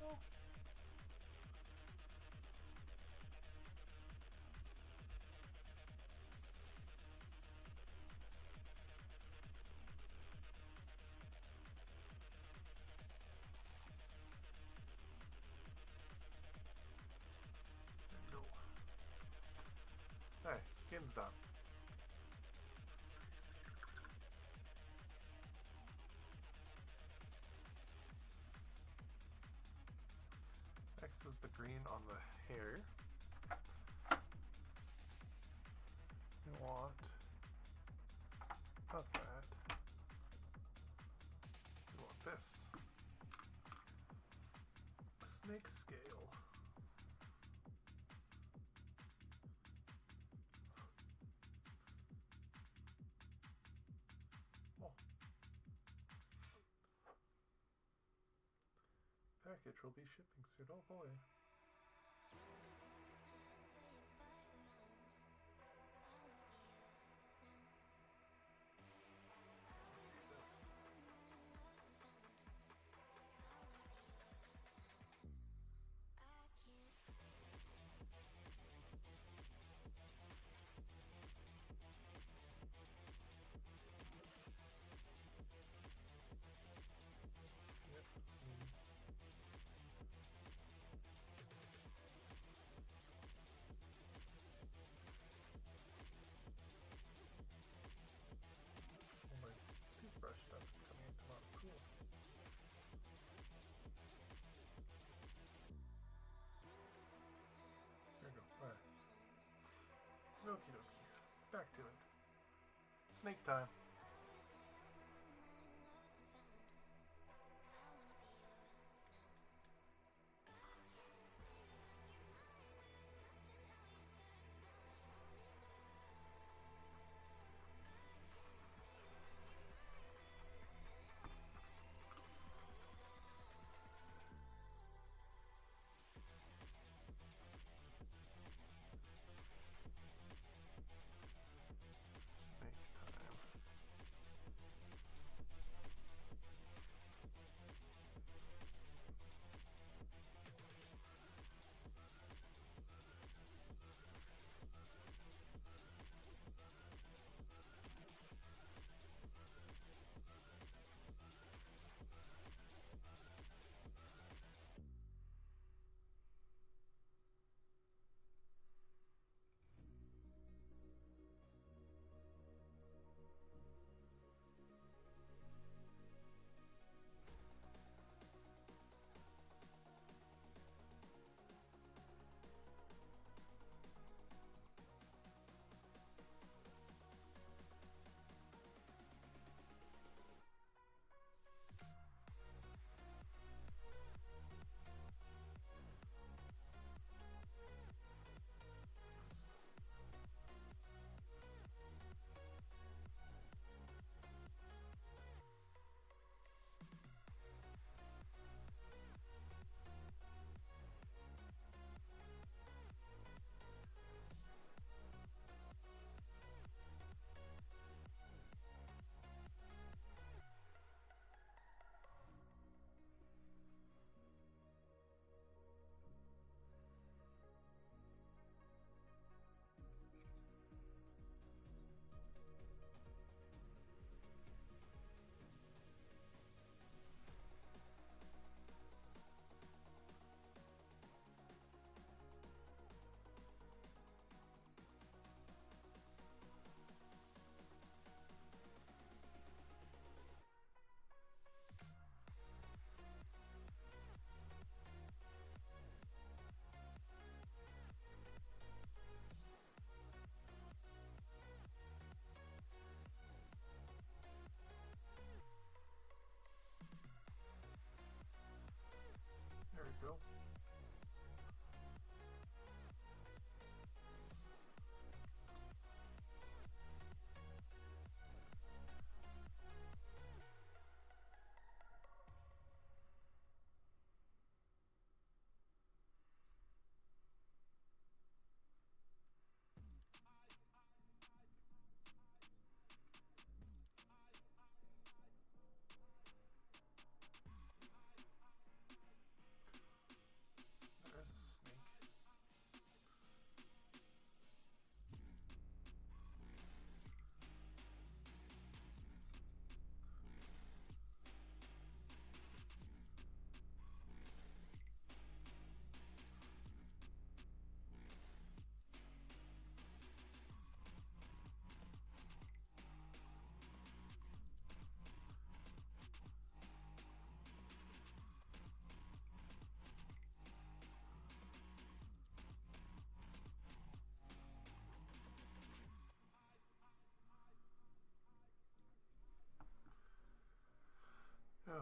Oh. There we go. Hey, skin's done. Next is the green on the hair. We want not that. We want this. Snake scale. Oh. Package will be shipping soon. Oh boy. Brush stuff is coming in tomorrow. Cool. There we go. Alright. Okie dokie. Back to it. Snake time. Snake time.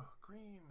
Oh, green.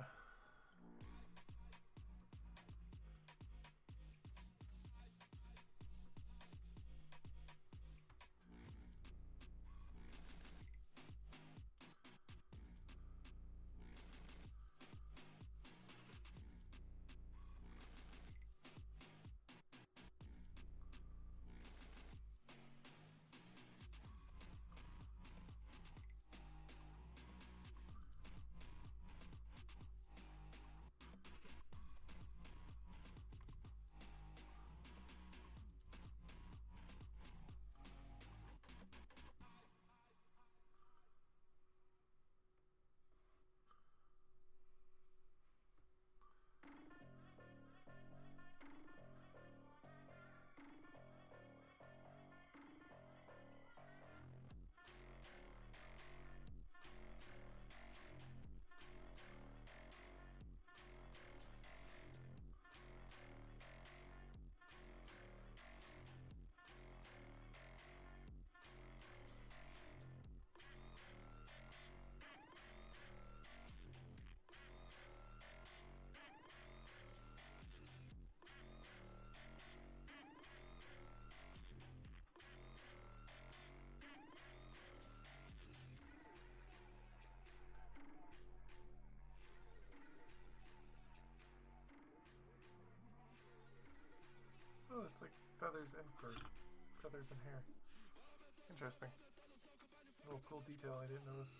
Oh, it's like feathers and fur. Feathers and hair. Interesting. A little cool detail I didn't notice.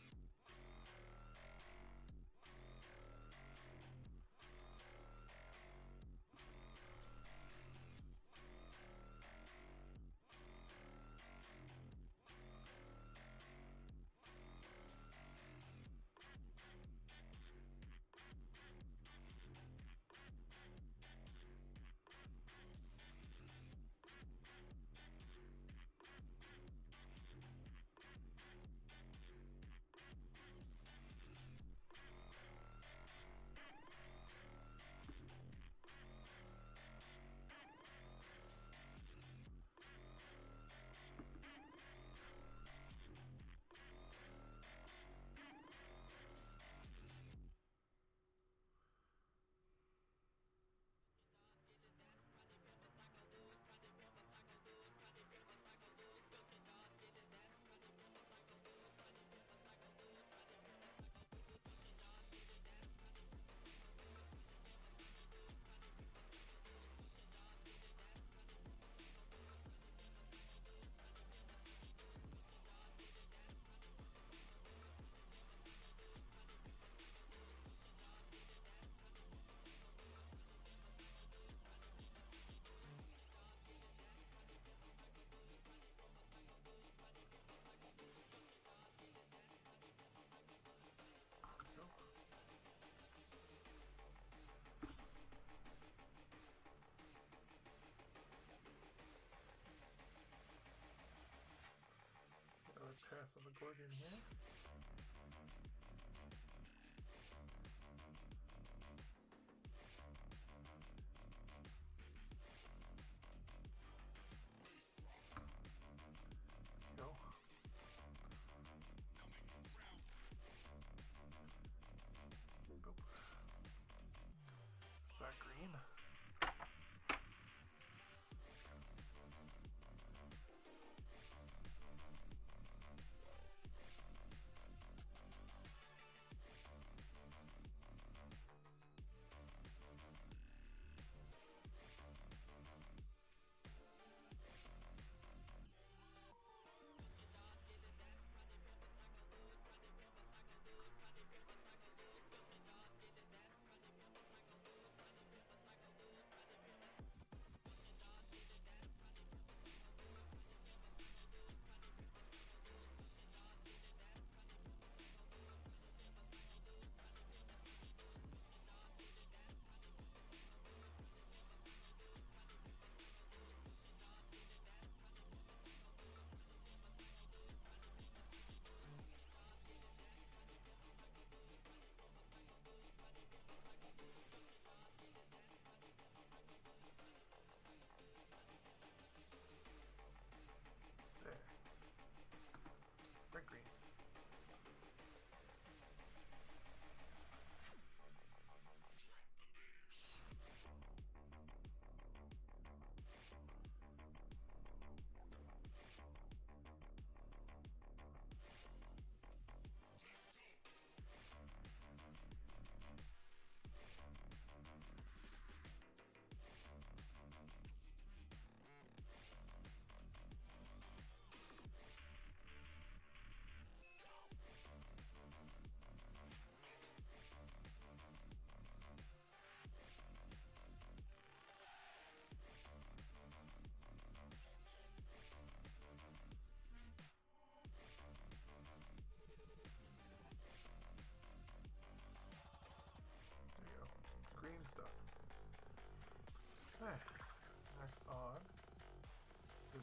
Pass on the Gorgon here. Go. Boop. Is that green?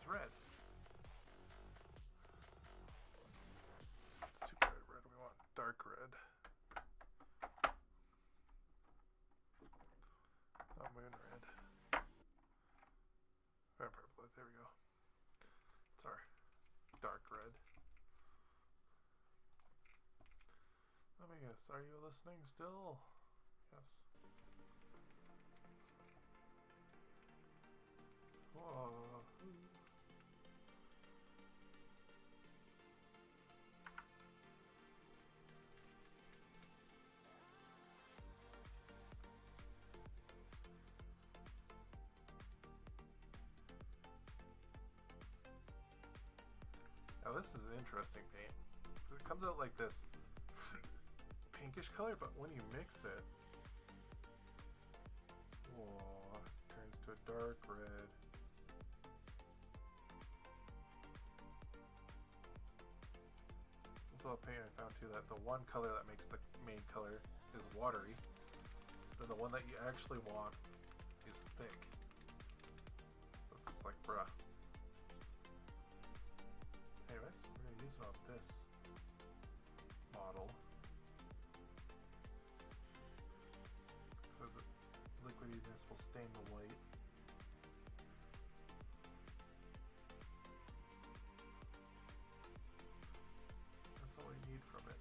use red. It's too bright red. We want dark red. Not moon red. Or purple. There we go. It's our dark red. Let me guess. Are you listening still? Yes. Whoa. Now this is an interesting paint. It comes out like this pinkish color, but when you mix it, whoa, turns to a dark red. There's also a paint I found too that the one color that makes the main color is watery, then the one that you actually want is thick. So it's just like, bruh. Anyways, we're going to use it on this model. So the liquidiness will stain the white. That's all we need from it.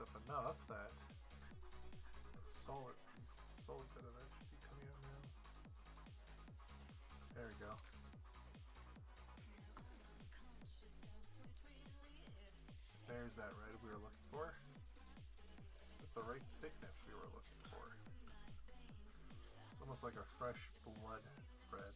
Up enough that solid bit of that should be coming out now. There we go. There's that red we were looking for. It's the right thickness we were looking for. It's almost like a fresh blood red.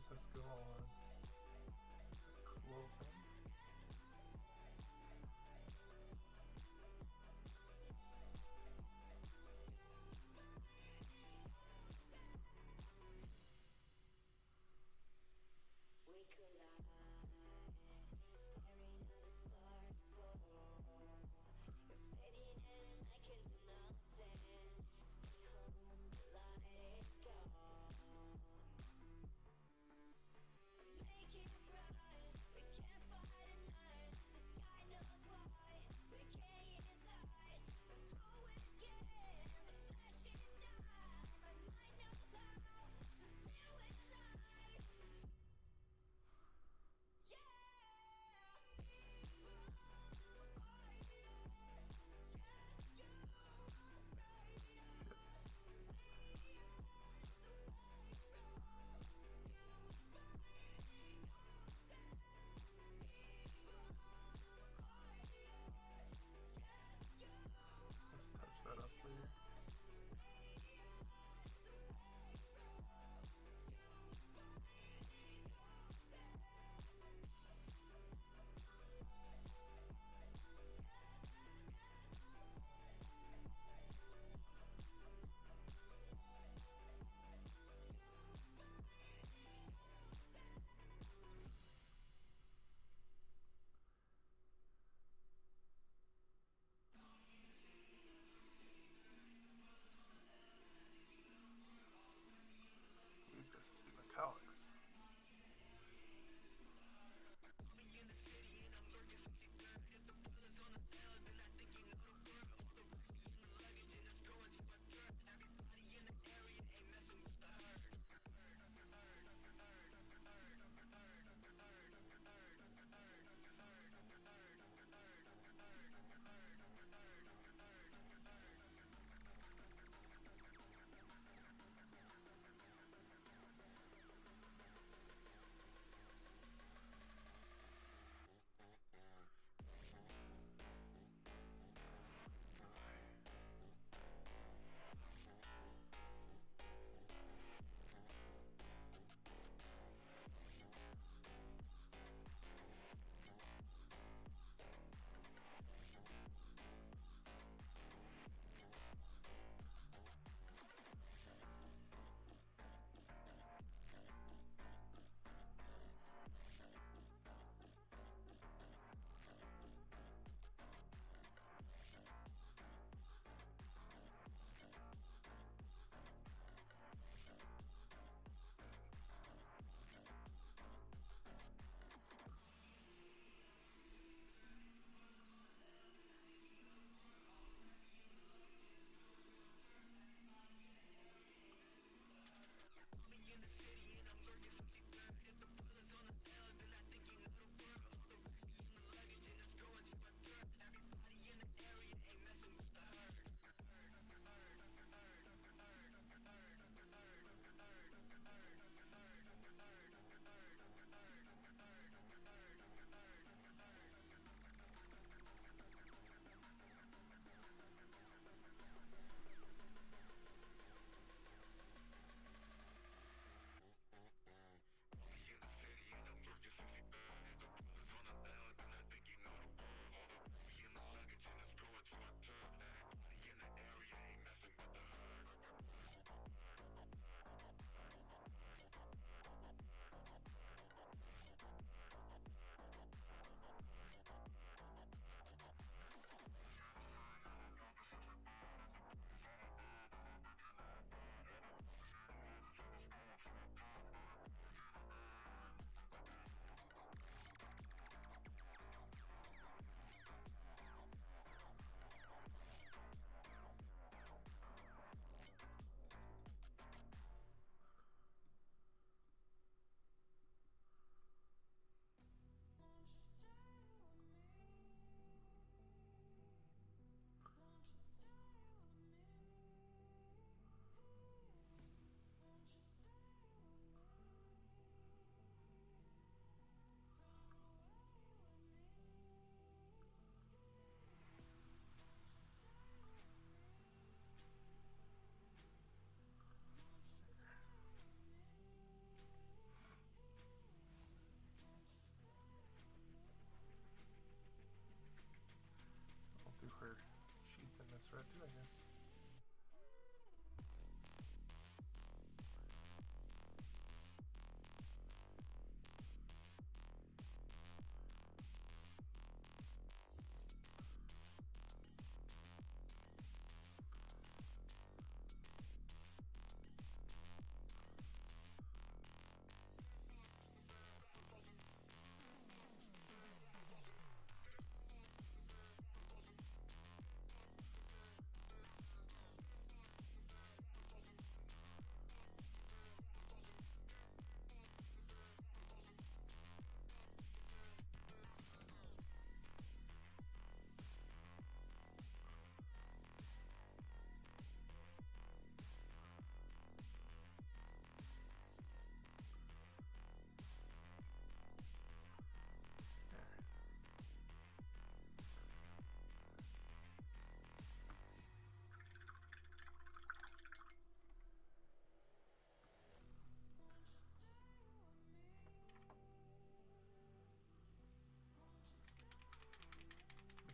process go on. Clothing. We collide, staring at the stars fall. You're fading and I can do nothing. Stay home, the light is gone.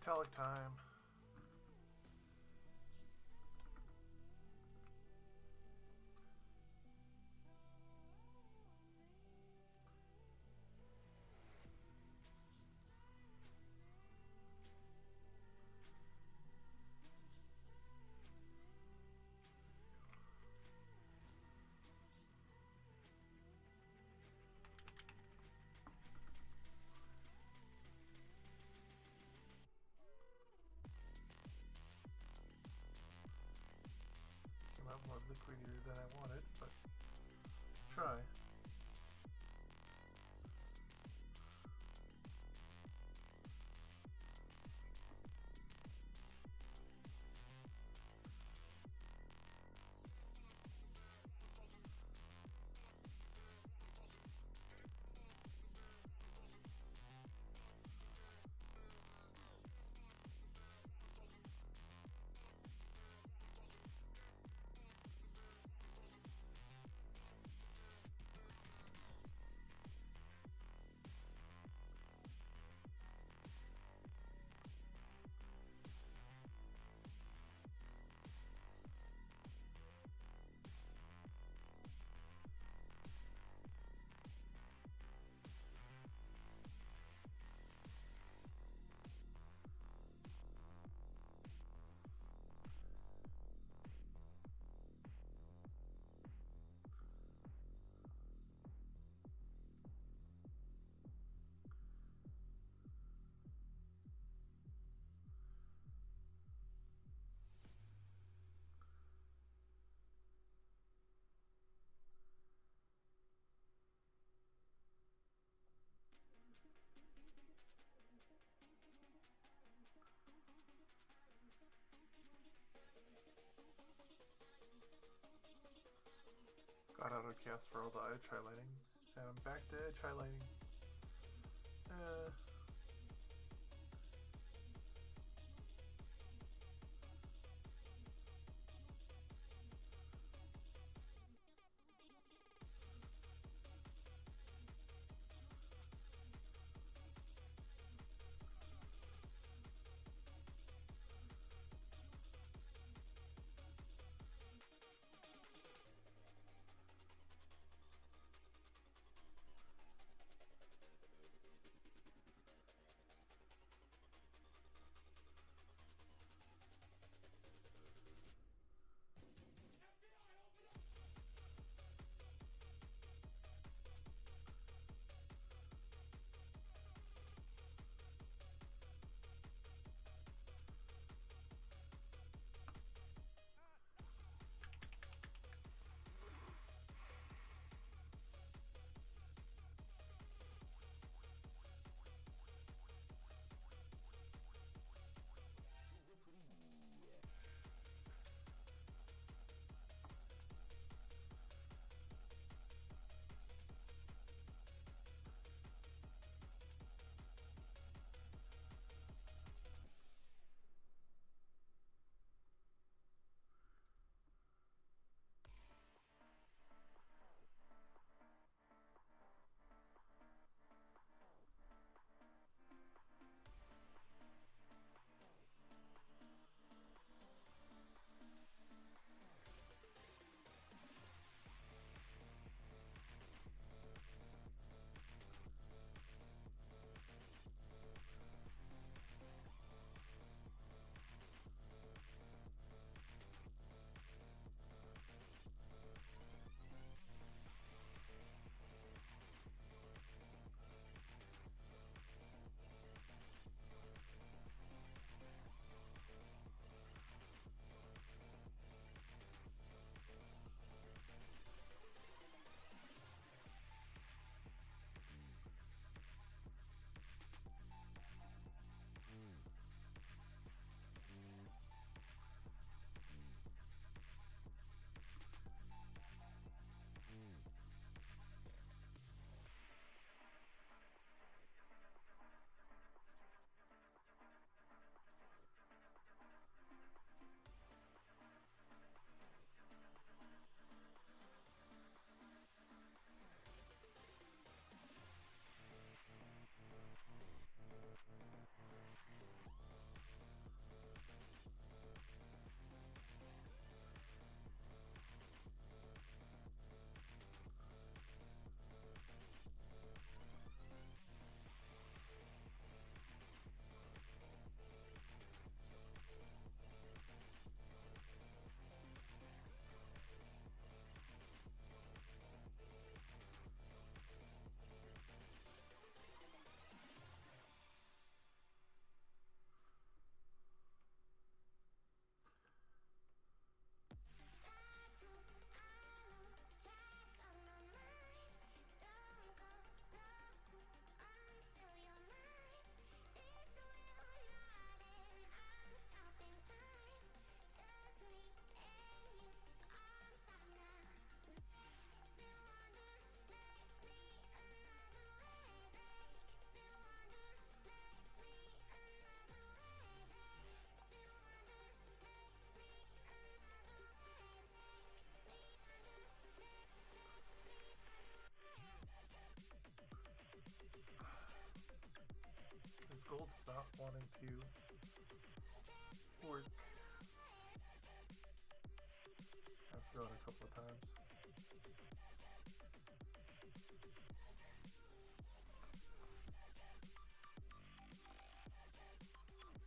Telic time. Not more liquidier than I wanted, but try. Got out of chaos for all the edge highlighting, and I'm back to edge highlighting. tool is not wanting to work. I've thrown it a couple of times.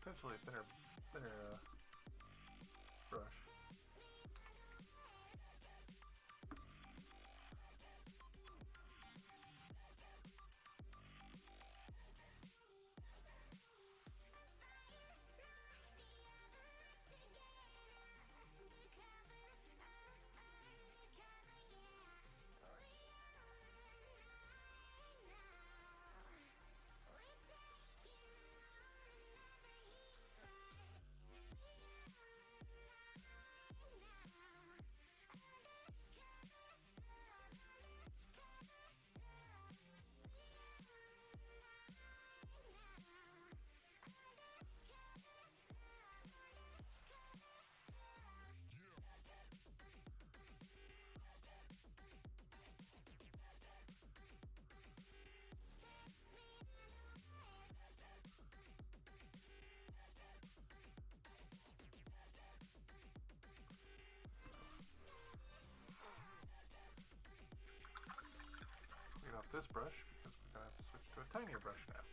Potentially a thinner brush. Clean off this brush because we're going to have to switch to a tinier brush now.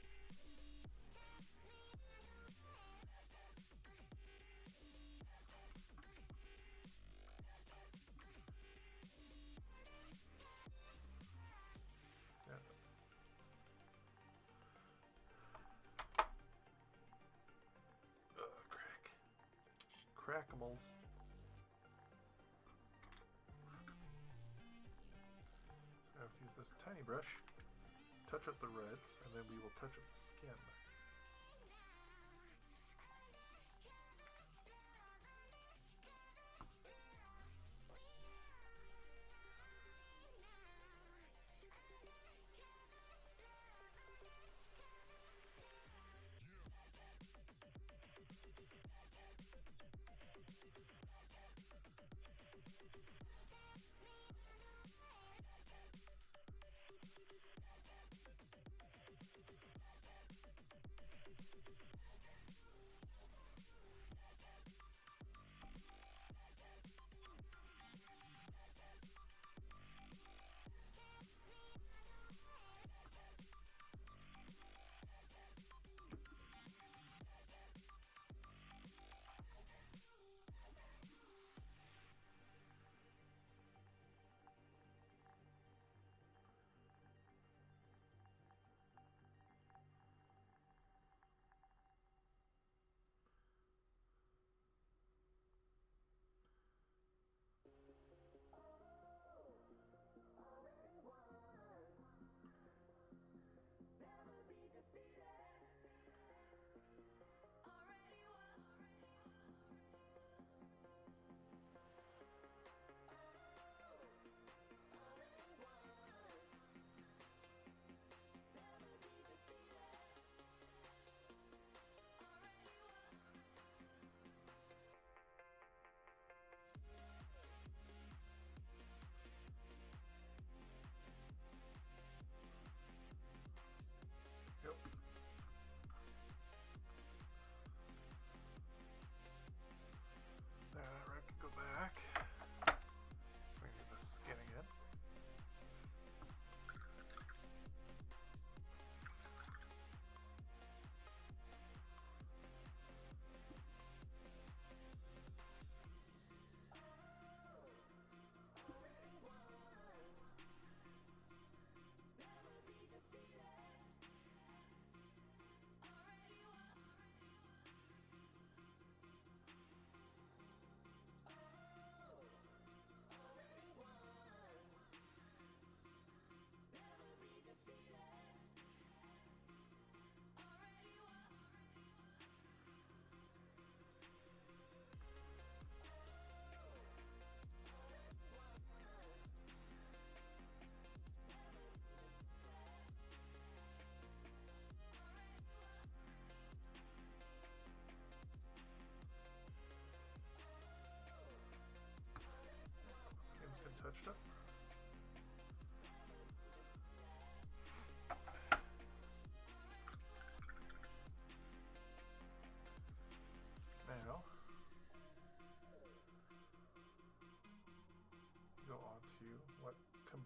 Yeah. Crackimals. I have to use this tiny brush, touch up the reds, and then we will touch up the skin.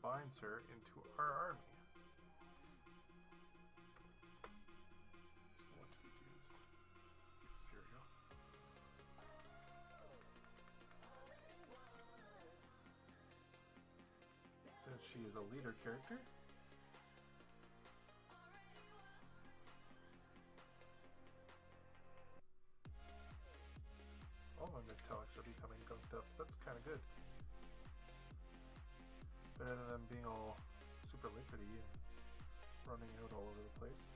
binds her into our army. Where's the one to be used? Here we go. Since she is a leader character, all my metallics are becoming gunked up. That's kind of good. Better than them being all super liquidy and running out all over the place.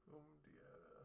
Boom, diada.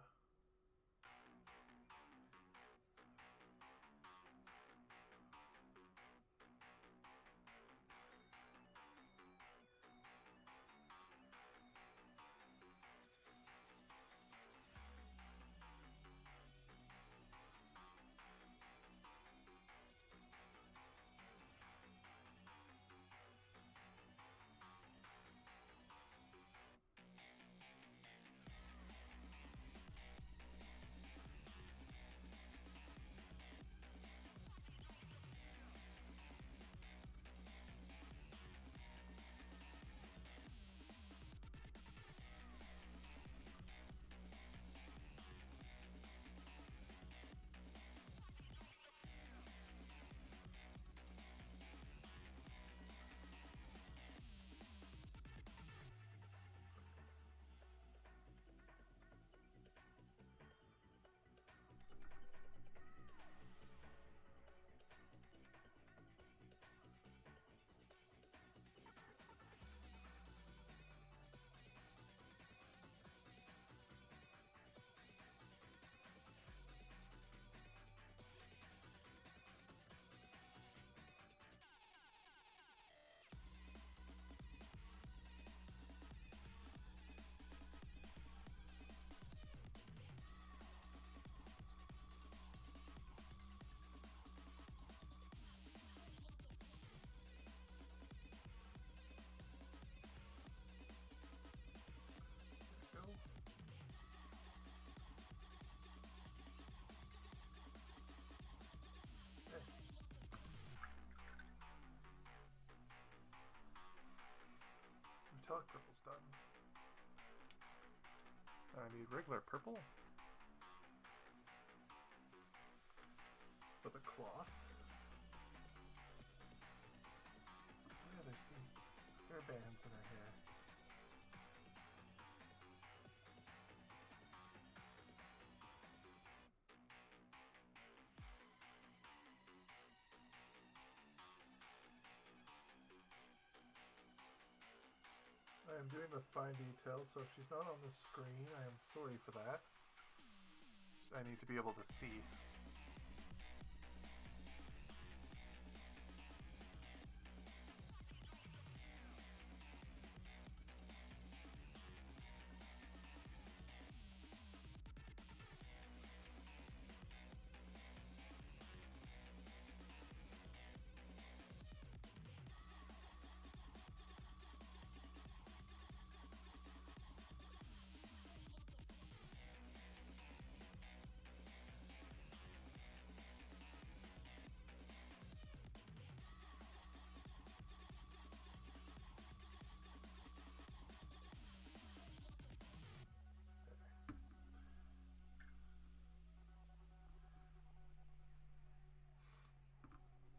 Metallic purple's done. I need regular purple with a cloth. Yeah, there's the hair bands in her hair. I am doing the fine details, so if she's not on the screen, I am sorry for that. I need to be able to see.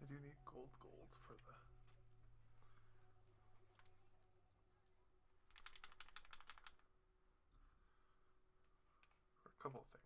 I do need gold for the... for a couple of things.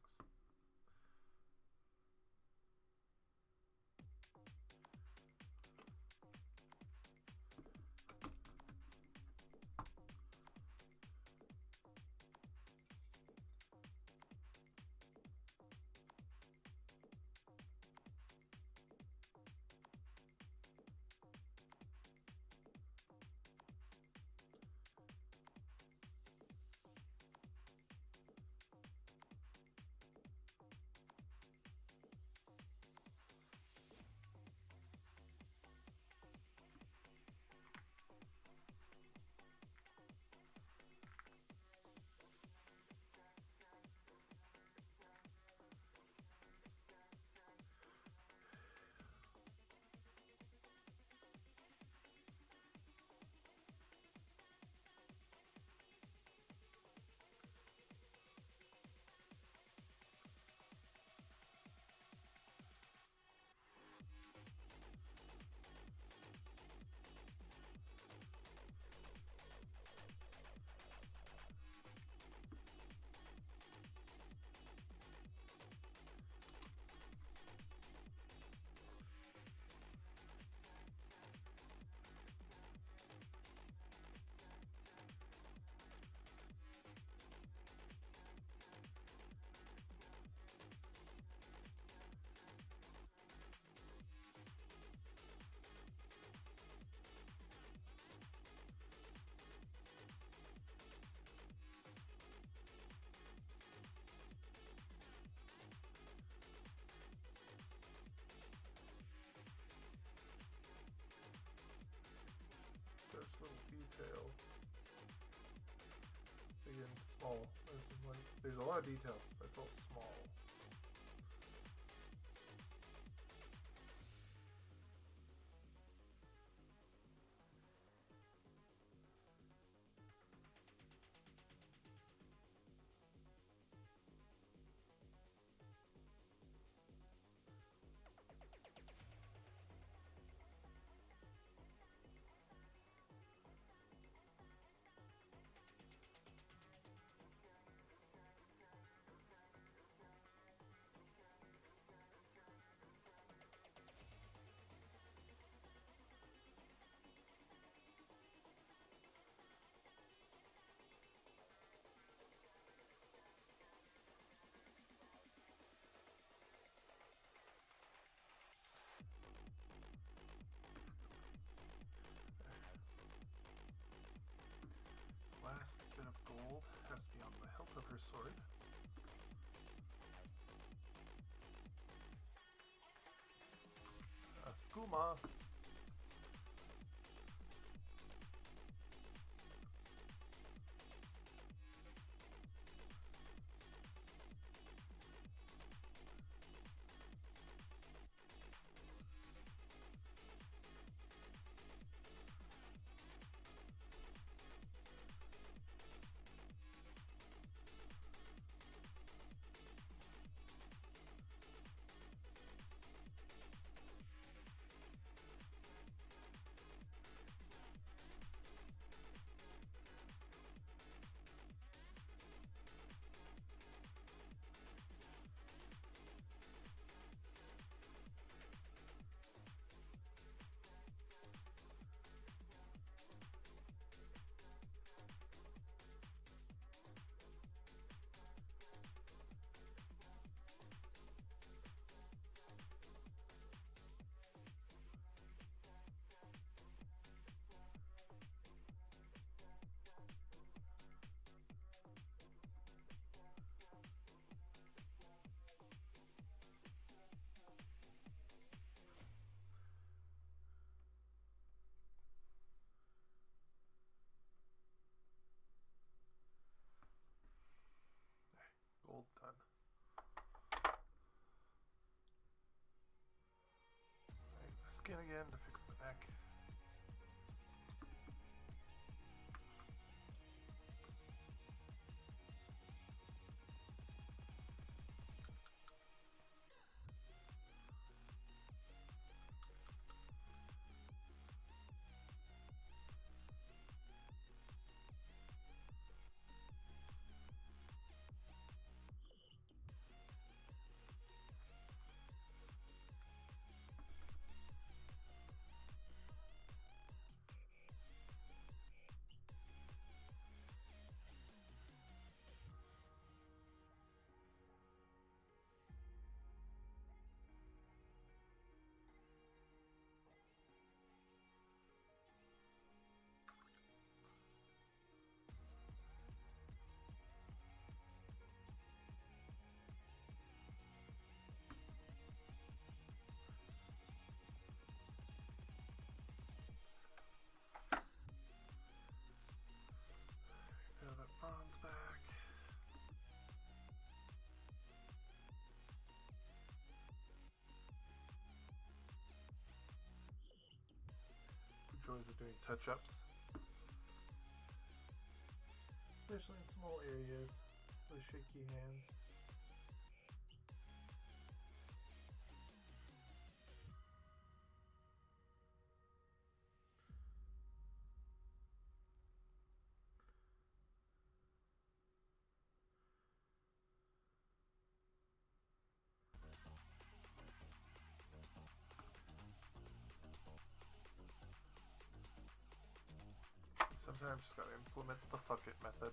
lot of detail, but it's all small. Last bit of gold has to be on the hilt of her sword. A skooma. Gold done. Right, the skin again to fix the neck. Got that bronze back. The joys of doing touch-ups, especially in small areas with shaky hands. Sometimes just gotta implement the fuck it method.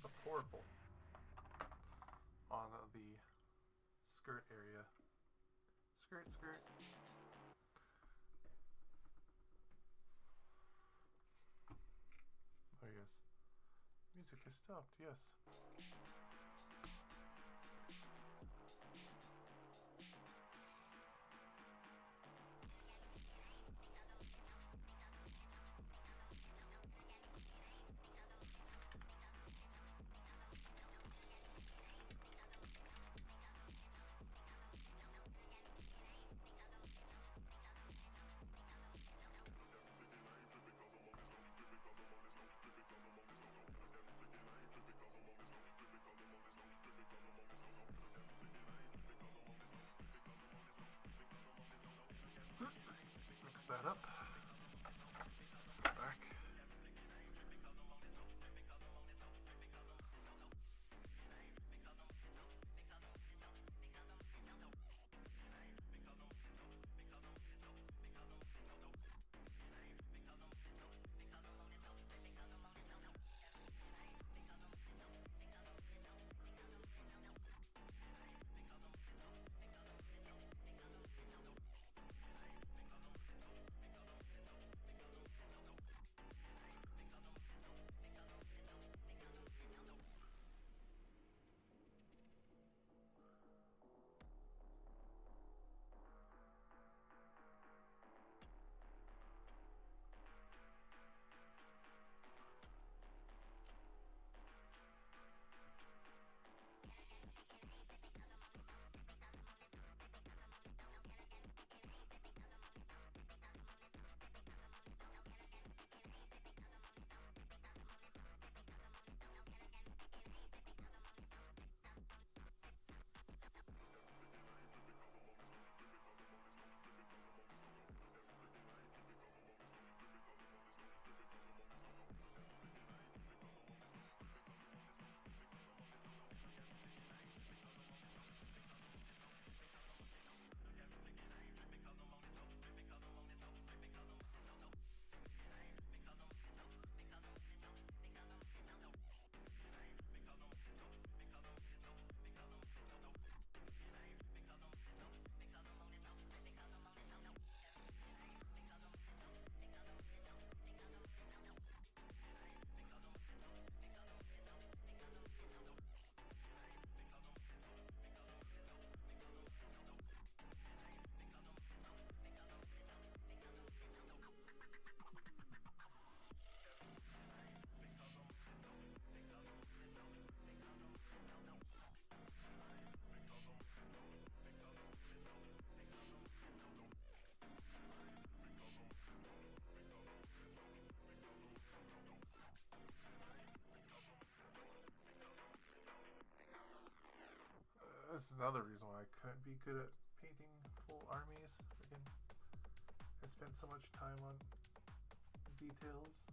a purple on the skirt area. Skirt, skirt. Oh yes. Music has stopped, yes. Mix that up. Back. This is another reason why I couldn't be good at painting full armies. Freaking, I spent so much time on details.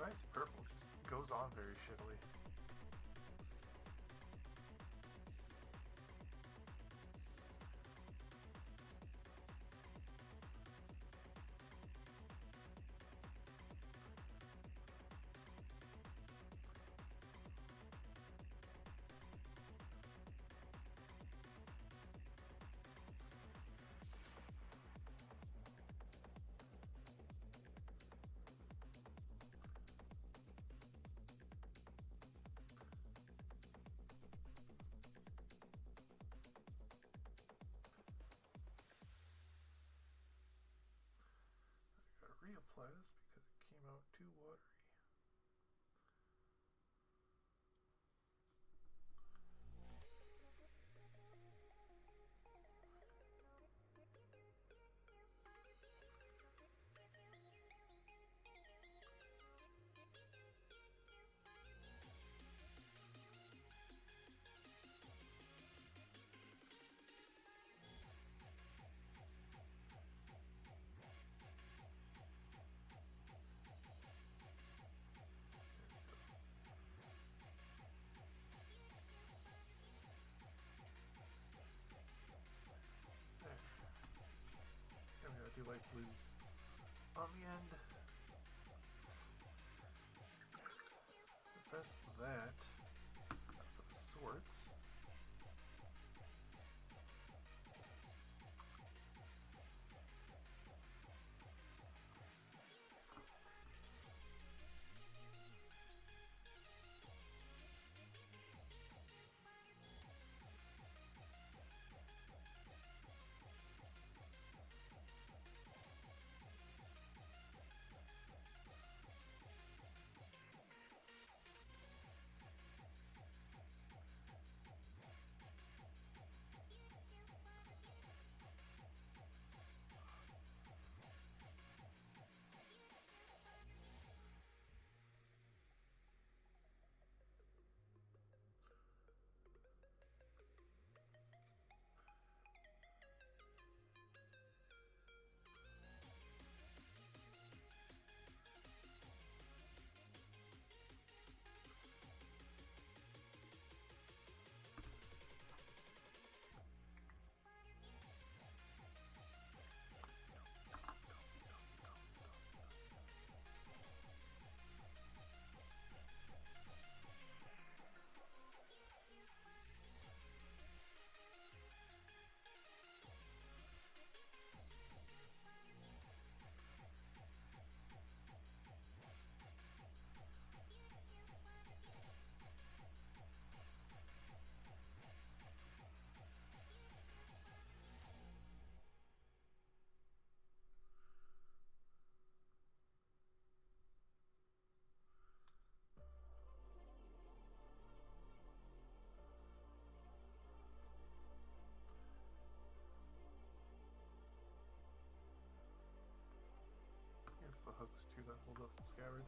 Nice purple, just goes on very shittily. Reapply this because it came out too watery. I do like blues on the end. But that's that for the sorts. It's the hooks too that hold up the scabbard.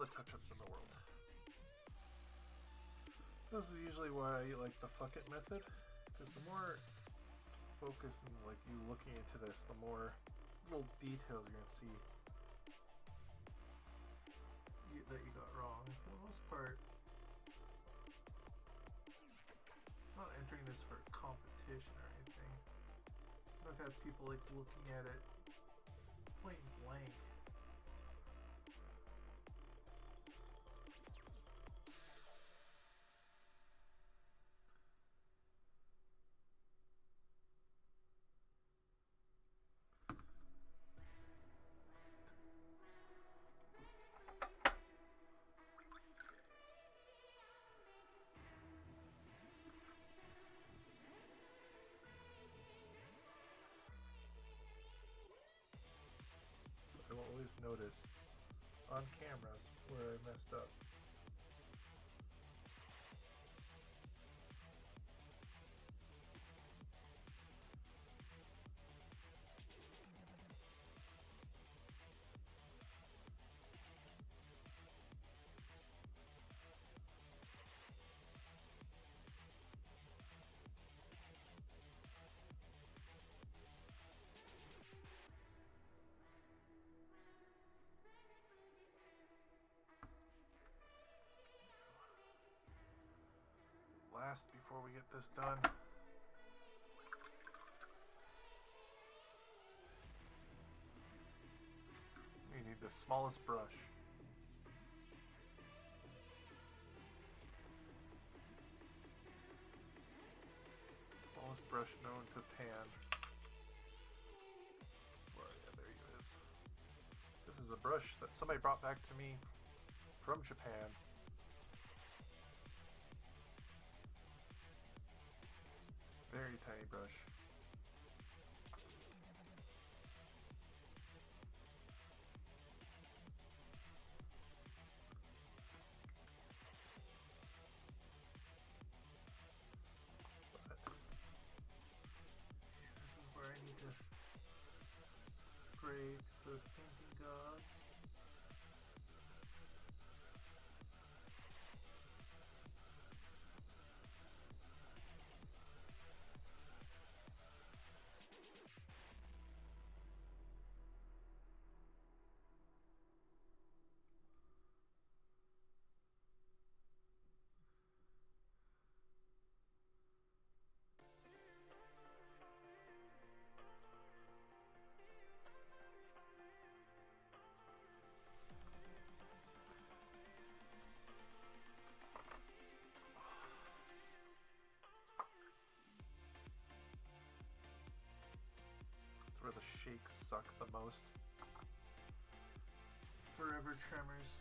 the touch-ups in the world. This is usually why I like the fuck it method, because the more focus and like you looking into this, the more little details you're gonna see that you got wrong. For the most part, I'm not entering this for competition or anything. I don't have people like looking at it point blank. I will always notice on cameras where I messed up. Last before we get this done. You need the smallest brush. Smallest brush known to pan. Where, yeah, there he is. This is a brush that somebody brought back to me from Japan. Very tiny brush. But this is where I need to pray to the thinking gods. Where the shakes suck the most. Forever Tremors.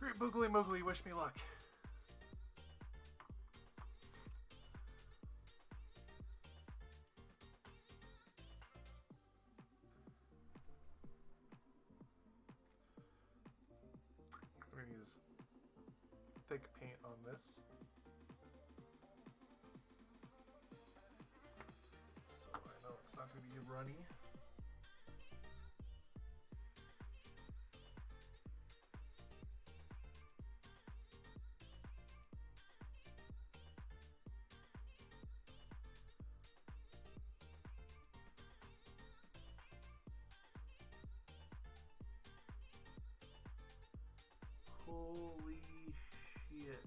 Great Boogly Moogly, wish me luck. We're gonna use thick paint on this. So I know it's not gonna be runny. Holy shit.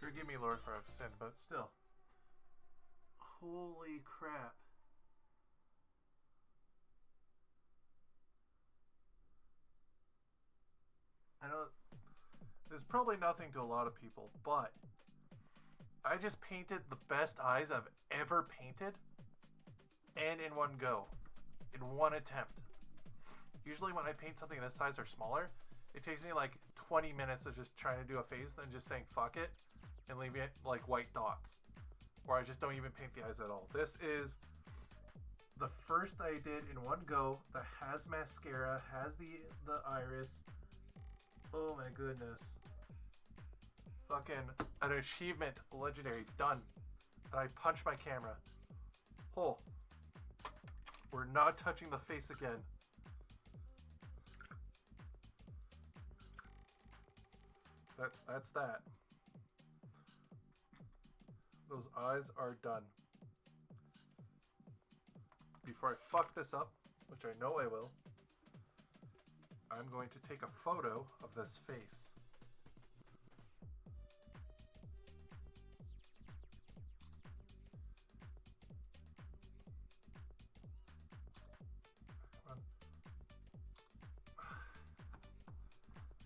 Forgive me, Lord, for I've sinned, but still. Holy crap. I know there's probably nothing to a lot of people, but I just painted the best eyes I've ever painted. And in one go, in one attempt. Usually when I paint something this size or smaller, it takes me like 20 minutes of just trying to do a face, then just saying fuck it, and leaving it like white dots. Or I just don't even paint the eyes at all. This is the first I did in one go that has mascara, has the iris. Oh my goodness. Fucking an achievement, legendary, done. And I punch my camera. Oh. We're not touching the face again. That's that. Those eyes are done. Before I fuck this up, which I know I will, I'm going to take a photo of this face.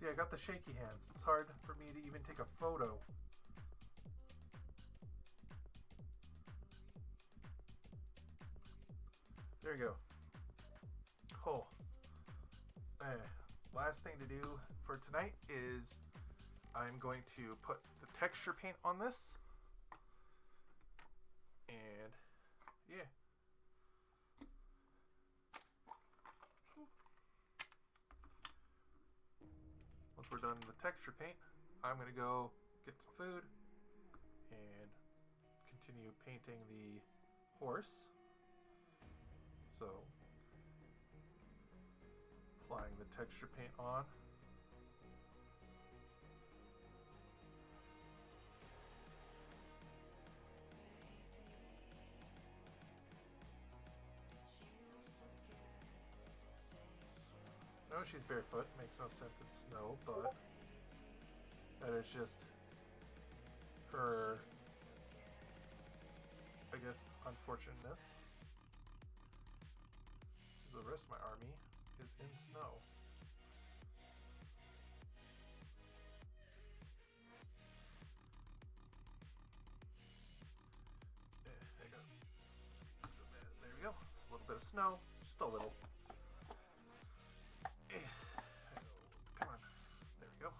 See, I got the shaky hands. It's hard for me to even take a photo. There you go. Oh. Last thing to do for tonight is I'm going to put the texture paint on this. And yeah. Once we're done the texture paint, I'm going to go get some food and continue painting the horse. So, applying the texture paint on. I know she's barefoot, makes no sense, it's snow, but that is just her, I guess, unfortunateness. The rest of my army is in snow. There we go. It's a little bit of snow, just a little. Come on. There we go.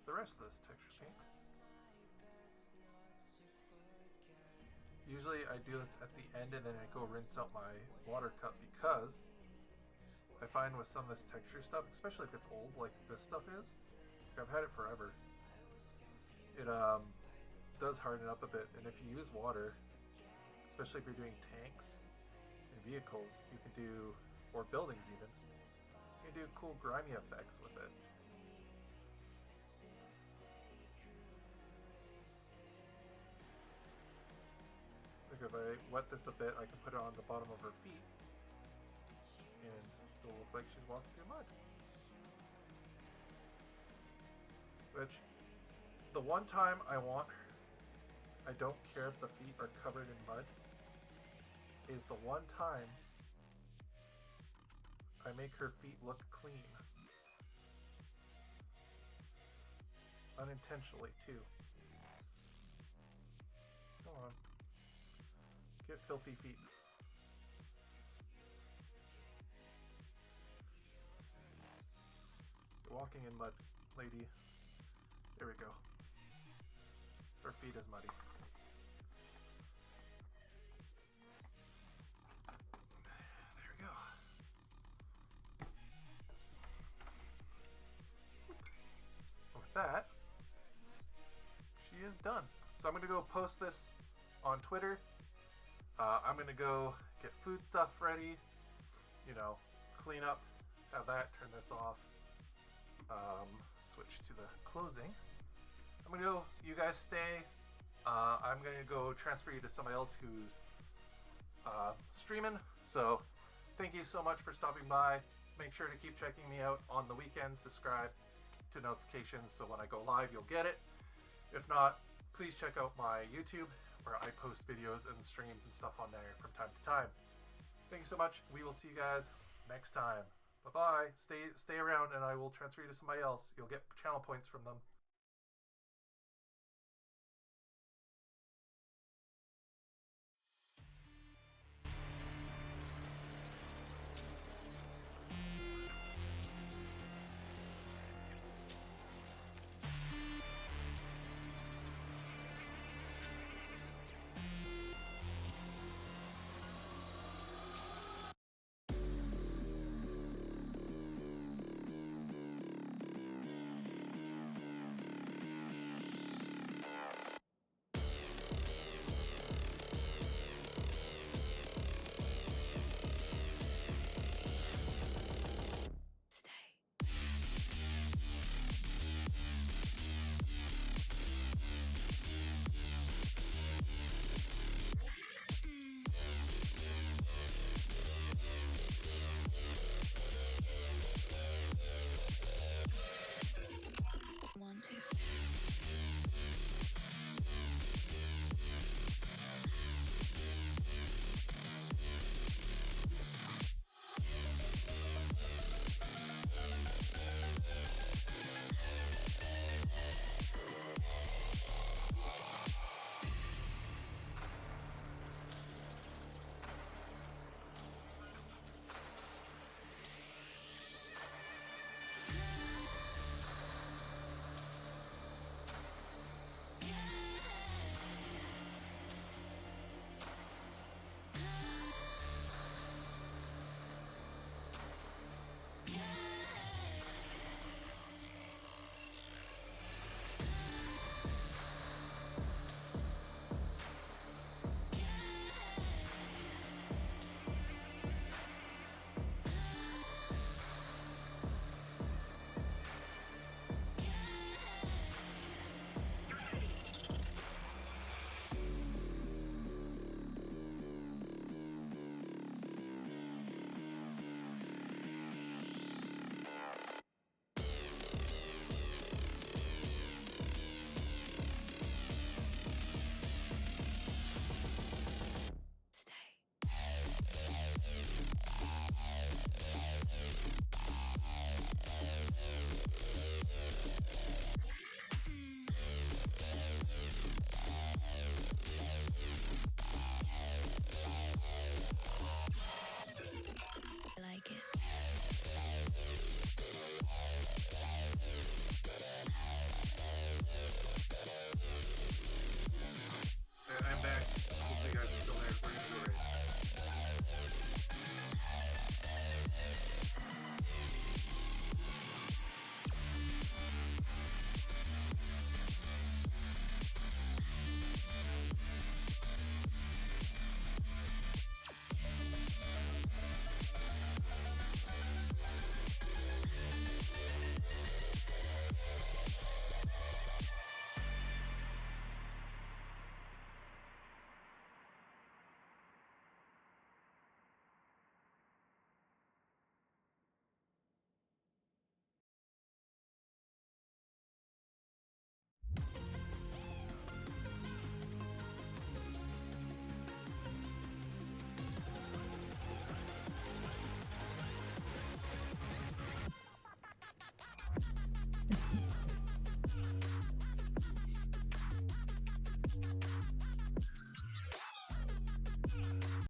The rest of this texture paint. Usually I do this at the end and then I go rinse out my water cup because I find with some of this texture stuff, especially if it's old like this stuff is, I've had it forever, it does harden up a bit, and if you use water, especially if you're doing tanks and vehicles, you can do, or buildings even, you can do cool grimy effects with it. If I wet this a bit, I can put it on the bottom of her feet and it'll look like she's walking through mud. Which, the one time I want I don't care if the feet are covered in mud is the one time I make her feet look clean. Unintentionally, too. Come on. Get filthy feet. You're walking in mud, lady. There we go. Her feet is muddy. There we go. With that, she is done. So I'm going to go post this on Twitter. I'm going to go get food stuff ready, you know, clean up, have that, turn this off, switch to the closing. I'm going to go, you guys stay. I'm going to go transfer you to somebody else who's streaming. So thank you so much for stopping by. Make sure to keep checking me out on the weekend. Subscribe to notifications so when I go live, you'll get it. If not, please check out my YouTube where I post videos and streams and stuff on there from time to time. Thank you so much. We will see you guys next time. Bye-bye. Stay around and I will transfer you to somebody else. You'll get channel points from them.